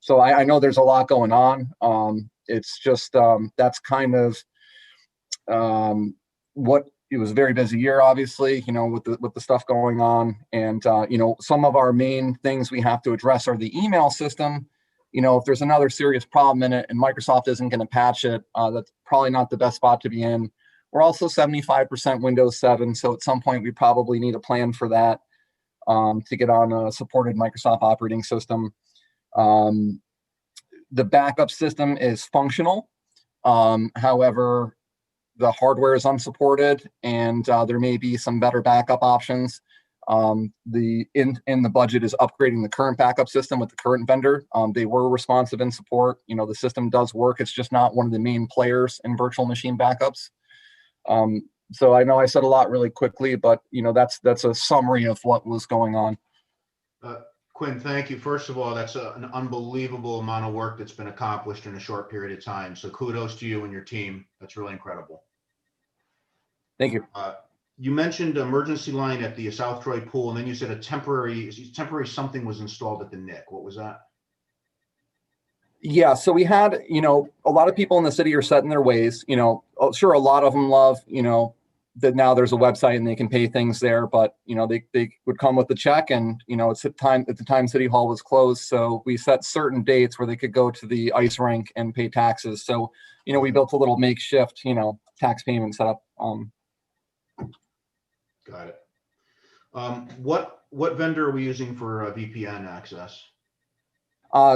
So I know there's a lot going on. It's just that's kind of what it was a very busy year, obviously, with the stuff going on. And, some of our main things we have to address are the email system. If there's another serious problem in it and Microsoft isn't going to patch it, that's probably not the best spot to be in. We're also 75% Windows 7. So at some point, we probably need a plan for that to get on a supported Microsoft operating system. The backup system is functional. However, the hardware is unsupported and there may be some better backup options. In the budget is upgrading the current backup system with the current vendor. They were responsive in support. The system does work. It's just not one of the main players in virtual machine backups. So I know I said a lot really quickly, but that's a summary of what was going on. Quinn, thank you. First of all, that's an unbelievable amount of work that's been accomplished in a short period of time. So kudos to you and your team. That's really incredible. Thank you. You mentioned emergency line at the South Troy pool, and then you said a temporary something was installed at the Nick. What was that? Yeah, so we had, a lot of people in the city are set in their ways. Sure, a lot of them love, that now there's a website and they can pay things there, but they would come with the check, and it's at the time City Hall was closed, so we set certain dates where they could go to the ice rink and pay taxes. So we built a little makeshift tax payment setup. Got it. What vendor are we using for VPN access?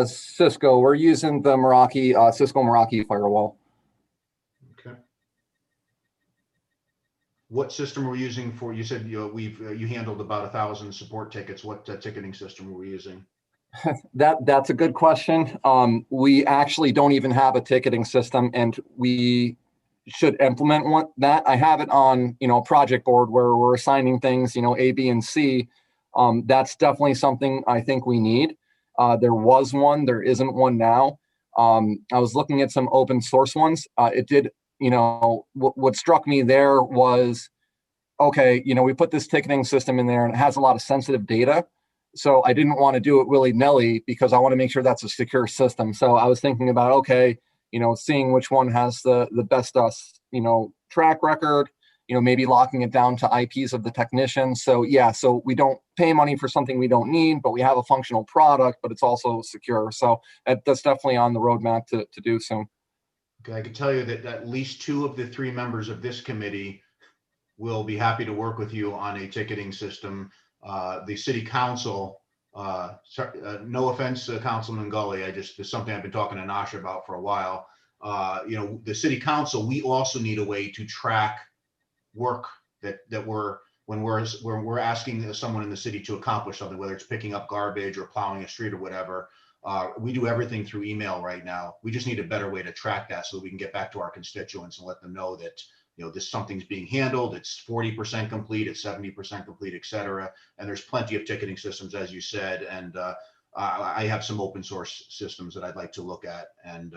Cisco. We're using the Cisco Meraki firewall. Okay. What system are we using for? You said you handled about 1,000 support tickets. What ticketing system were we using? That's a good question. We actually don't even have a ticketing system, and we should implement that. I have it on a project board where we're assigning things, A, B, and C. That's definitely something I think we need. There was one, there isn't one now. I was looking at some open source ones. What struck me there was, okay, we put this ticketing system in there and it has a lot of sensitive data. So I didn't want to do it willy-nilly because I want to make sure that's a secure system. So I was thinking about, okay, seeing which one has the best, track record, maybe locking it down to IPs of the technicians. So yeah, so we don't pay money for something we don't need, but we have a functional product, but it's also secure. So that's definitely on the roadmap to do soon. Okay, I can tell you that at least 2 of the 3 members of this committee will be happy to work with you on a ticketing system. The city council, no offense, Councilman Gully, it's something I've been talking to Nasha about for a while. The city council, we also need a way to track work that when we're asking someone in the city to accomplish something, whether it's picking up garbage or plowing a street or whatever. We do everything through email right now. We just need a better way to track that so that we can get back to our constituents and let them know that something's being handled. It's 40% complete, it's 70% complete, et cetera. And there's plenty of ticketing systems, as you said. And I have some open source systems that I'd like to look at. And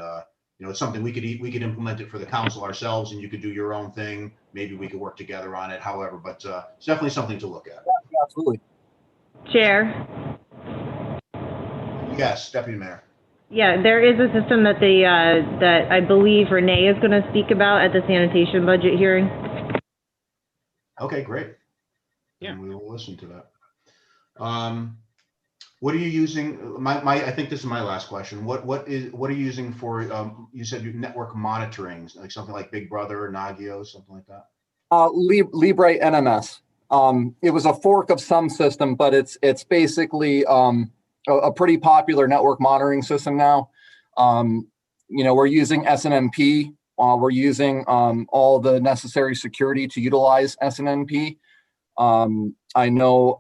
it's something we could implement it for the council ourselves, and you could do your own thing. Maybe we could work together on it. However, but it's definitely something to look at. Yeah, absolutely. Chair. Yes, Deputy Mayor. Yeah, there is a system that that I believe Renee is going to speak about at the sanitation budget hearing. Okay, great. Yeah, and we will listen to that. What are you using? I think this is my last question. What are you using for? You said network monitoring, like something like Big Brother or Nagio, something like that. Libre NMS. It was a fork of some system, but it's basically a pretty popular network monitoring system now. We're using SNMP. We're using all the necessary security to utilize SNMP. I know,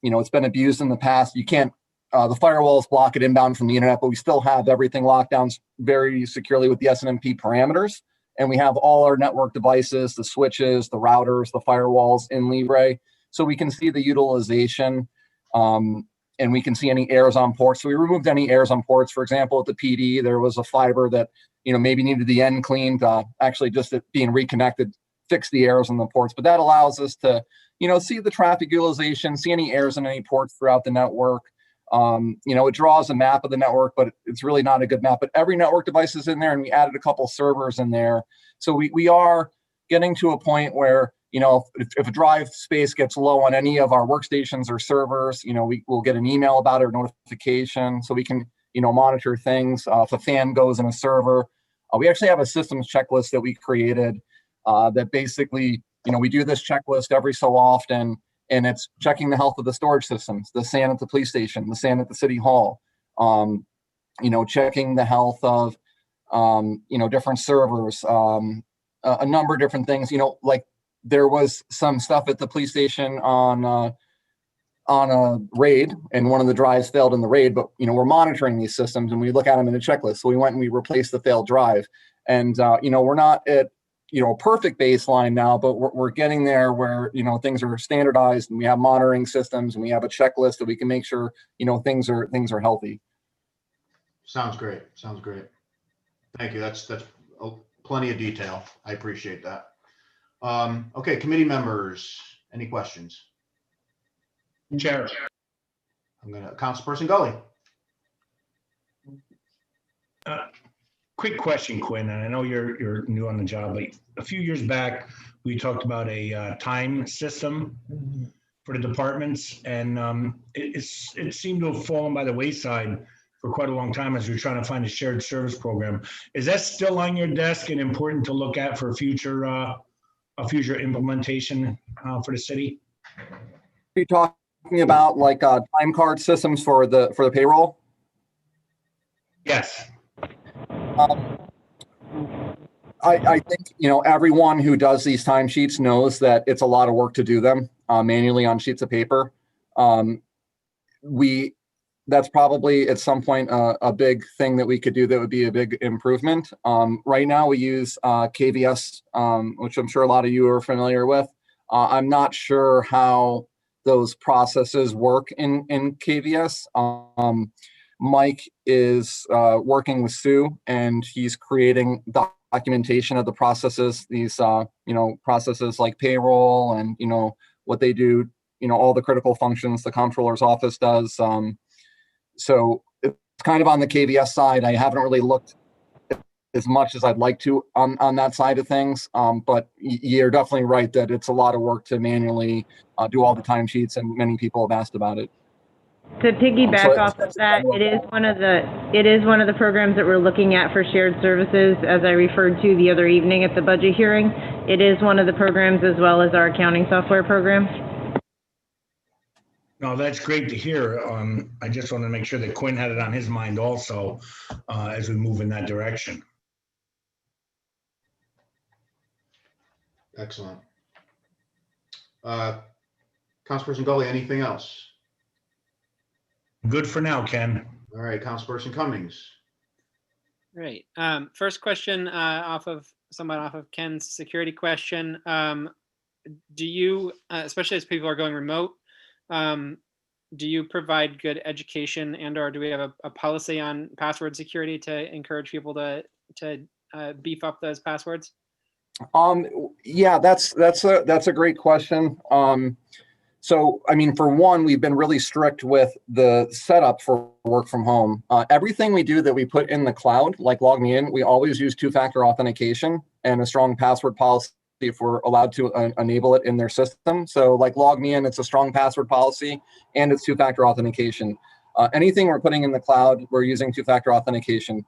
it's been abused in the past. You can't, the firewalls block it inbound from the internet, but we still have everything locked down very securely with the SNMP parameters. And we have all our network devices, the switches, the routers, the firewalls in Libre. So we can see the utilization. and we can see any errors on ports. So we removed any errors on ports. For example, at the PD, there was a fiber that, maybe needed the end cleaned, actually just it being reconnected, fix the errors on the ports. But that allows us to, see the traffic utilization, see any errors in any ports throughout the network. It draws a map of the network, but it's really not a good map. But every network device is in there, and we added a couple servers in there. So we are getting to a point where, if a drive space gets low on any of our workstations or servers, we will get an email about it or notification, so we can, monitor things. If a fan goes in a server, we actually have a systems checklist that we created that basically, we do this checklist every so often, and it's checking the health of the storage systems, the SAN at the police station, the SAN at the city hall, checking the health of, different servers, a number of different things, like there was some stuff at the police station on a raid, and one of the drives failed in the raid, but, we're monitoring these systems and we look at them in a checklist. So we went and we replaced the failed drive, and, we're not at, a perfect baseline now, but we're getting there where, things are standardized, and we have monitoring systems, and we have a checklist that we can make sure, things are healthy. Sounds great. Thank you. That's plenty of detail. I appreciate that. Okay, committee members, any questions? Chair. Councilperson Gully. Quick question, Quinn, and I know you're new on the job, but a few years back, we talked about a time system for the departments, and it seemed to have fallen by the wayside for quite a long time as we were trying to find a shared service program. Is that still on your desk and important to look at for a future implementation for the city? Are you talking about like time card systems for the payroll? Yes. I think, everyone who does these timesheets knows that it's a lot of work to do them manually on sheets of paper. That's probably at some point a big thing that we could do that would be a big improvement. Right now we use KVS, which I'm sure a lot of you are familiar with. I'm not sure how those processes work in KVS. Mike is working with Sue, and he's creating documentation of the processes, these, processes like payroll and, what they do, all the critical functions the comptroller's office does. So it's kind of on the KVS side. I haven't really looked as much as I'd like to on that side of things. But you're definitely right that it's a lot of work to manually do all the timesheets, and many people have asked about it. To piggyback off of that, it is one of the programs that we're looking at for shared services, as I referred to the other evening at the budget hearing. It is one of the programs, as well as our accounting software program. No, that's great to hear. I just want to make sure that Quinn had it on his mind also as we move in that direction. Excellent. Councilperson Gully, anything else? Good for now, Ken. All right, Councilperson Cummings. Right. First question somewhat off of Ken's security question. Do you, especially as people are going remote, do you provide good education, and/or do we have a policy on password security to encourage people to beef up those passwords? Yeah, that's a great question. So, I mean, for one, we've been really strict with the setup for work from home. Everything we do that we put in the cloud, like Log Me In, we always use two-factor authentication and a strong password policy if we're allowed to enable it in their system. So like Log Me In, it's a strong password policy and it's two-factor authentication. Anything we're putting in the cloud, we're using two-factor authentication.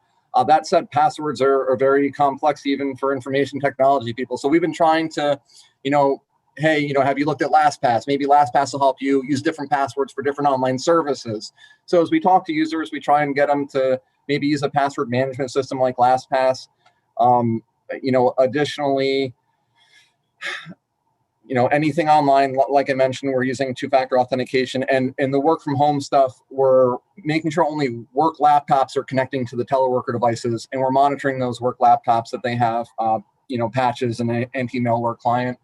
That said, passwords are very complex even for information technology people. So we've been trying to, hey, have you looked at LastPass? Maybe LastPass will help you use different passwords for different online services. So as we talk to users, we try and get them to maybe use a password management system like LastPass. Additionally, anything online, like I mentioned, we're using two-factor authentication, and the work from home stuff, we're making sure only work laptops are connecting to the teleworker devices, and we're monitoring those work laptops that they have, patches and an anti-malware client.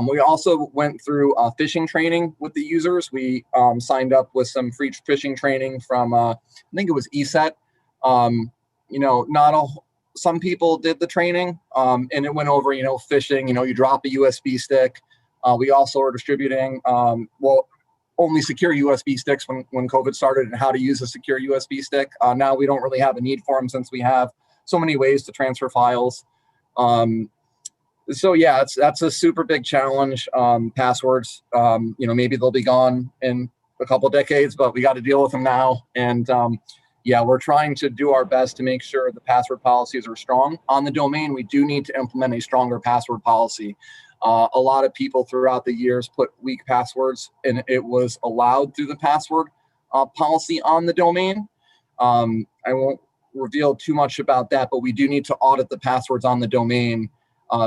We also went through phishing training with the users. We signed up with some free phishing training from, I think it was ESET. Some people did the training, and it went over, phishing, you drop a USB stick. We also are distributing, only secure USB sticks when COVID started, and how to use a secure USB stick. Now we don't really have a need for them since we have so many ways to transfer files. So yeah, that's a super big challenge. Passwords, maybe they'll be gone in a couple decades, but we got to deal with them now. And yeah, we're trying to do our best to make sure the password policies are strong. On the domain, we do need to implement a stronger password policy. A lot of people throughout the years put weak passwords, and it was allowed through the password policy on the domain. I won't reveal too much about that, but we do need to audit the passwords on the domain.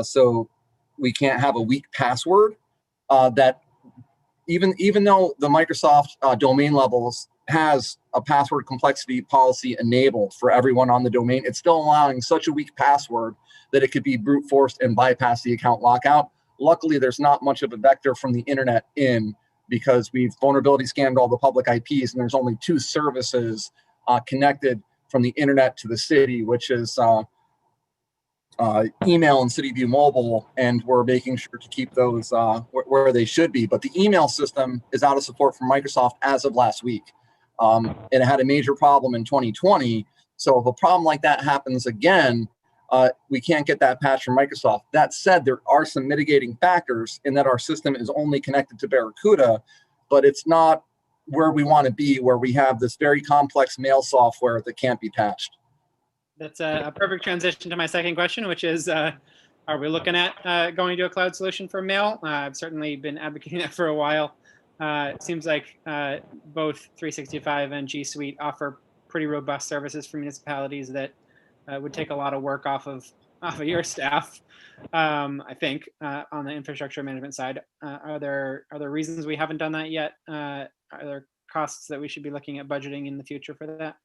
So we can't have a weak password that even though the Microsoft domain levels has a password complexity policy enabled for everyone on the domain, it's still allowing such a weak password that it could be brute forced and bypass the account lockout. Luckily, there's not much of a vector from the internet in, because we've vulnerability scanned all the public IPs, and there's only 2 services connected from the internet to the city, which is email and CityView Mobile, and we're making sure to keep those where they should be. But the email system is out of support from Microsoft as of last week. And it had a major problem in 2020. So if a problem like that happens again, we can't get that patch from Microsoft. That said, there are some mitigating factors in that our system is only connected to Barracuda, but it's not where we want to be, where we have this very complex mail software that can't be patched. That's a perfect transition to my second question, which is, are we looking at going to a cloud solution for mail? I've certainly been advocating that for a while. It seems like both 365 and G Suite offer pretty robust services for municipalities that would take a lot of work off of your staff, I think, on the infrastructure management side. Are there reasons we haven't done that yet? Are there costs that we should be looking at budgeting in the future for that?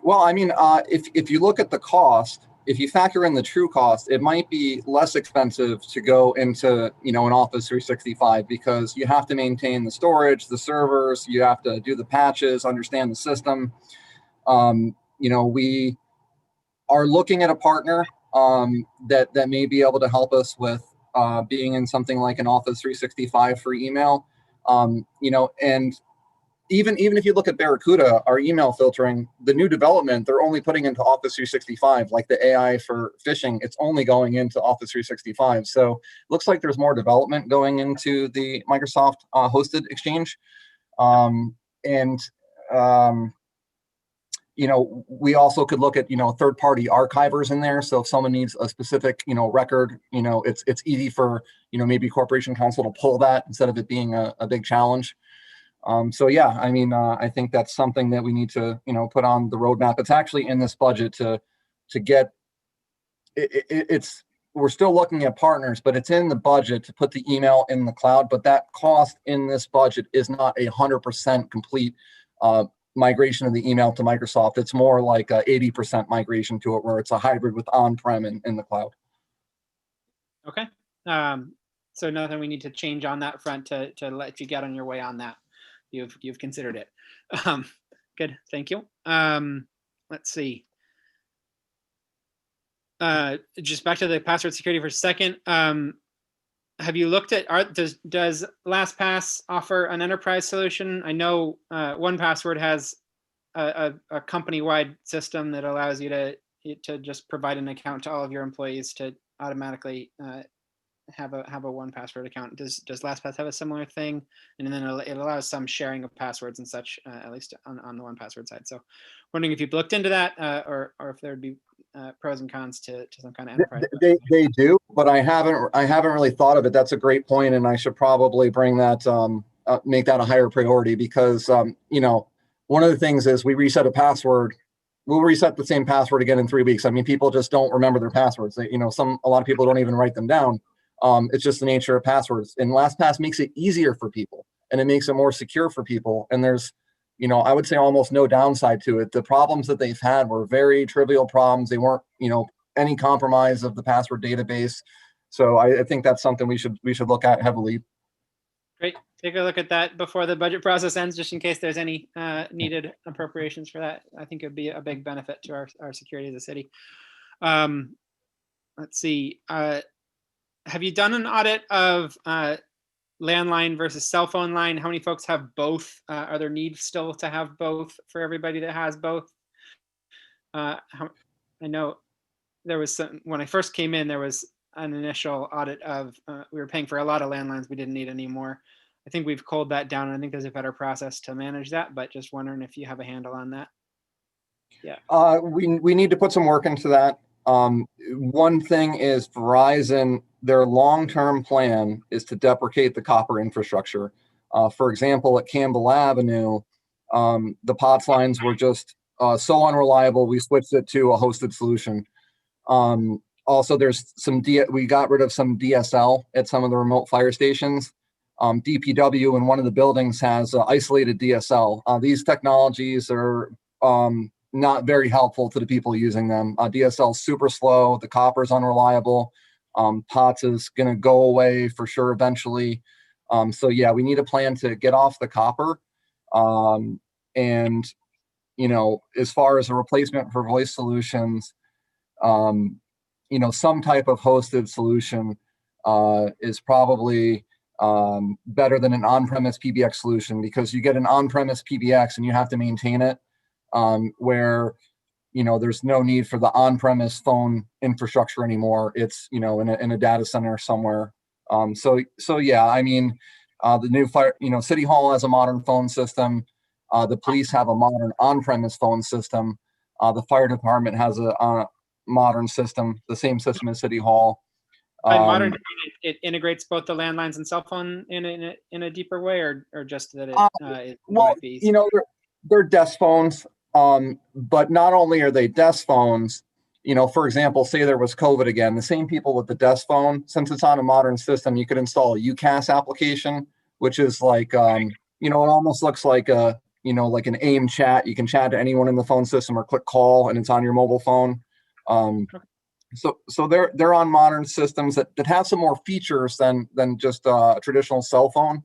Well, I mean, if you look at the cost, if you factor in the true cost, it might be less expensive to go into, an Office 365, because you have to maintain the storage, the servers, you have to do the patches, understand the system. We are looking at a partner that may be able to help us with being in something like an Office 365 for email. And even if you look at Barracuda, our email filtering, the new development, they're only putting into Office 365, like the AI for phishing, it's only going into Office 365. So it looks like there's more development going into the Microsoft hosted exchange. We also could look at, third-party archivers in there. So if someone needs a specific, record, it's easy for, maybe Corporation Counsel to pull that instead of it being a big challenge. So yeah, I mean, I think that's something that we need to, put on the roadmap. It's actually in this budget to get it's. We're still looking at partners, but it's in the budget to put the email in the cloud. But that cost in this budget is not 100% complete migration of the email to Microsoft. It's more like a 80% migration to it, where it's a hybrid with on-prem and in the cloud. Okay. So nothing we need to change on that front to let you get on your way on that. You've considered it. Good, thank you. Let's see. Just back to the password security for a second. Have you looked at, does LastPass offer an enterprise solution? I know 1Password has a company-wide system that allows you to just provide an account to all of your employees to automatically have a 1Password account. Does LastPass have a similar thing? And then it allows some sharing of passwords and such, at least on the 1Password side. So wondering if you've looked into that, or if there'd be pros and cons to some kind of enterprise. They do, but I haven't really thought of it. That's a great point, and I should probably bring that make that a higher priority, because one of the things is we reset a password. We'll reset the same password again in 3 weeks. I mean, people just don't remember their passwords. A lot of people don't even write them down. It's just the nature of passwords. And LastPass makes it easier for people, and it makes it more secure for people. And there's, I would say almost no downside to it. The problems that they've had were very trivial problems. They weren't, any compromise of the password database. So I think that's something we should look at heavily. Great. Take a look at that before the budget process ends, just in case there's any needed appropriations for that. I think it would be a big benefit to our security as a city. Let's see. Have you done an audit of landline versus cell phone line? How many folks have both? Are there needs still to have both for everybody that has both? I know there was some, when I first came in, there was an initial audit of, we were paying for a lot of landlines we didn't need anymore. I think we've culled that down. I think there's a better process to manage that, but just wondering if you have a handle on that. Yeah. We need to put some work into that. One thing is Verizon, their long-term plan is to deprecate the copper infrastructure. For example, at Campbell Avenue, the POTS lines were just so unreliable, we switched it to a hosted solution. Also, there's we got rid of some DSL at some of the remote fire stations. DPW in one of the buildings has isolated DSL. These technologies are not very helpful to the people using them. DSL is super slow. The copper is unreliable. POTS is going to go away for sure eventually. So yeah, we need a plan to get off the copper. And, you know, as far as a replacement for voice solutions, you know, some type of hosted solution is probably better than an on-premise PBX solution, because you get an on-premise PBX and you have to maintain it, where, you know, there's no need for the on-premise phone infrastructure anymore. It's, you know, in a data center somewhere. So yeah, I mean, the new fire, you know, City Hall has a modern phone system. The police have a modern on-premise phone system. The fire department has a modern system, the same system as City Hall. By modern, it integrates both the landlines and cell phone in a deeper way, or just that it well, you know, they're desk phones, but not only are they desk phones, you know, for example, say there was COVID again, the same people with the desk phone, since it's on a modern system, you could install a UCAS application, which is like, you know, it almost looks like a, you know, like an AIM chat. You can chat to anyone in the phone system or click call, and it's on your mobile phone. So they're on modern systems that have some more features than just a traditional cell phone.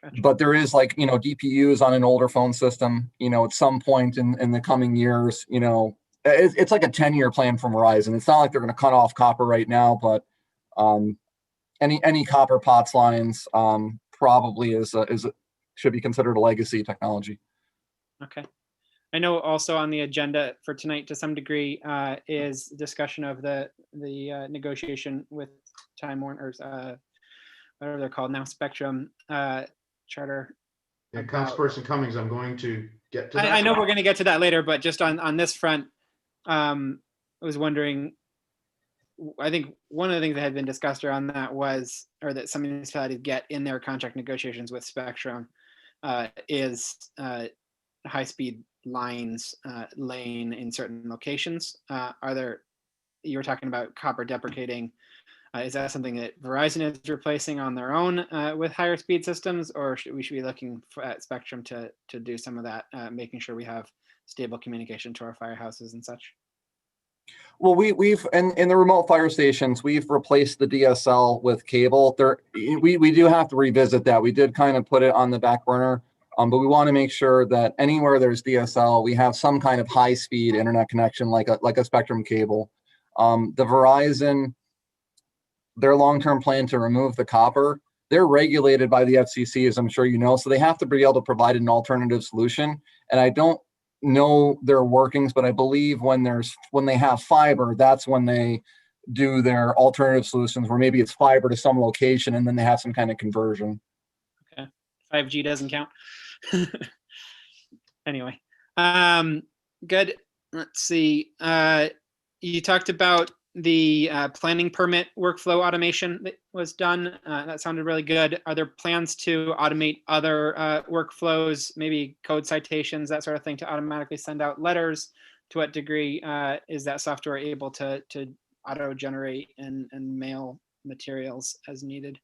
Gotcha. But there is, like, you know, DPUs on an older phone system, you know, at some point in the coming years, you know, it's like a 10-year plan from Verizon. It's not like they're going to cut off copper right now, but any copper POTS lines probably should be considered a legacy technology. Okay. I know also on the agenda for tonight, to some degree, is discussion of the negotiation with Time Warner, whatever they're called now, Spectrum Charter. Yeah, Councilperson Cummings, I'm going to get to that. I know we're going to get to that later, but just on this front, I was wondering, I think one of the things that had been discussed around that was, or that some municipalities get in their contract negotiations with Spectrum, is high-speed lines laying in certain locations. You were talking about copper deprecating. Is that something that Verizon is replacing on their own with higher speed systems, or should we be looking at Spectrum to do some of that, making sure we have stable communication to our firehouses and such? Well, we've in the remote fire stations, we've replaced the DSL with cable. We do have to revisit that. We did kind of put it on the back burner, but we want to make sure that anywhere there's DSL, we have some kind of high-speed internet connection, like a Spectrum cable. The Verizon, their long-term plan to remove the copper, they're regulated by the FCC, as I'm sure you know, so they have to be able to provide an alternative solution. And I don't know their workings, but I believe when they have fiber, that's when they do their alternative solutions, where maybe it's fiber to some location and then they have some kind of conversion. Okay, 5G doesn't count. Anyway, good. Let's see. You talked about the planning permit workflow automation that was done. That sounded really good. Are there plans to automate other workflows, maybe code citations, that sort of thing, to automatically send out letters? To what degree is that software able to auto-generate and mail materials as needed?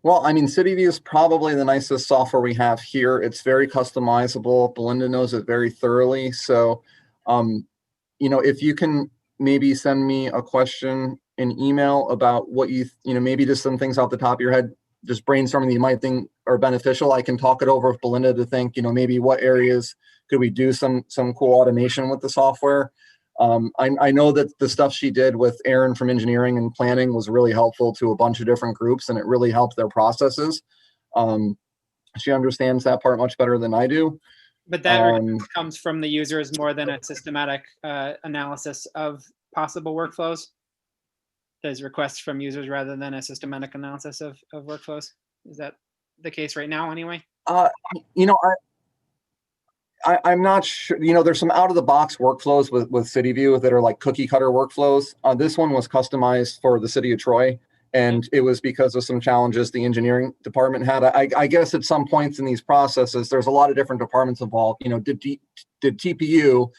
Well, I mean, CityView is probably the nicest software we have here. It's very customizable. Belinda knows it very thoroughly. So, you know, if you can maybe send me a question in email about what maybe just some things off the top of your head, just brainstorming that you might think are beneficial. I can talk it over with Belinda to think, maybe what areas could we do some cool automation with the software. I know that the stuff she did with Aaron from engineering and planning was really helpful to a bunch of different groups, and it really helped their processes. She understands that part much better than I do. But that comes from the users more than a systematic analysis of possible workflows. There's requests from users rather than a systematic analysis of workflows. Is that the case right now anyway? I'm not sure. There's some out of the box workflows with CityView that are like cookie cutter workflows. This one was customized for the city of Troy, and it was because of some challenges the engineering department had. I guess at some points in these processes, there's a lot of different departments involved. Did TPU,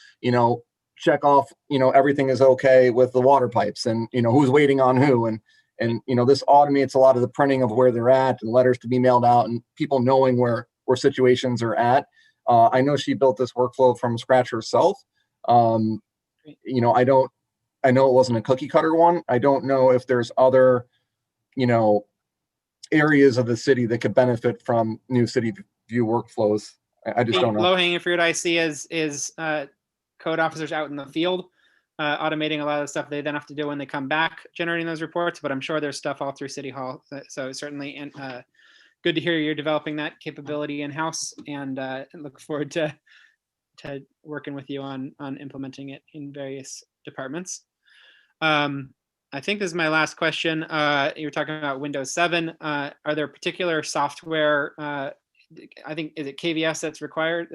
check off, everything is okay with the water pipes, and who's waiting on who, and this automates a lot of the printing of where they're at and letters to be mailed out and people knowing where situations are at. I know she built this workflow from scratch herself. I know it wasn't a cookie cutter one. I don't know if there's other, areas of the city that could benefit from new city view workflows. I just don't know. Low hanging fruit I see is code officers out in the field, automating a lot of the stuff they then have to do when they come back, generating those reports. But I'm sure there's stuff all through City Hall. So certainly, good to hear you're developing that capability in-house, and look forward to working with you on implementing it in various departments. I think this is my last question. You were talking about Windows 7. Are there particular software, I think, is it KVS that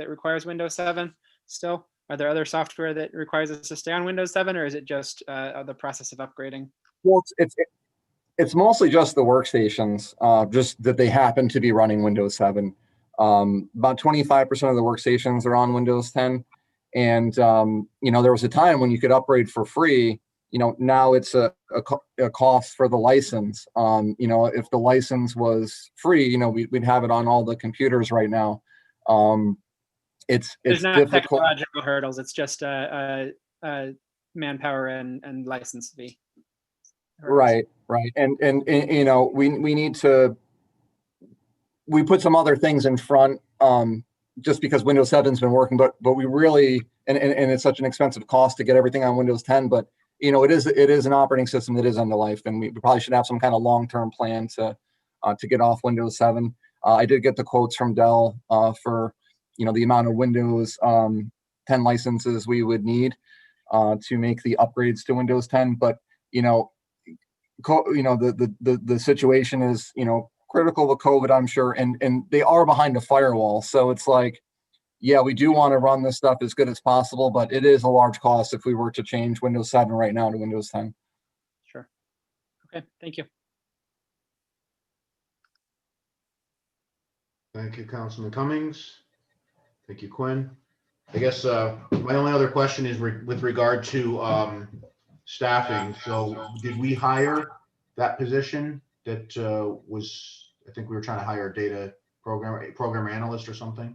requires Windows 7 still? Are there other software that requires us to stay on Windows 7, or is it just the process of upgrading? Well, it's mostly just the workstations, just that they happen to be running Windows 7. About 25% of the workstations are on Windows 10. And, there was a time when you could upgrade for free. Now it's a cost for the license. If the license was free, we'd have it on all the computers right now. It's There's not difficult. Technological hurdles. It's just manpower and license fee. Right. And we need to, we put some other things in front, just because Windows 7's been working, but we really, and it's such an expensive cost to get everything on Windows 10, but it is an operating system that is end of life, and we probably should have some kind of long-term plan to get off Windows 7. I did get the quotes from Dell for, the amount of Windows 10 licenses we would need to make the upgrades to Windows 10, but the situation is critical with COVID, I'm sure, and they are behind a firewall, so it's like, yeah, we do want to run this stuff as good as possible, but it is a large cost if we were to change Windows 7 right now to Windows 10. Sure. Okay, thank you. Thank you, Councilman Cummings. Thank you, Quinn. I guess my only other question is with regard to staffing. So did we hire that position that was, I think we were trying to hire a data program analyst or something?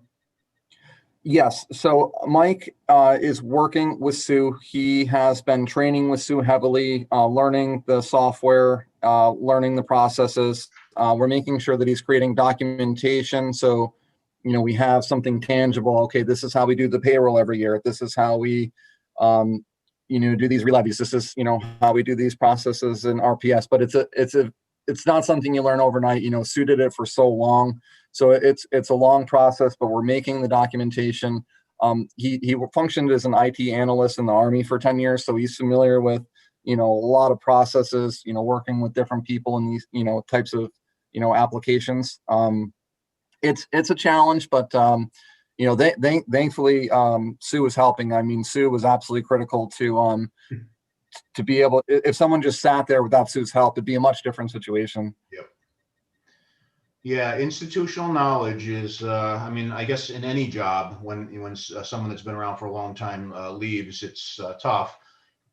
Yes. So Mike is working with Sue. He has been training with Sue heavily, learning the software, learning the processes. We're making sure that he's creating documentation. So, we have something tangible. Okay, this is how we do the payroll every year. This is how we, do these relevies. This is, how we do these processes in RPS. But it's not something you learn overnight. Sue did it for so long. So it's a long process, but we're making the documentation. He functioned as an IT analyst in the Army for 10 years. So he's familiar with, a lot of processes, working with different people in these, types of, applications. It's a challenge, but, thankfully, Sue is helping. I mean, Sue was absolutely critical to be able, if someone just sat there without Sue's help, it'd be a much different situation. Yep. Yeah, institutional knowledge is, I guess in any job, when someone that's been around for a long time leaves, it's tough.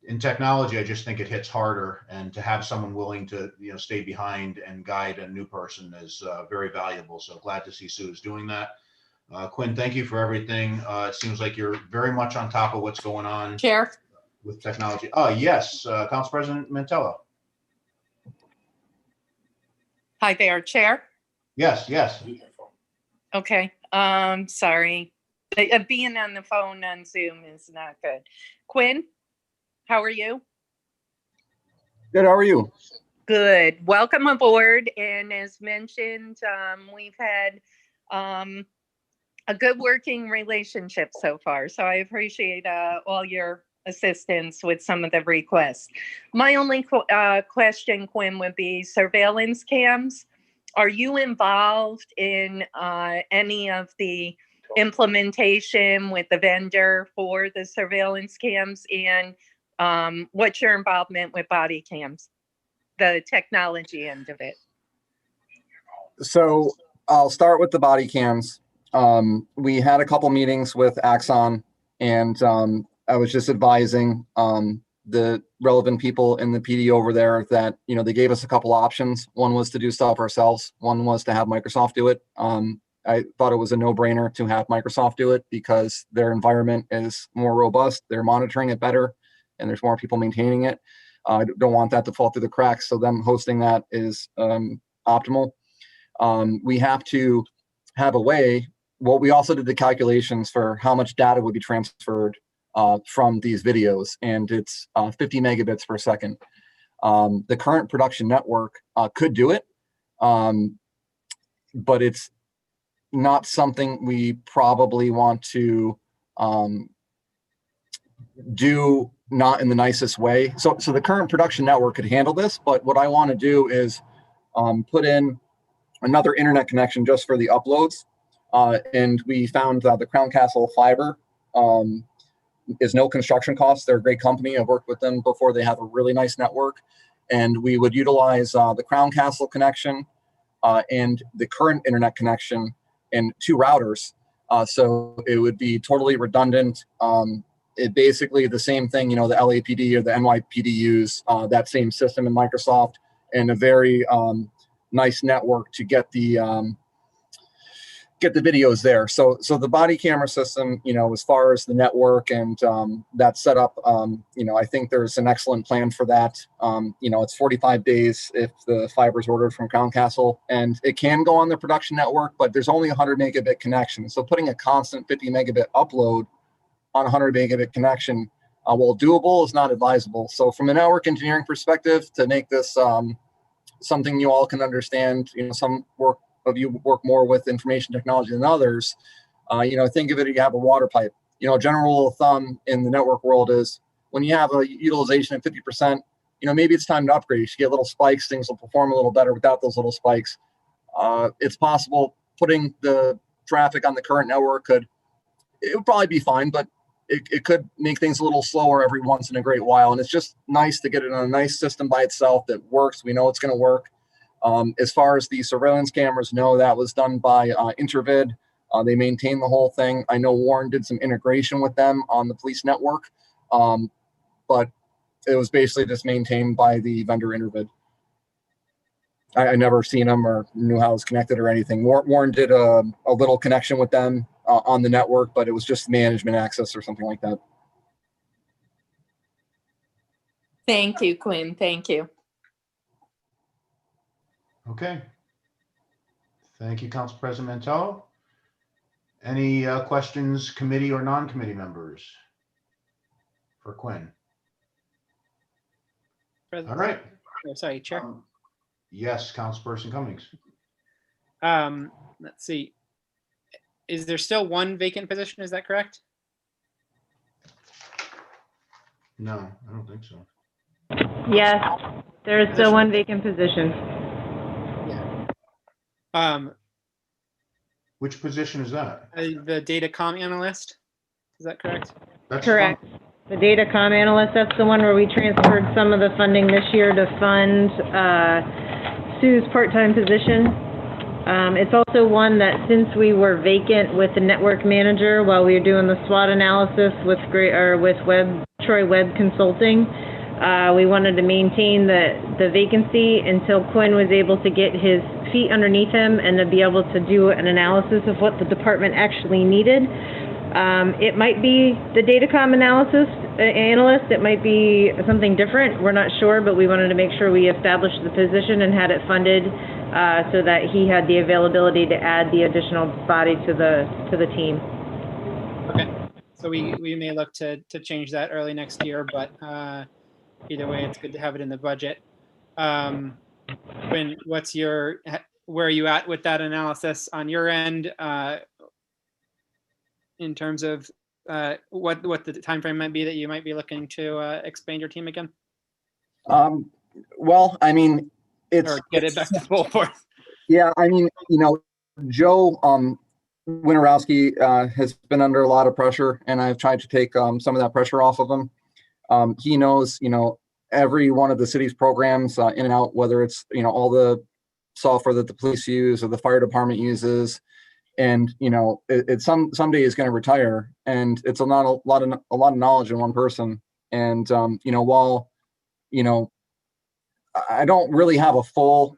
In technology, I just think it hits harder, and to have someone willing to, stay behind and guide a new person is very valuable. So glad to see Sue is doing that. Quinn, thank you for everything. It seems like you're very much on top of what's going on. Chair? with technology. Yes, Council President Mantello. Hi there, Chair. Yes, yes. Okay, sorry. Being on the phone on Zoom is not good. Quinn, how are you? Good, how are you? Good. Welcome aboard. And as mentioned, we've had a good working relationship so far. So I appreciate all your assistance with some of the requests. My only question, Quinn, would be surveillance cams. Are you involved in any of the implementation with the vendor for the surveillance cams? And what's your involvement with body cams, the technology end of it? So I'll start with the body cams. We had a couple meetings with Axon, and I was just advising the relevant people in the PD over there that, you know, they gave us a couple options. One was to do stuff ourselves. One was to have Microsoft do it. I thought it was a no-brainer to have Microsoft do it because their environment is more robust. They're monitoring it better, and there's more people maintaining it. I don't want that to fall through the cracks. So them hosting that is optimal. We have to have a way. Well, we also did the calculations for how much data would be transferred from these videos, and it's 50 megabits per second. The current production network could do it, but it's not something we probably want to do, not in the nicest way. So the current production network could handle this, but what I want to do is put in another internet connection just for the uploads. And we found the Crown Castle Fiber is no construction costs. They're a great company. I've worked with them before. They have a really nice network. And we would utilize the Crown Castle connection and the current internet connection and 2 routers. So it would be totally redundant. It basically the same thing, you know, the LAPD or the NYPD use that same system in Microsoft, and a very nice network to get the videos there. So the body camera system, you know, as far as the network and that setup, you know, I think there's an excellent plan for that. You know, it's 45 days if the fiber is ordered from Crown Castle, and it can go on the production network, but there's only 100 megabit connection. So putting a constant 50 megabit upload on a 100 megabit connection, while doable, is not advisable. So from a network engineering perspective, to make this something you all can understand, you know, some of you work more with information technology than others. You know, think of it, you have a water pipe. You know, general rule of thumb in the network world is when you have a utilization of 50%, you know, maybe it's time to upgrade. You should get little spikes. Things will perform a little better without those little spikes. It's possible putting the traffic on the current network it would probably be fine, but it could make things a little slower every once in a great while. And it's just nice to get it on a nice system by itself that works. We know it's going to work. As far as the surveillance cameras, no, that was done by Intervid. They maintain the whole thing. I know Warren did some integration with them on the police network, but it was basically just maintained by the vendor Intervid. I never seen them or knew how it was connected or anything. Warren did a little connection with them on the network, but it was just management access or something like that. Thank you, Quinn. Thank you. Okay. Thank you, Council President Mantello. Any questions, committee or non-committee members for Quinn? President, All right. Oh, sorry, Chair. Yes, Councilperson Cummings. Let's see. Is there still one vacant position? Is that correct? No, I don't think so. Yes, there is still one vacant position. Which position is that? The datacom analyst. Is that correct? That's correct. The datacom analyst, that's the one where we transferred some of the funding this year to fund Sue's part-time position. It's also one that, since we were vacant with the network manager while we were doing the SWOT analysis with Troy Webb Consulting, we wanted to maintain the vacancy until Quinn was able to get his feet underneath him and to be able to do an analysis of what the department actually needed. It might be the datacom analysis analyst. It might be something different. We're not sure, but we wanted to make sure we established the position and had it funded so that he had the availability to add the additional body to the team. Okay, so we may look to change that early next year, but either way, it's good to have it in the budget. Where are you at with that analysis on your end in terms of what the timeframe might be that you might be looking to expand your team again? Well, I mean, Or get it back to full force? Yeah, I mean, Joe Winterowski has been under a lot of pressure, and I've tried to take some of that pressure off of him. He knows, every one of the city's programs in and out, whether it's, all the software that the police use or the fire department uses. And, it someday is going to retire, and it's a lot of knowledge in one person. And, while, I don't really have a full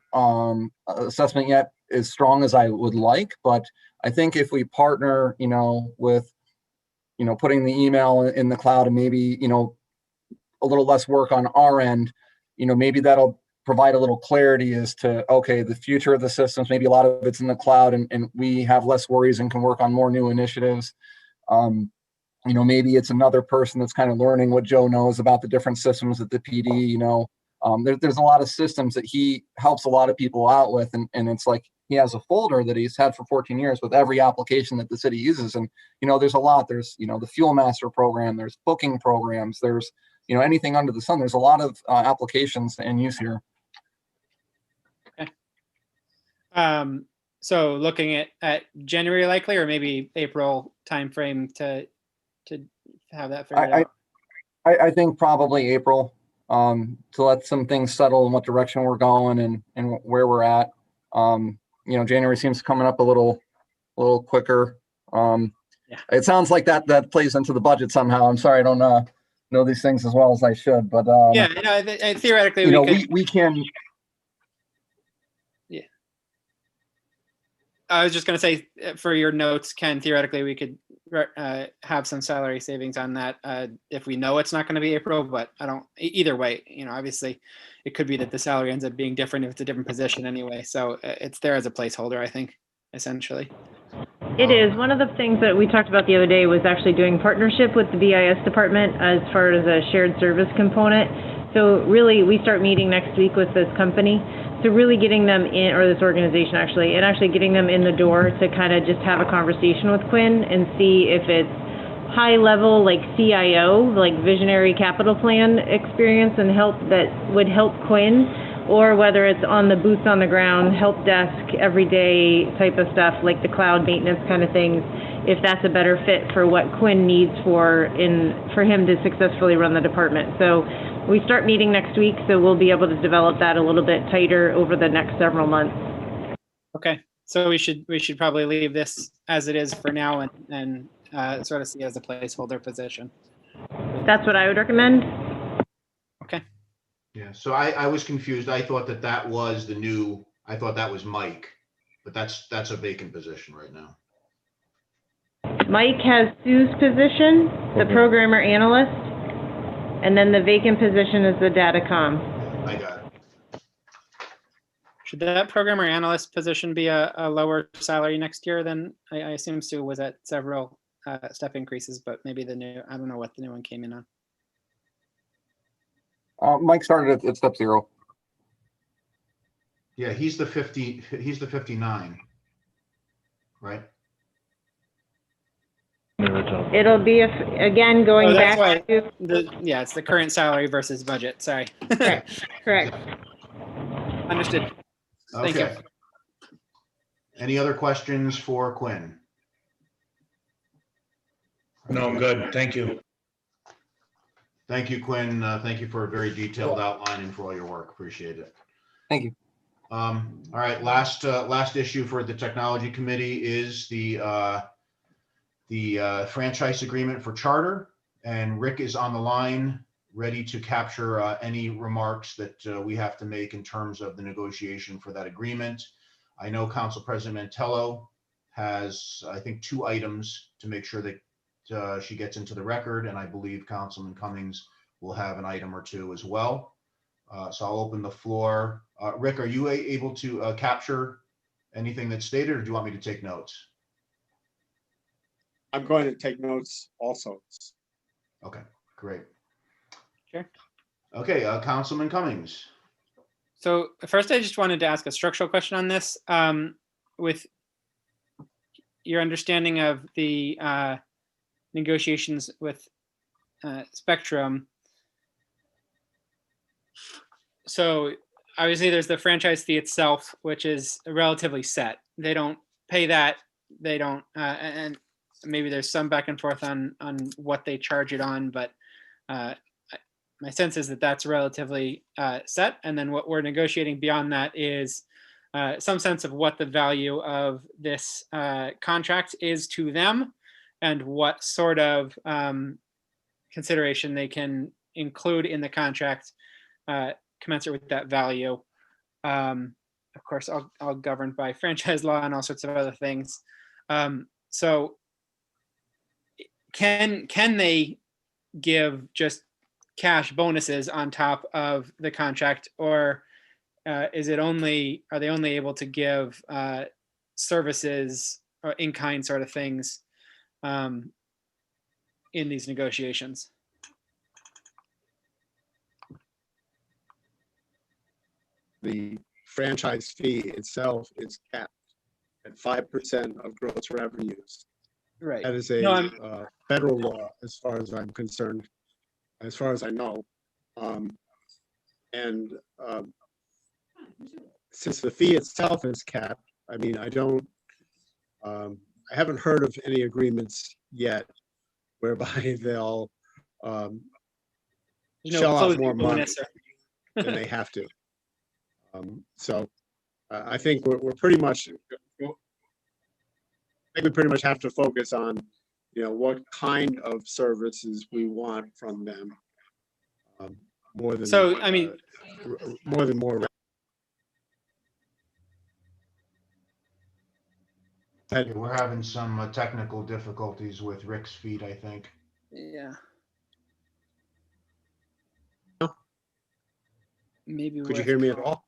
assessment yet as strong as I would like, but I think if we partner, with, putting the email in the cloud and maybe, a little less work on our end, maybe that'll provide a little clarity as to, okay, the future of the systems, maybe a lot of it's in the cloud and we have less worries and can work on more new initiatives. Maybe it's another person that's kind of learning what Joe knows about the different systems at the PD, there's a lot of systems that he helps a lot of people out with. And it's like, he has a folder that he's had for 14 years with every application that the city uses. And, there's a lot, there's, the Fuel Master program, there's booking programs, there's, anything under the sun. There's a lot of applications in use here. Okay. So looking at January likely, or maybe April timeframe to have that figured out? I think probably April, to let some things settle in what direction we're going and where we're at. January seems coming up a little quicker. Yeah. It sounds like that plays into the budget somehow. I'm sorry, I don't know these things as well as I should, but yeah, theoretically, we can. Yeah, I was just going to say, for your notes, Ken, theoretically we could have some salary savings on that if we know it's not going to be April, but I don't. Either way, obviously, it could be that the salary ends up being different if it's a different position anyway. So it's there as a placeholder, I think, essentially. It is. One of the things that we talked about the other day was actually doing partnership with the BIS department as far as a shared service component. So really, we start meeting next week with this company. So really getting them in, or this organization actually, and actually getting them in the door to kind of just have a conversation with Quinn and see if it's high level, like CIO, like visionary capital plan experience and help that would help Quinn, or whether it's on the boots on the ground, help desk, everyday type of stuff, like the cloud maintenance kind of things, if that's a better fit for what Quinn needs for him to successfully run the department. So we start meeting next week, so we'll be able to develop that a little bit tighter over the next several months. Okay, so we should probably leave this as it is for now and sort of see it as a placeholder position. That's what I would recommend. Okay. Yeah, so I was confused. I thought that was I thought that was Mike, but that's a vacant position right now. Mike has Sue's position, the programmer analyst, and then the vacant position is the datacom. I got it. Should that programmer analyst position be a lower salary next year? Then I assume Sue was at several step increases, but maybe I don't know what the new one came in on. Mike started at step 0. Yeah, he's the 59, right? It'll be, again, going back to... it's the current salary versus budget. Sorry. Correct. Understood. Thank you. Any other questions for Quinn? No, I'm good. Thank you. Thank you, Quinn. Thank you for a very detailed outline and for all your work. Appreciate it. Thank you. All right, last issue for the technology committee is the franchise agreement for charter, and Rick is on the line, ready to capture any remarks that we have to make in terms of the negotiation for that agreement. I know Council President Mantello has, I think, 2 items to make sure that she gets into the record, and I believe Councilman Cummings will have an item or two as well. So I'll open the floor. Rick, are you able to capture anything that's stated, or do you want me to take notes? I'm going to take notes also. Okay, great. Sure. Okay, Councilman Cummings. So first, I just wanted to ask a structural question on this. With your understanding of the negotiations with Spectrum, so obviously there's the franchise fee itself, which is relatively set. They don't pay that. They don't, and maybe there's some back and forth on what they charge it on, but my sense is that that's relatively set. And then what we're negotiating beyond that is some sense of what the value of this contract is to them, and what sort of consideration they can include in the contract commensurate with that value. Of course, all governed by franchise law and all sorts of other things. So can they give just cash bonuses on top of the contract, or are they only able to give services or in-kind sort of things in these negotiations? The franchise fee itself is capped at 5% of gross revenues. Right. That is a federal law, as far as I'm concerned, as far as I know. Since the fee itself is capped, I mean, I haven't heard of any agreements yet whereby they'll shell out more money than they have to. So I think we pretty much have to focus on, what kind of services we want from them. More than so. I mean, more. Okay, we're having some technical difficulties with Rick's feed, I think. Yeah. Maybe. Could you hear me at all?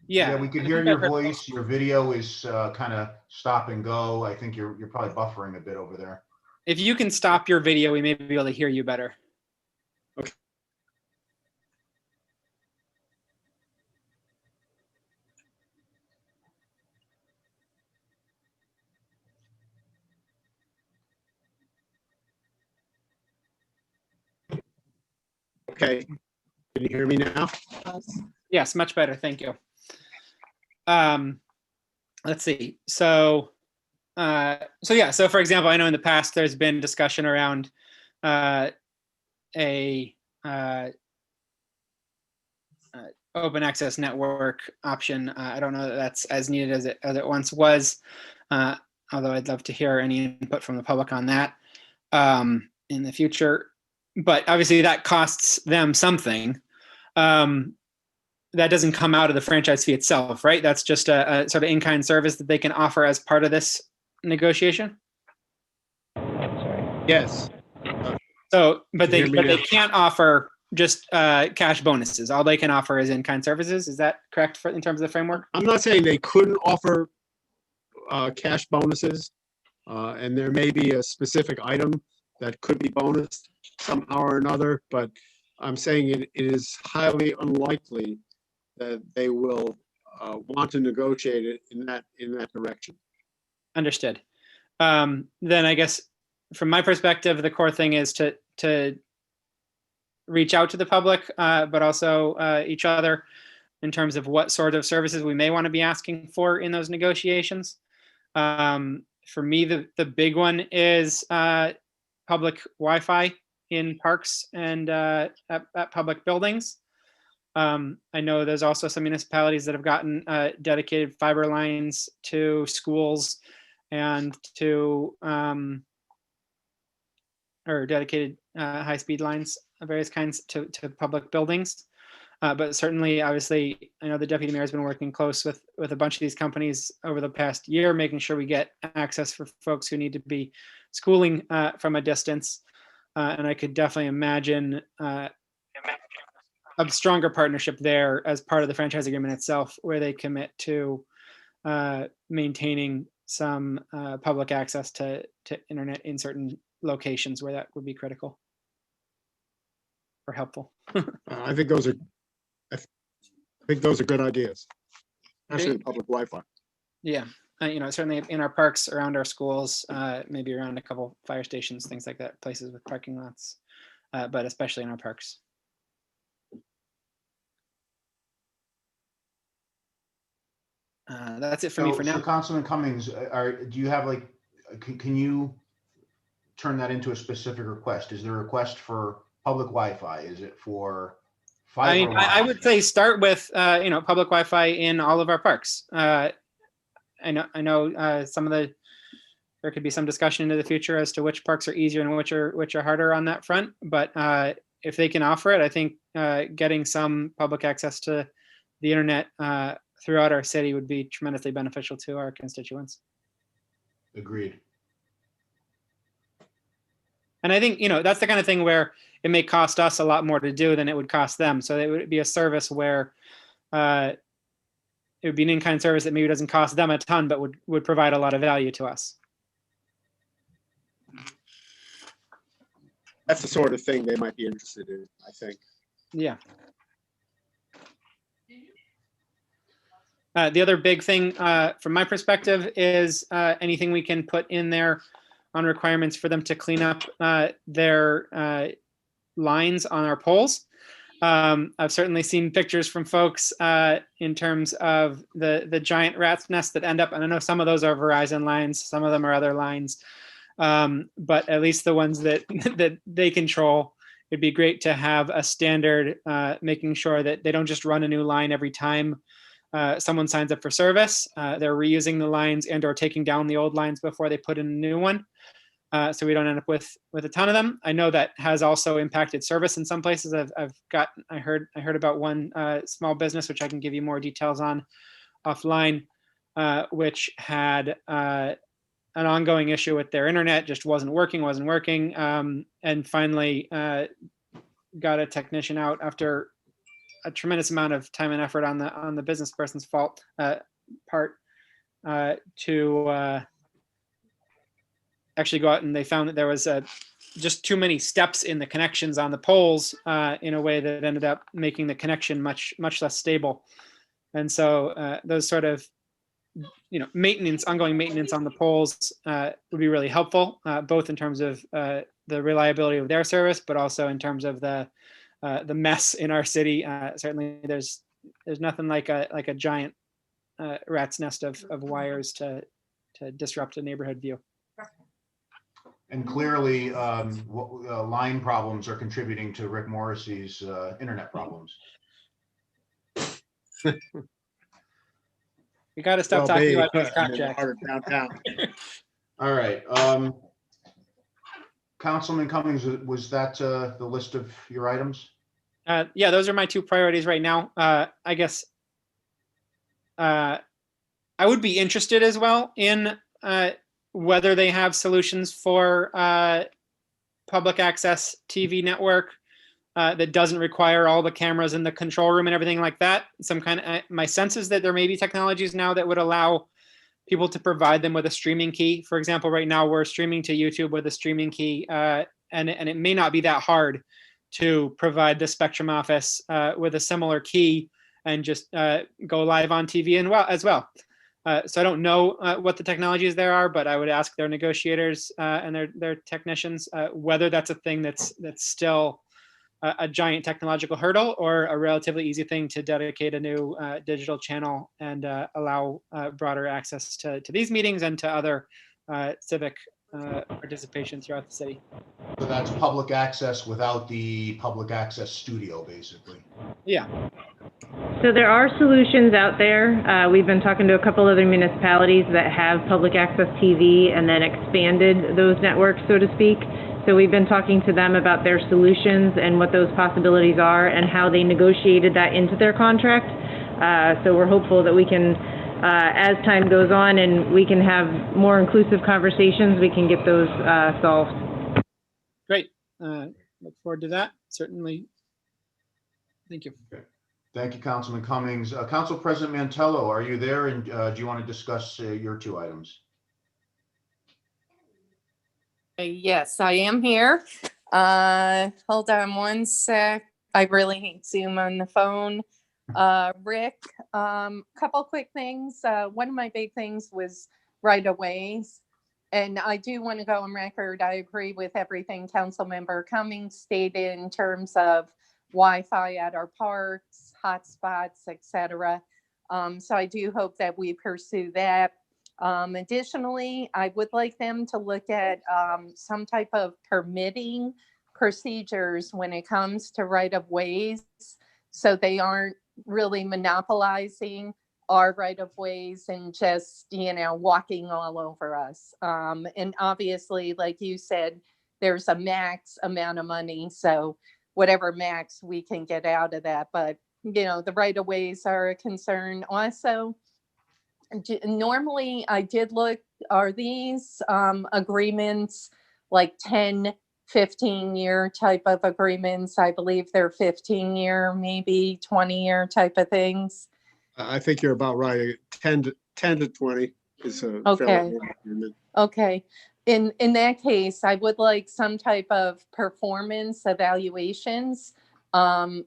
Yeah, we could hear your voice. Your video is kind of stop and go. I think you're probably buffering a bit over there. If you can stop your video, we may be able to hear you better. Okay. Okay. Can you hear me now? Yes, much better. Thank you. Let's see. So for example, I know in the past there's been discussion around open access network option. I don't know that that's as needed as it once was, although I'd love to hear any input from the public on that in the future. But obviously that costs them something. That doesn't come out of the franchise fee itself, right? That's just a sort of in-kind service that they can offer as part of this negotiation? Yes. But they can't offer just cash bonuses. All they can offer is in-kind services. Is that correct in terms of the framework? I'm not saying they couldn't offer cash bonuses, and there may be a specific item that could be bonused somehow or another, but I'm saying it is highly unlikely that they will want to negotiate it in that direction. Understood. Then I guess from my perspective, the core thing is to reach out to the public, but also each other in terms of what sort of services we may want to be asking for in those negotiations. For me, the big one is public Wi-Fi in parks and at public buildings. I know there's also some municipalities that have gotten dedicated fiber lines to schools and to or dedicated high-speed lines of various kinds to public buildings. But certainly, obviously, I know the deputy mayor has been working close with a bunch of these companies over the past year, making sure we get access for folks who need to be schooling from a distance. And I could definitely imagine a stronger partnership there as part of the franchise agreement itself, where they commit to maintaining some public access to internet in certain locations where that would be critical or helpful. I think those are good ideas, especially public Wi-Fi. Yeah, certainly in our parks, around our schools, maybe around a couple fire stations, things like that, places with parking lots, but especially in our parks. That's it for me for now. So Councilman Cummings, do you have can you turn that into a specific request? Is there a request for public Wi-Fi? Is it for fiber? I mean, I would say start with public Wi-Fi in all of our parks. I know some of there could be some discussion into the future as to which parks are easier and which are harder on that front. But if they can offer it, I think getting some public access to the internet throughout our city would be tremendously beneficial to our constituents. Agreed. And I think, that's the kind of thing where it may cost us a lot more to do than it would cost them. So it would be a service where it would be an in-kind service that maybe doesn't cost them a ton, but would provide a lot of value to us. That's the sort of thing they might be interested in, I think. Yeah. The other big thing from my perspective is anything we can put in there on requirements for them to clean up their lines on our poles. I've certainly seen pictures from folks in terms of the giant rat's nest that end up, and I know some of those are Verizon lines, some of them are other lines, but at least the ones that they control, it'd be great to have a standard making sure that they don't just run a new line every time someone signs up for service. They're reusing the lines and or taking down the old lines before they put in a new one. So we don't end up with a ton of them. I know that has also impacted service in some places. I heard about one small business, which I can give you more details on offline, which had an ongoing issue with their internet, just wasn't working, and finally got a technician out after a tremendous amount of time and effort on the business person's part to actually go out, and they found that there was just too many steps in the connections on the poles in a way that ended up making the connection much less stable. And so those sort of ongoing maintenance on the poles would be really helpful, both in terms of the reliability of their service, but also in terms of the mess in our city. Certainly, there's nothing like a giant rat's nest of wires to disrupt a neighborhood view. And clearly, line problems are contributing to Rick Morrissey's internet problems. We got to stop talking about these contracts. All right. Councilman Cummings, was that the list of your items? Yeah, those are my two priorities right now. I guess I would be interested as well in whether they have solutions for public access TV network that doesn't require all the cameras in the control room and everything like that. My sense is that there may be technologies now that would allow people to provide them with a streaming key. For example, right now we're streaming to YouTube with a streaming key, and it may not be that hard to provide the Spectrum office with a similar key and just go live on TV as well. So I don't know what the technologies there are, but I would ask their negotiators and their technicians whether that's a thing that's still a giant technological hurdle or a relatively easy thing to dedicate a new digital channel and allow broader access to these meetings and to other civic participation throughout the city. So that's public access without the public access studio, basically. Yeah. So there are solutions out there. We've been talking to a couple other municipalities that have public access TV and then expanded those networks, so to speak. So we've been talking to them about their solutions and what those possibilities are and how they negotiated that into their contract. So we're hopeful that we can, as time goes on and we can have more inclusive conversations, we can get those solved. Great. Look forward to that. Certainly. Thank you. Okay. Thank you, Councilman Cummings. Council President Mantello, are you there? And do you want to discuss your two items? Yes, I am here. Hold on one sec. I really hate Zoom on the phone. Rick, couple quick things. One of my big things was right-of-ways. And I do want to go on record. I agree with everything Councilmember Cummings stated in terms of Wi-Fi at our parks, hotspots, etc. So I do hope that we pursue that. Additionally, I would like them to look at some type of permitting procedures when it comes to right-of-ways, so they aren't really monopolizing our right-of-ways and just, walking all over us. And obviously, like you said, there's a max amount of money, so whatever max we can get out of that. But, the right-of-ways are a concern also. Normally, I did look, are these agreements like 10, 15-year type of agreements? I believe they're 15-year, maybe 20-year type of things. I think you're about right. 10 to 20 is a Okay. fairly long agreement. Okay. In that case, I would like some type of performance evaluations,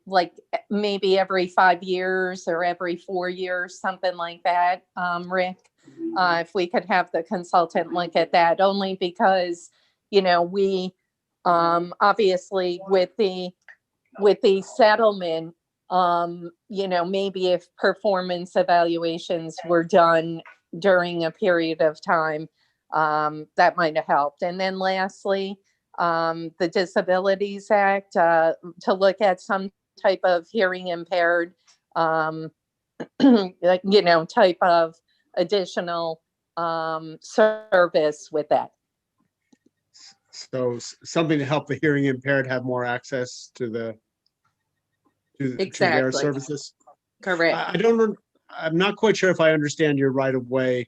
like maybe every 5 years or every 4 years, something like that, Rick. If we could have the consultant look at that, only because, we obviously with the settlement, maybe if performance evaluations were done during a period of time, that might have helped. And then lastly, the Disabilities Act, to look at some type of hearing impaired, type of additional service with that. So something to help the hearing impaired have more access to their Exactly. services. Correct. I'm not quite sure if I understand your right of way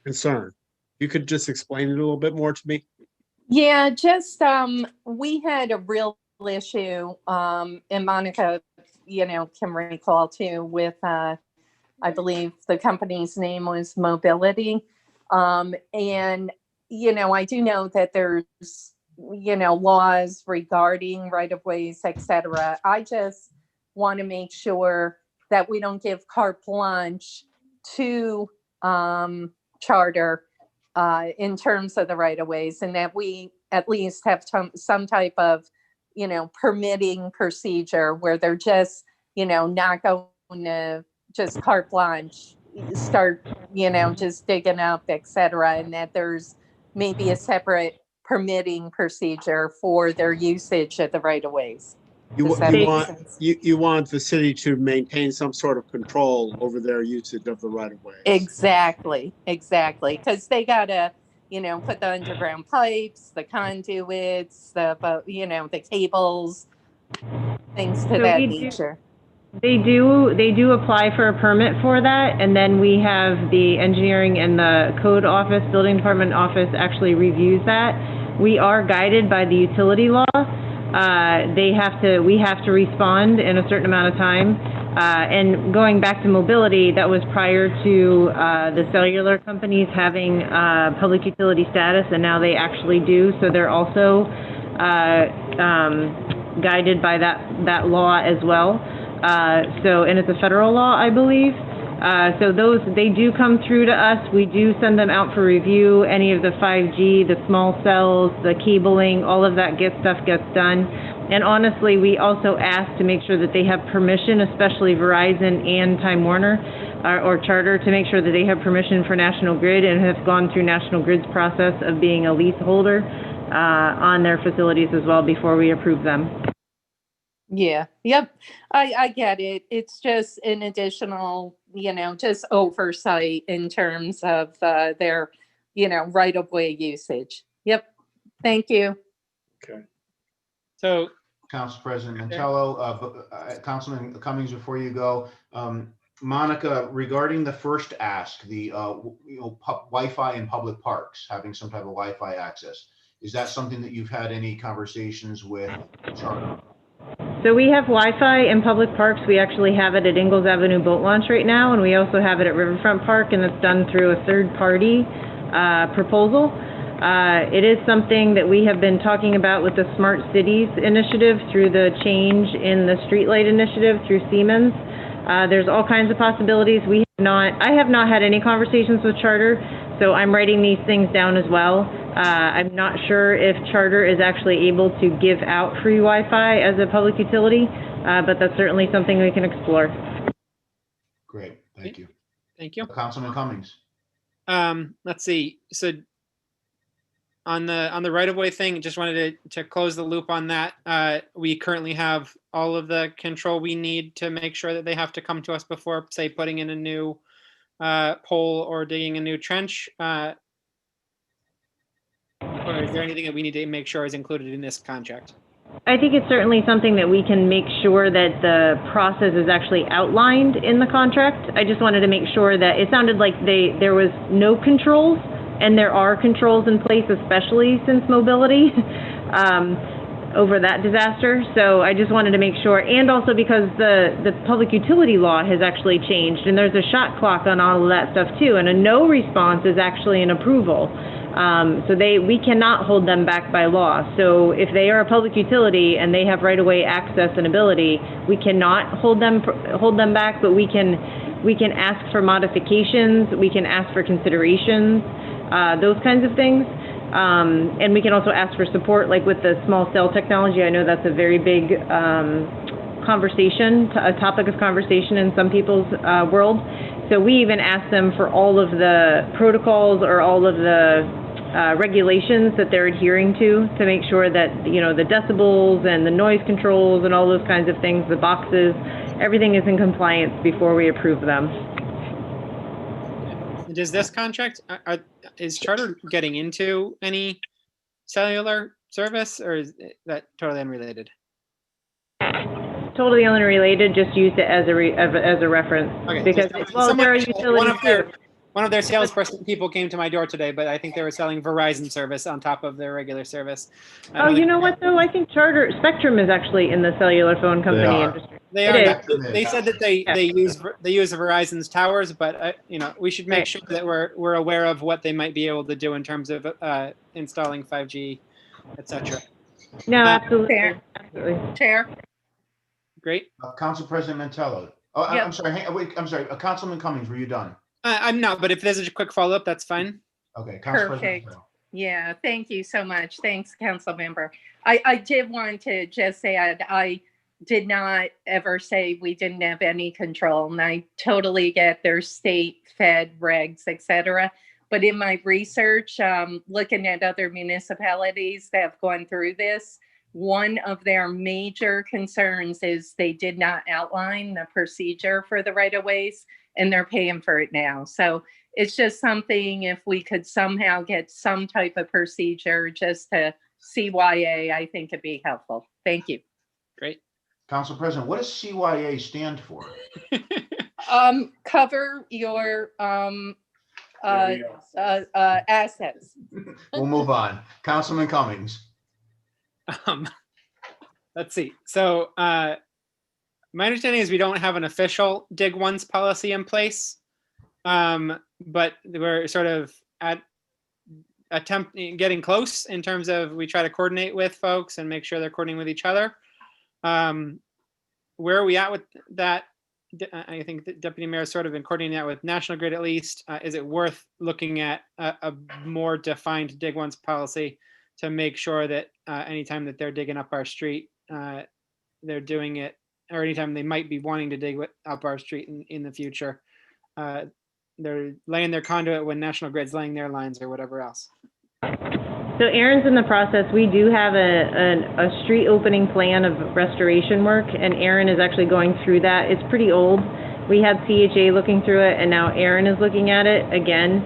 concern. You could just explain it a little bit more to me. Yeah, just we had a real issue, and Monica, can recall too, with I believe the company's name was Mobility. And I do know that there's laws regarding right-of-ways, etc. I just want to make sure that we don't give carte blanche to Charter in terms of the right-of-ways, and that we at least have some type of permitting procedure where they're just not going to just carte blanche start just digging up, etc., and that there's maybe a separate permitting procedure for their usage of the right-of-ways. You want the city to maintain some sort of control over their usage of the right of way. Exactly. Because they gotta, put the underground pipes, the conduits, the cables, things to that nature. They do apply for a permit for that, and then we have the engineering and the code office, building department office actually reviews that. We are guided by the utility law. We have to respond in a certain amount of time. And going back to mobility, that was prior to the cellular companies having public utility status, and now they actually do. So they're also guided by that law as well. And it's a federal law, I believe. So they do come through to us. We do send them out for review. Any of the 5G, the small cells, the cabling, all of that stuff gets done. And honestly, we also ask to make sure that they have permission, especially Verizon and Time Warner or Charter, to make sure that they have permission for National Grid and have gone through National Grid's process of being a leaseholder on their facilities as well before we approve them. Yeah. Yep. I get it. It's just an additional, just oversight in terms of their, right-of-way usage. Yep. Thank you. Okay. So, Council President Mantello, Councilman Cummings, before you go, Monica, regarding the first ask, the Wi-Fi in public parks, having some type of Wi-Fi access, is that something that you've had any conversations with Charter? So we have Wi-Fi in public parks. We actually have it at Ingalls Avenue Boat Launch right now, and we also have it at Riverfront Park, and it's done through a third-party proposal. It is something that we have been talking about with the Smart Cities initiative through the change in the streetlight initiative through Siemens. There's all kinds of possibilities. I have not had any conversations with Charter, so I'm writing these things down as well. I'm not sure if Charter is actually able to give out free Wi-Fi as a public utility, but that's certainly something we can explore. Great, thank you. Thank you. Councilman Cummings. Let's see. So on the right-of-way thing, just wanted to close the loop on that. We currently have all of the control we need to make sure that they have to come to us before, say, putting in a new pole or digging a new trench. Or is there anything that we need to make sure is included in this contract? I think it's certainly something that we can make sure that the process is actually outlined in the contract. I just wanted to make sure that it sounded like there was no controls, and there are controls in place, especially since mobility, over that disaster. So I just wanted to make sure, and also because the public utility law has actually changed, and there's a shot clock on all of that stuff too, and a no response is actually an approval. So we cannot hold them back by law. So if they are a public utility and they have right-of-way access and ability, we cannot hold them back, but we can ask for modifications, we can ask for considerations, those kinds of things. And we can also ask for support, like with the small cell technology. I know that's a very big conversation, a topic of conversation in some people's world. So we even ask them for all of the protocols or all of the regulations that they're adhering to make sure that, the decibels and the noise controls and all those kinds of things, the boxes, everything is in compliance before we approve them. Does this contract, is Charter getting into any cellular service, or is that totally unrelated? Totally unrelated, just use it as a reference. Okay, because, there are utilities one of their salesperson people came to my door today, but I think they were selling Verizon service on top of their regular service. Oh, you know what though? I think Spectrum is actually in the cellular phone company industry. They are. They said that they use Verizon's towers, but we should make sure that we're aware of what they might be able to do in terms of installing 5G, etc. No, absolutely. Chair. Great. Council President Mantello. Oh, Yep. I'm sorry. I'm sorry. Councilman Cummings, were you done? I'm not, but if there's a quick follow-up, that's fine. Okay. Council President Perfect. Mantello. Yeah, thank you so much. Thanks, Council Member. I did want to just say I did not ever say we didn't have any control, and I totally get their state, fed, regs, etc. But in my research, looking at other municipalities that have gone through this, one of their major concerns is they did not outline the procedure for the right-of-ways, and they're paying for it now. So it's just something, if we could somehow get some type of procedure just to CYA, I think it'd be helpful. Thank you. Great. Council President, what does CYA stand for? Cover your assets. We'll move on. Councilman Cummings. Let's see. So my understanding is we don't have an official dig once policy in place, but we're sort of getting close in terms of we try to coordinate with folks and make sure they're coordinating with each other. Where are we at with that? I think the Deputy Mayor has sort of been coordinating that with National Grid at least. Is it worth looking at a more defined dig once policy to make sure that anytime that they're digging up our street, they're doing it, or anytime they might be wanting to dig up our street in the future, they're laying their conduit when National Grid's laying their lines or whatever else? So Aaron's in the process. We do have a street opening plan of restoration work, and Aaron is actually going through that. It's pretty old. We had CHA looking through it, and now Aaron is looking at it again.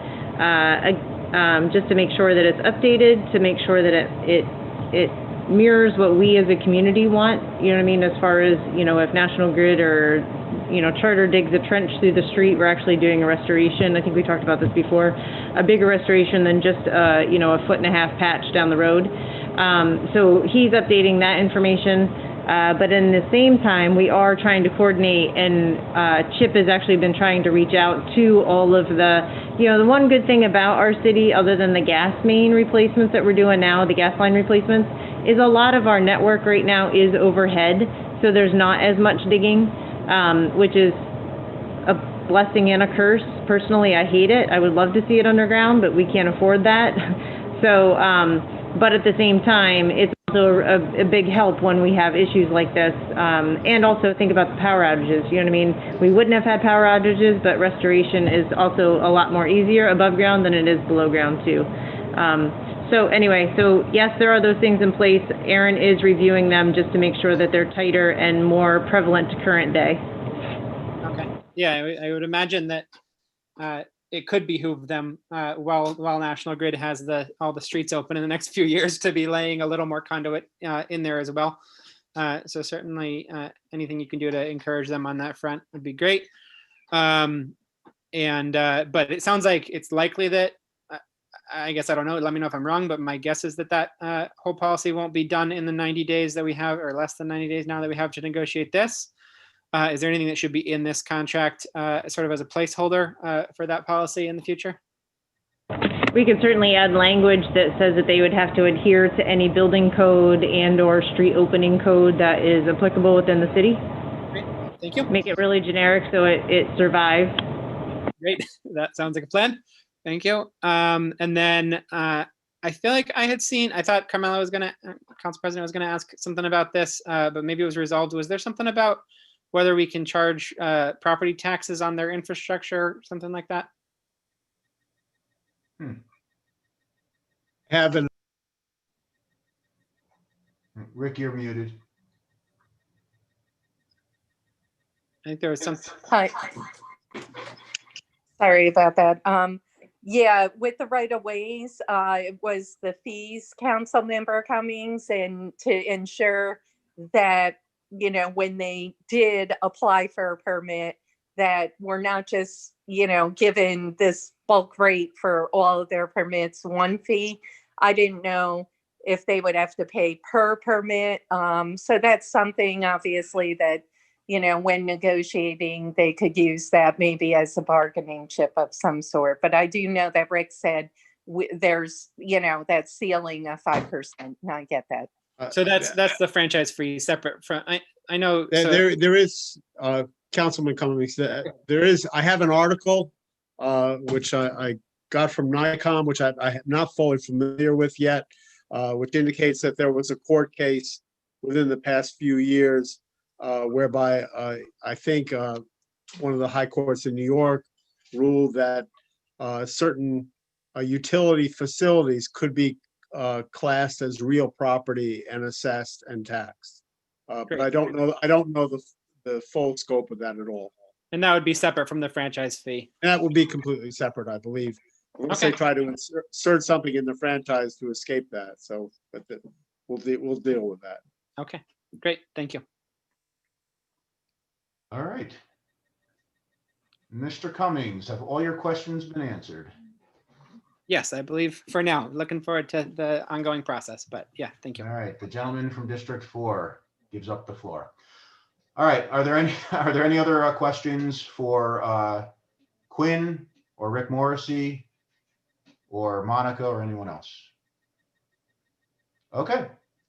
just to make sure that it's updated, to make sure that it mirrors what we as a community want, you know what I mean, as far as, you know, if National Grid or, you know, Charter digs a trench through the street, we're actually doing a restoration. I think we talked about this before, a bigger restoration than just, you know, a 1.5-foot patch down the road. So he's updating that information. But in the same time, we are trying to coordinate, and Chip has actually been trying to reach out to all of the, you know, the one good thing about our city, other than the gas main replacements that we're doing now, the gas line replacements, is a lot of our network right now is overhead. So there's not as much digging, which is a blessing and a curse. Personally, I hate it. I would love to see it underground, but we can't afford that. So, but at the same time, it's also a big help when we have issues like this. And also think about the power outages, you know what I mean? We wouldn't have had power outages, but restoration is also a lot more easier above ground than it is below ground too. So anyway, so yes, there are those things in place. Aaron is reviewing them just to make sure that they're tighter and more prevalent to current day. Okay. Yeah, I would imagine that it could behoove them while National Grid has all the streets open in the next few years to be laying a little more conduit in there as well. So certainly anything you can do to encourage them on that front would be great. But it sounds like it's likely that, I guess I don't know, let me know if I'm wrong, but my guess is that whole policy won't be done in the 90 days that we have, or less than 90 days now that we have to negotiate this. Is there anything that should be in this contract sort of as a placeholder for that policy in the future? We could certainly add language that says that they would have to adhere to any building code and or street opening code that is applicable within the city. Great, thank you. Make it really generic so it survives. Great, that sounds like a plan. Thank you. And then I feel like I thought Carmela was gonna, Council President was gonna ask something about this, but maybe it was resolved. Was there something about whether we can charge property taxes on their infrastructure, something like that? Haven't. Rick, you're muted. I think there was some. Hi. Sorry about that. Yeah, with the right-of-ways, it was the fees, Councilmember Cummings, and to ensure that, you know, when they did apply for a permit, that we're not just, you know, given this bulk rate for all of their permits, one fee. I didn't know if they would have to pay per permit. So that's something obviously that, you know, when negotiating, they could use that maybe as a bargaining chip of some sort. But I do know that Rick said there's, you know, that ceiling of 5%. And I get that. So that's the franchise fee separate from, I know. There is, Councilman Cummings, I have an article, which I got from NICOM, which I am not fully familiar with yet, which indicates that there was a court case within the past few years whereby I think one of the high courts in New York ruled that certain utility facilities could be classed as real property and assessed and taxed. But I don't know the full scope of that at all. And that would be separate from the franchise fee. And that would be completely separate, I believe, unless they try to insert something in the franchise to escape that. So, but we'll deal with that. Okay, great, thank you. All right. Mr. Cummings, have all your questions been answered? Yes, I believe for now. Looking forward to the ongoing process, but yeah, thank you. All right, the gentleman from District 4 gives up the floor. All right, are there any other questions for Quinn or Rick Morrissey or Monica or anyone else? Okay,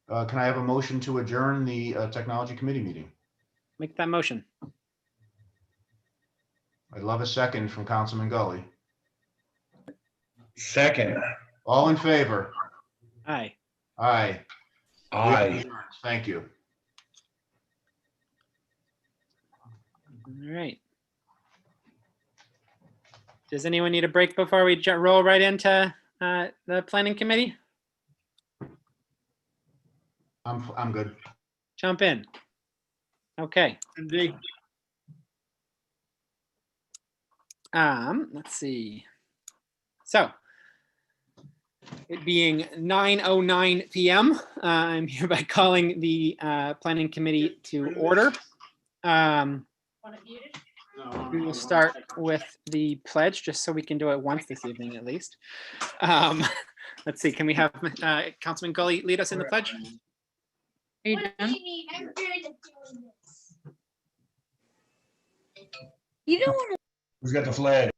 can I have a motion to adjourn the Technology Committee meeting? Make that motion. I'd love a second from Councilman Gully. Second. All in favor? Aye. Aye. Aye. Thank you. All right. Does anyone need a break before we roll right into the Planning Committee? I'm good. Jump in. Okay. Indeed. Let's see. So It being 9:09 p.m., I'm hereby calling the Planning Committee to order. We will start with the pledge, just so we can do it once this evening at least. Let's see, can we have Councilman Gully lead us in the pledge? Are you done? You don't want Who's got the flag?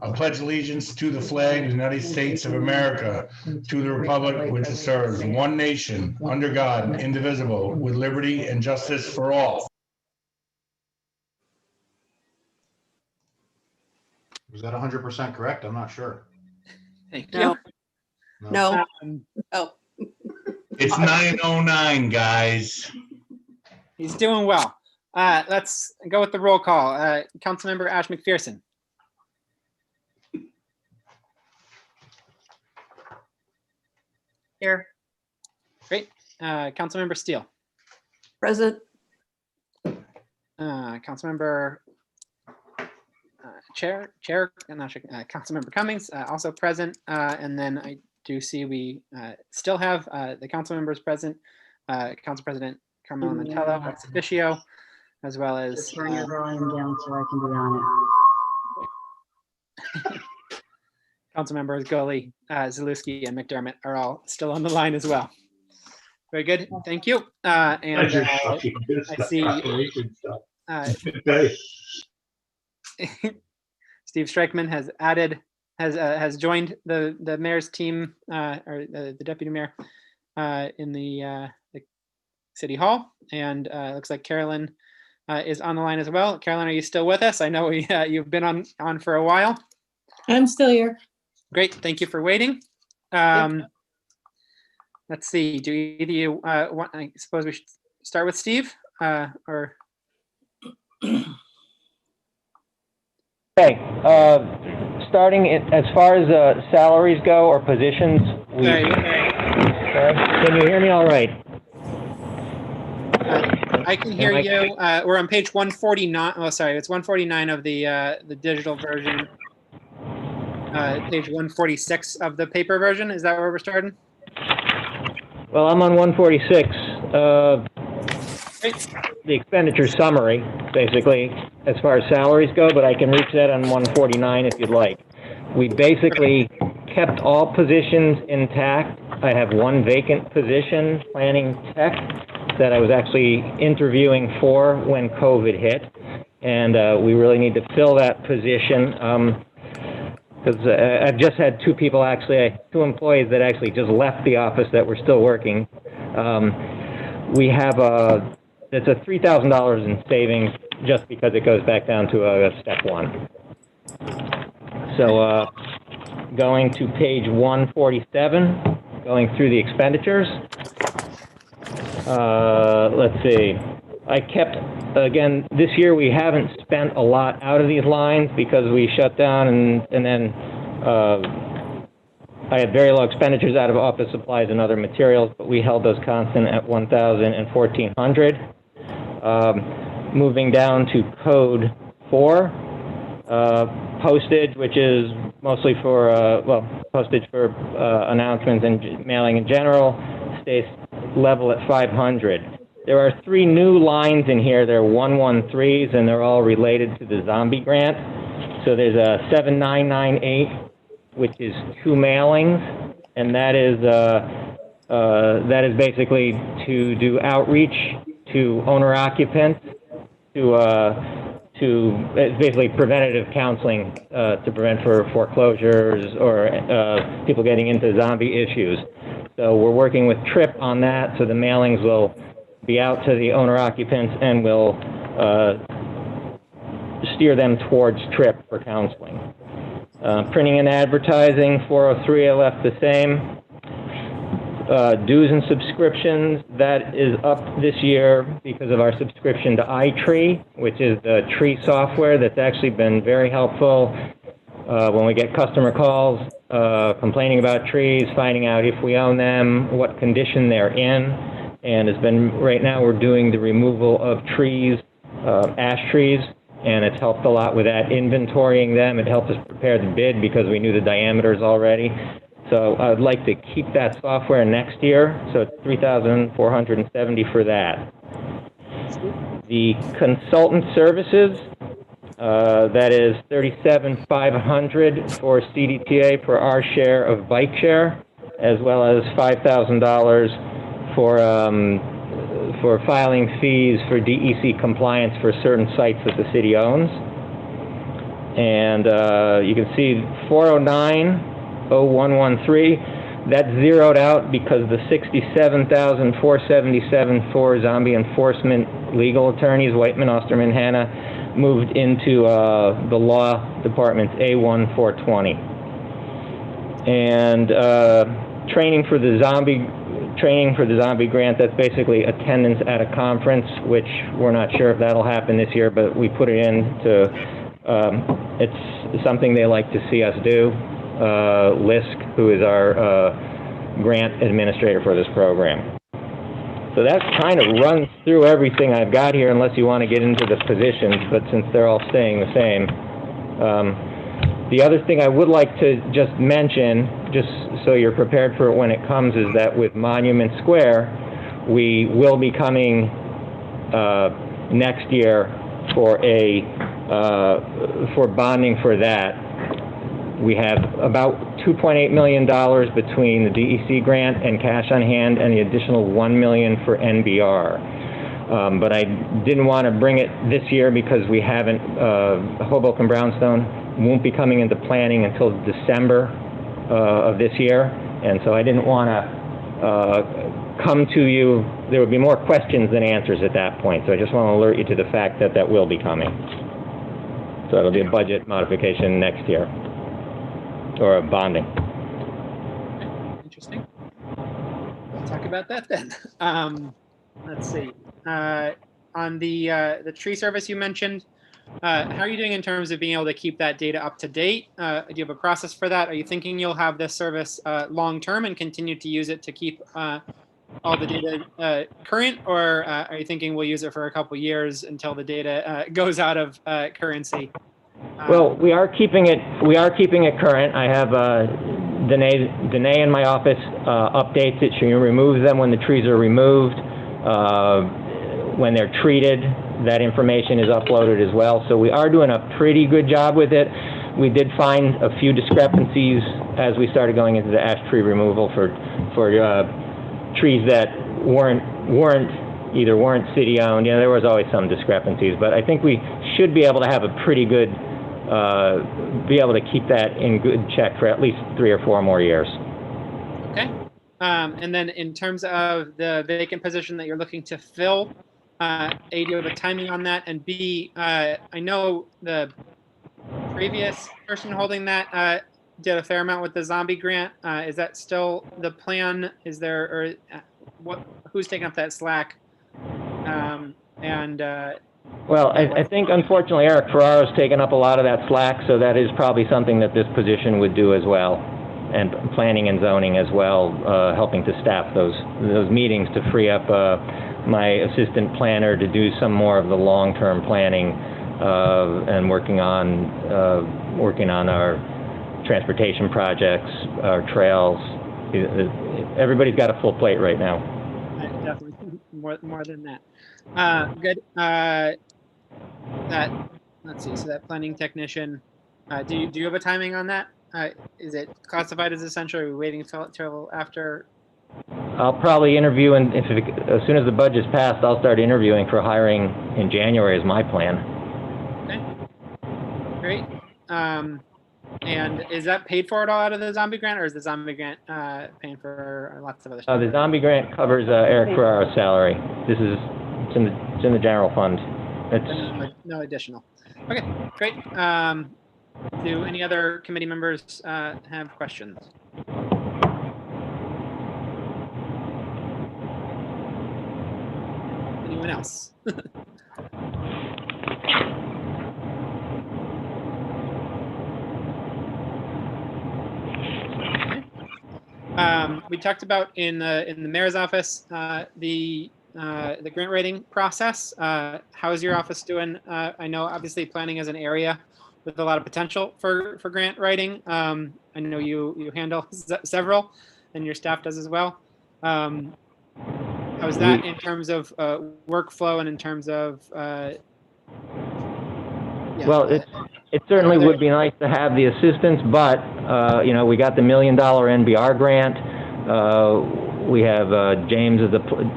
I pledge allegiance to the flag of the United States of America, to the republic which it serves, one nation, under God, indivisible, with liberty and justice for all. Was that 100% correct? I'm not sure. Thank No. you. No. Um, It's 9:09, guys. He's doing well. Let's go with the roll call. Councilmember Ash McPherson. Here. Great. Councilmember Steele. Present. Councilmember I'm not sure, Councilmember Cummings, also present. And then I do see we still have the council members present, Council President Carmelo Mantello, ex officio, as well as Just turn your volume down so I can be on it. Council members Gully, Zalewski, and McDermott are all still on the line as well. Very good, thank you. And I see Steve Streichman has joined the mayor's team, or the deputy mayor, in the city hall, and looks like Carolyn is on the line as well. Carolyn, are you still with us? I know you've been on for a while. I'm still here. Great, thank you for waiting. Let's see, do either you want, I suppose we should start with Steve, or? Okay, starting as far as salaries go or positions, can you hear me all right? I can hear you. We're on page 149. Oh, sorry, it's 149 of the digital version. Page 146 of the paper version. Is that where we're starting? Well, I'm on 146. The expenditure summary, basically, as far as salaries go, but I can reach that on 149 if you'd like. We basically kept all positions intact. I have one vacant position, planning tech, that I was actually interviewing for when COVID hit. And we really need to fill that position. Because I've just had two people two employees that actually just left the office that were still working. We have it's a $3,000 in savings just because it goes back down to a step one. So going to page 147, going through the expenditures. Let's see. I kept, again, this year we haven't spent a lot out of these lines because we shut down and then I had very low expenditures out of office supplies and other materials, but we held those constant at 1,000 and 1,400. Moving down to code 4, postage, which is mostly for, postage for announcements and mailing in general, stays level at 500. There are 3 new lines in here. They're 113s, and they're all related to the zombie grant. So there's a 7998, which is 2 mailings, and that is basically to do outreach to owner occupants, it's basically preventative counseling to prevent for foreclosures or people getting into zombie issues. So we're working with TRIP on that, so the mailings will be out to the owner occupants and will steer them towards TRIP for counseling. Printing and advertising, 403, I left the same. Dues and subscriptions, that is up this year because of our subscription to iTree, which is the tree software that's actually been very helpful when we get customer calls complaining about trees, finding out if we own them, what condition they're in. And it's been, right now we're doing the removal of trees, ash trees, and it's helped a lot with that, inventorying them. It helped us prepare the bid because we knew the diameters already. So I would like to keep that software next year, so it's $3,470 for that. The consultant services, that is $37,500 for CDTA for our share of bike share, as well as $5,000 for filing fees for DEC compliance for certain sites that the city owns. And you can see 409,0113, that's zeroed out because the $67,477 for zombie enforcement legal attorneys, Whiteman, Osterman, Hanna, moved into the law department's A1420. And training for the zombie grant, that's basically attendance at a conference, which we're not sure if that'll happen this year, but we put it in to, it's something they like to see us do. Lisk, who is our grant administrator for this program. So that kind of runs through everything I've got here, unless you want to get into the positions, but since they're all staying the same. The other thing I would like to just mention, just so you're prepared for it when it comes, is that with Monument Square, we will be coming next year for for bonding for that. We have about $2.8 million between the DEC grant and cash on hand, and the additional $1 million for NBR. But I didn't want to bring it this year because we haven't, Hoboken Brownstone won't be coming into planning until December of this year. And so I didn't want to come to you. There would be more questions than answers at that point. So I just want to alert you to the fact that that will be coming. So it'll be a budget modification next year. Or a bonding. Interesting. We'll talk about that then. Let's see. On the tree service you mentioned, how are you doing in terms of being able to keep that data up to date? Do you have a process for that? Are you thinking you'll have this service long term and continue to use it to keep all the data current, or are you thinking we'll use it for a couple years until the data goes out of currency? Well, we are keeping it current. I have Danae in my office updates it. She removes them when the trees are removed. When they're treated, that information is uploaded as well. So we are doing a pretty good job with it. We did find a few discrepancies as we started going into the ash tree removal for trees that weren't city owned. You know, there was always some discrepancies, but I think we should be able to have a pretty good, be able to keep that in good check for at least 3 or 4 more years. Okay. And then in terms of the vacant position that you're looking to fill, A, do you have a timing on that? And B, I know the previous person holding that did a fair amount with the zombie grant. Is that still the plan? Is there, or who's taking up that slack? Well, I think unfortunately Eric Ferraro's taken up a lot of that slack, so that is probably something that this position would do as well, and planning and zoning as well, helping to staff those meetings to free up my assistant planner to do some more of the long-term planning and working on our transportation projects, our trails. Everybody's got a full plate right now. Definitely more than that. Good. Let's see. So that planning technician. Do you have a timing on that? Is it classified as essential? Or are we waiting till after? I'll probably interview, and as soon as the budget's passed, I'll start interviewing for hiring in January. Is my plan. Okay. Great. And is that paid for at all out of the zombie grant, or is the zombie grant paying for lots of other stuff? The zombie grant covers Eric Ferraro's salary. It's in the general fund. It's no additional. Okay, great. Do any other committee members have questions? Anyone else? We talked about in the mayor's office the the grant writing process. How is your office doing? I know obviously planning is an area with a lot of potential for grant writing. I know you handle several, and your staff does as well. How is that in terms of workflow and in terms of? Well, it certainly would be nice to have the assistance, but you know, we got the $1 million NBR grant. We have James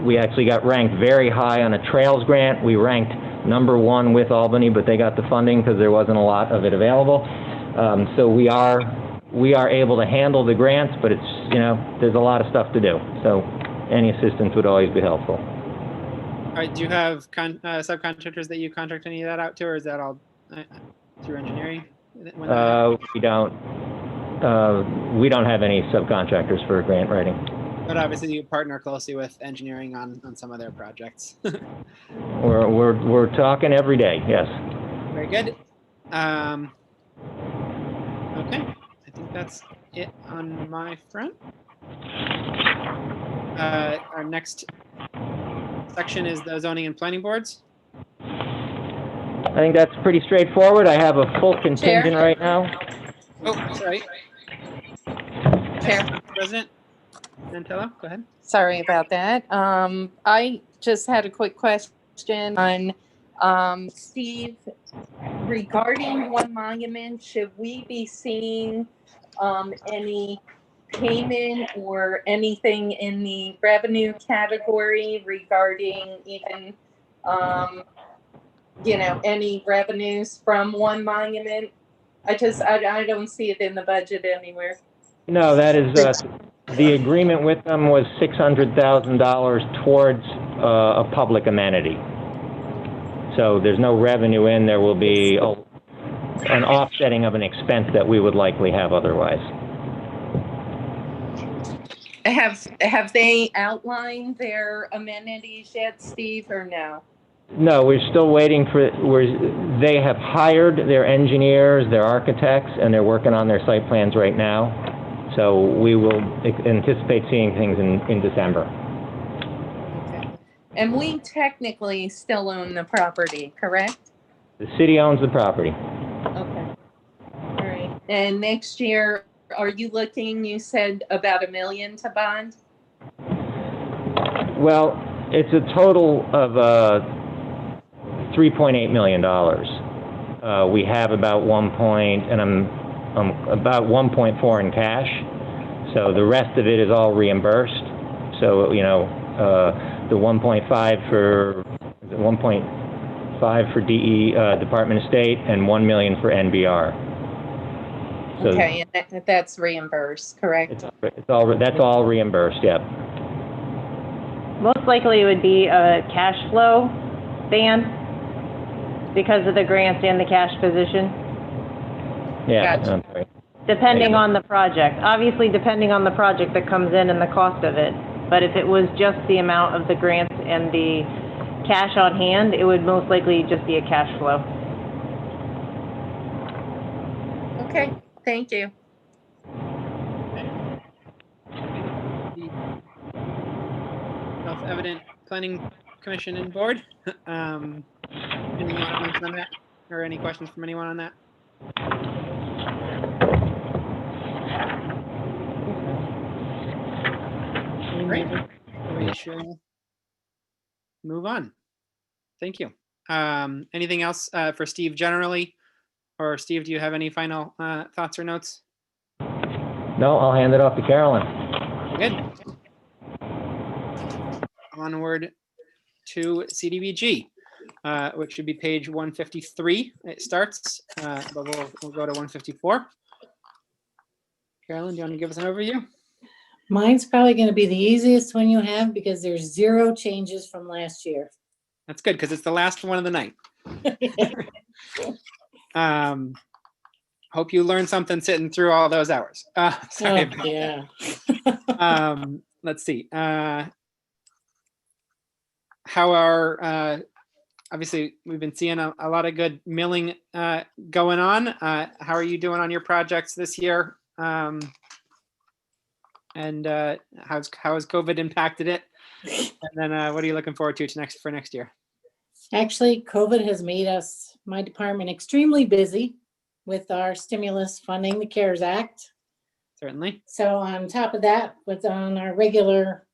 we actually got ranked very high on a trails grant. We ranked #1 with Albany, but they got the funding because there wasn't a lot of it available. So we are able to handle the grants, but it's, you know, there's a lot of stuff to do. So any assistance would always be helpful. All right. Do you have subcontractors that you contract any of that out to, or is that all through engineering? We don't have any subcontractors for grant writing. But obviously you partner closely with engineering on some of their projects. We're talking every day, yes. Very good. Okay, I think that's it on my front. Our next section is the zoning and planning boards. I think that's pretty straightforward. I have a full contingent right now. Oh, sorry. Chair. President Nantello, go ahead. Sorry about that. I just had a quick question on Steve, regarding One Monument. Should we be seeing any payment or anything in the revenue category regarding even you know, any revenues from One Monument? I don't see it in the budget anywhere. No, that is the agreement with them was $600,000 towards a public amenity. So there's no revenue in. There will be an offsetting of an expense that we would likely have otherwise. Have they outlined their amenities yet, Steve, or no? No, we're still waiting for. They have hired their engineers, their architects, and they're working on their site plans right now. So we will anticipate seeing things in December. Okay. And we technically still own the property, correct? The city owns the property. Okay. All right. And next year, are you looking, you said about $1 million to bond? Well, it's a total of $3.8 million. We have about about 1.4 in cash. So the rest of it is all reimbursed. So, you know, the 1.5 for DE, Department of State, and $1 million for NBR. So okay, and that's reimbursed, correct? That's all reimbursed. Yep. Most likely it would be a cash flow ban because of the grants and the cash position. Yeah. Gotcha. Okay. Depending on the project. Obviously, depending on the project that comes in and the cost of it. But if it was just the amount of the grants and the cash on hand, it would most likely just be a cash flow. Okay, thank you. Self-evident planning commission and board. Anything you want to mention on that, or any questions from anyone on that? Great. We shall move on. Thank you. Anything else for Steve generally? Or Steve, do you have any final thoughts or notes? No, I'll hand it off to Carolyn. Good. Onward to CDBG, which should be page 153. It starts, but we'll go to 154. Carolyn, do you want to give us an overview? Mine's probably going to be the easiest one you have because there's 0 changes from last year. That's good because it's the last one of the night. Hope you learned something sitting through all those hours. Sorry. Oh, yeah. Let's see. How are, obviously, we've been seeing a lot of good milling going on. How are you doing on your projects this year? and how has COVID impacted it? And then what are you looking forward to for next year? Actually, COVID has made my department extremely busy with our stimulus funding, the CARES Act. Certainly. So on top of that, on our regular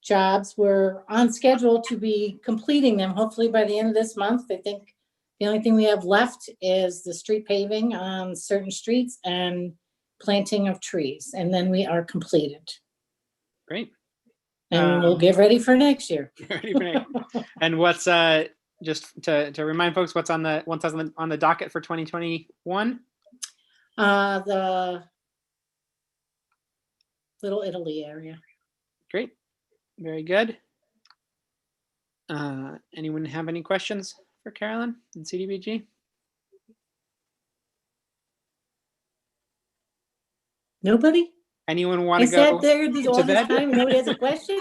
jobs, we're on schedule to be completing them hopefully by the end of this month. I think the only thing we have left is the street paving on certain streets and planting of trees, and then we are completed. Great. And we'll get ready for next year. And what's just to remind folks, what's on the docket for 2021? The Little Italy area. Great. Very good. Anyone have any questions for Carolyn and CDBG? Nobody? Anyone want to I go sat there all to this bed? time and nobody has a question?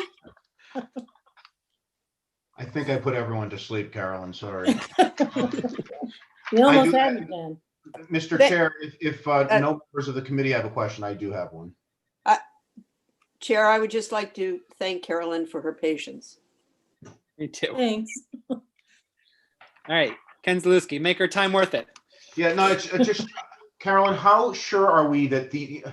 I think I put everyone to sleep, Carolyn, sorry. We almost do- had it done. Mr. Chair, if no members of the committee have a question, I do have one. Chair, I would just like to thank Carolyn for her patience. Me too. Thanks. All right, Ken Zalewski, make our time worth it. Yeah, no, it's just, Carolyn, how sure are we that the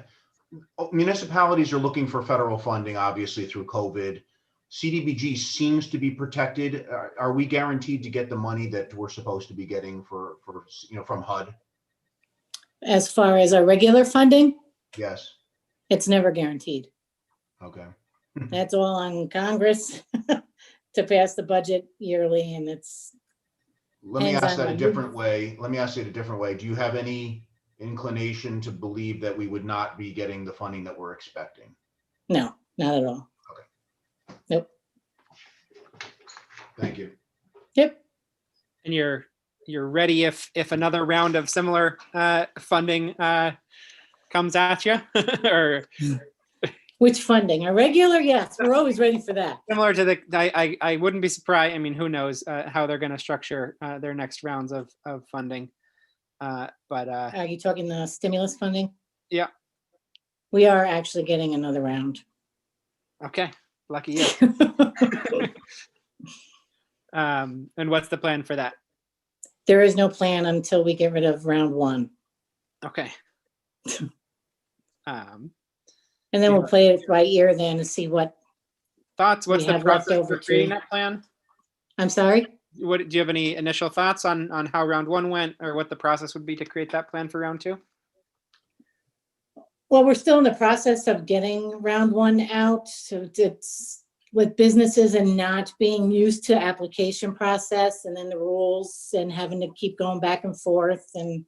municipalities are looking for federal funding, obviously through COVID? CDBG seems to be protected. Are we guaranteed to get the money that we're supposed to be getting for from HUD? As far as our regular funding, Yes. it's never guaranteed. Okay. That's all on Congress to pass the budget yearly, and it's. Let me hands ask on that a when different way. Let me ask it a different way. Do you have any inclination to believe that we would not be getting the funding that we're expecting? No, not at all. Okay. Nope. Thank you. Yep. And you're ready if another round of similar funding comes at you, or Which funding? Our regular? Yes, we're always ready for that. similar to the. I wouldn't be surprised. I mean, who knows how they're going to structure their next rounds of funding. But Are you talking the stimulus funding? yeah. We are actually getting another round. Okay. Lucky you. And what's the plan for that? There is no plan until we get rid of round one. Okay. And then we'll play it by ear then to see what. Thoughts? What's we the have left process over for creating to- that plan? I'm sorry? Do you have any initial thoughts on how round one went, or what the process would be to create that plan for round two? Well, we're still in the process of getting round one out. So it's with businesses and not being used to application process and then the rules and having to keep going back and forth. And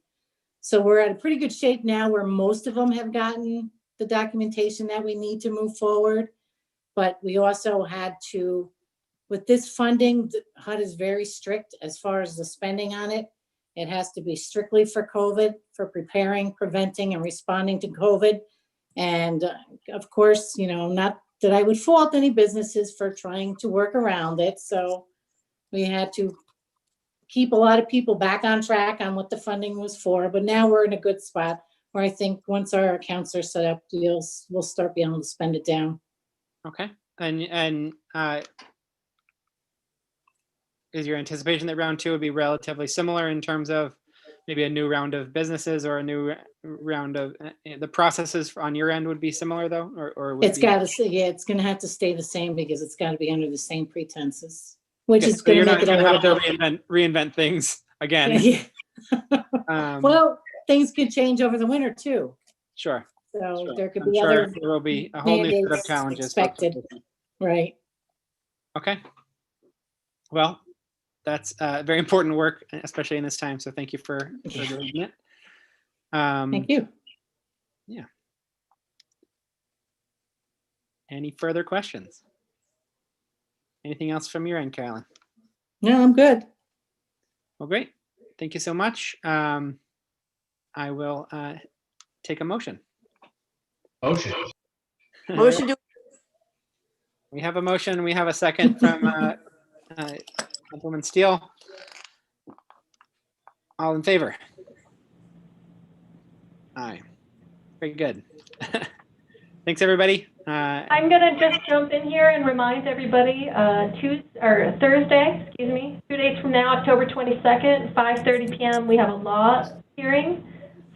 so we're at a pretty good shape now where most of them have gotten the documentation that we need to move forward. But we also had to, with this funding, HUD is very strict as far as the spending on it. It has to be strictly for COVID, for preparing, preventing, and responding to COVID. And of course, not that I would fault any businesses for trying to work around it. So we had to keep a lot of people back on track on what the funding was for. But now we're in a good spot where I think once our accounts are set up, we'll start being able to spend it down. Okay. And is your anticipation that round two would be relatively similar in terms of maybe a new round of businesses or a new round of the processes on your end would be similar though, or would It's got to, yeah, it's going to have to stay the same because it's got to be under the same pretenses, which Okay, is so going you're to not make it a gonna little have bit. to reinvent things again. Yeah. Well, things could change over the winter too. Sure. So Sure. there could I'm be sure other there will be a whole new set of mandates challenges. expected. Right. Okay. Well, that's very important work, especially in this time. So thank you for doing it. Thank you. Yeah. Any further questions? Anything else from your end, Carolyn? No, I'm good. Well, great. Thank you so much. I will take a motion. Motion. Motion to We have a motion. We have a second from Councilwoman Steele. All in favor? Aye. Very good. Thanks, everybody. I'm gonna just jump in here and remind everybody, Thursday, 2 days from now, October 22nd, 5:30 p.m., we have a law hearing.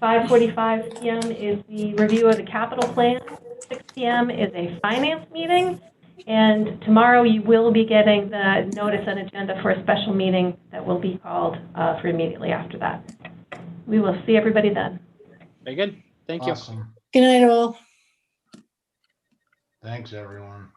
5:45 p.m. is the review of the capital plan. 6 p.m. is a finance meeting. And tomorrow you will be getting the notice and agenda for a special meeting that will be called for immediately after that. We will see everybody then. Very good. Thank you. Awesome. Good night, all. Thanks, everyone.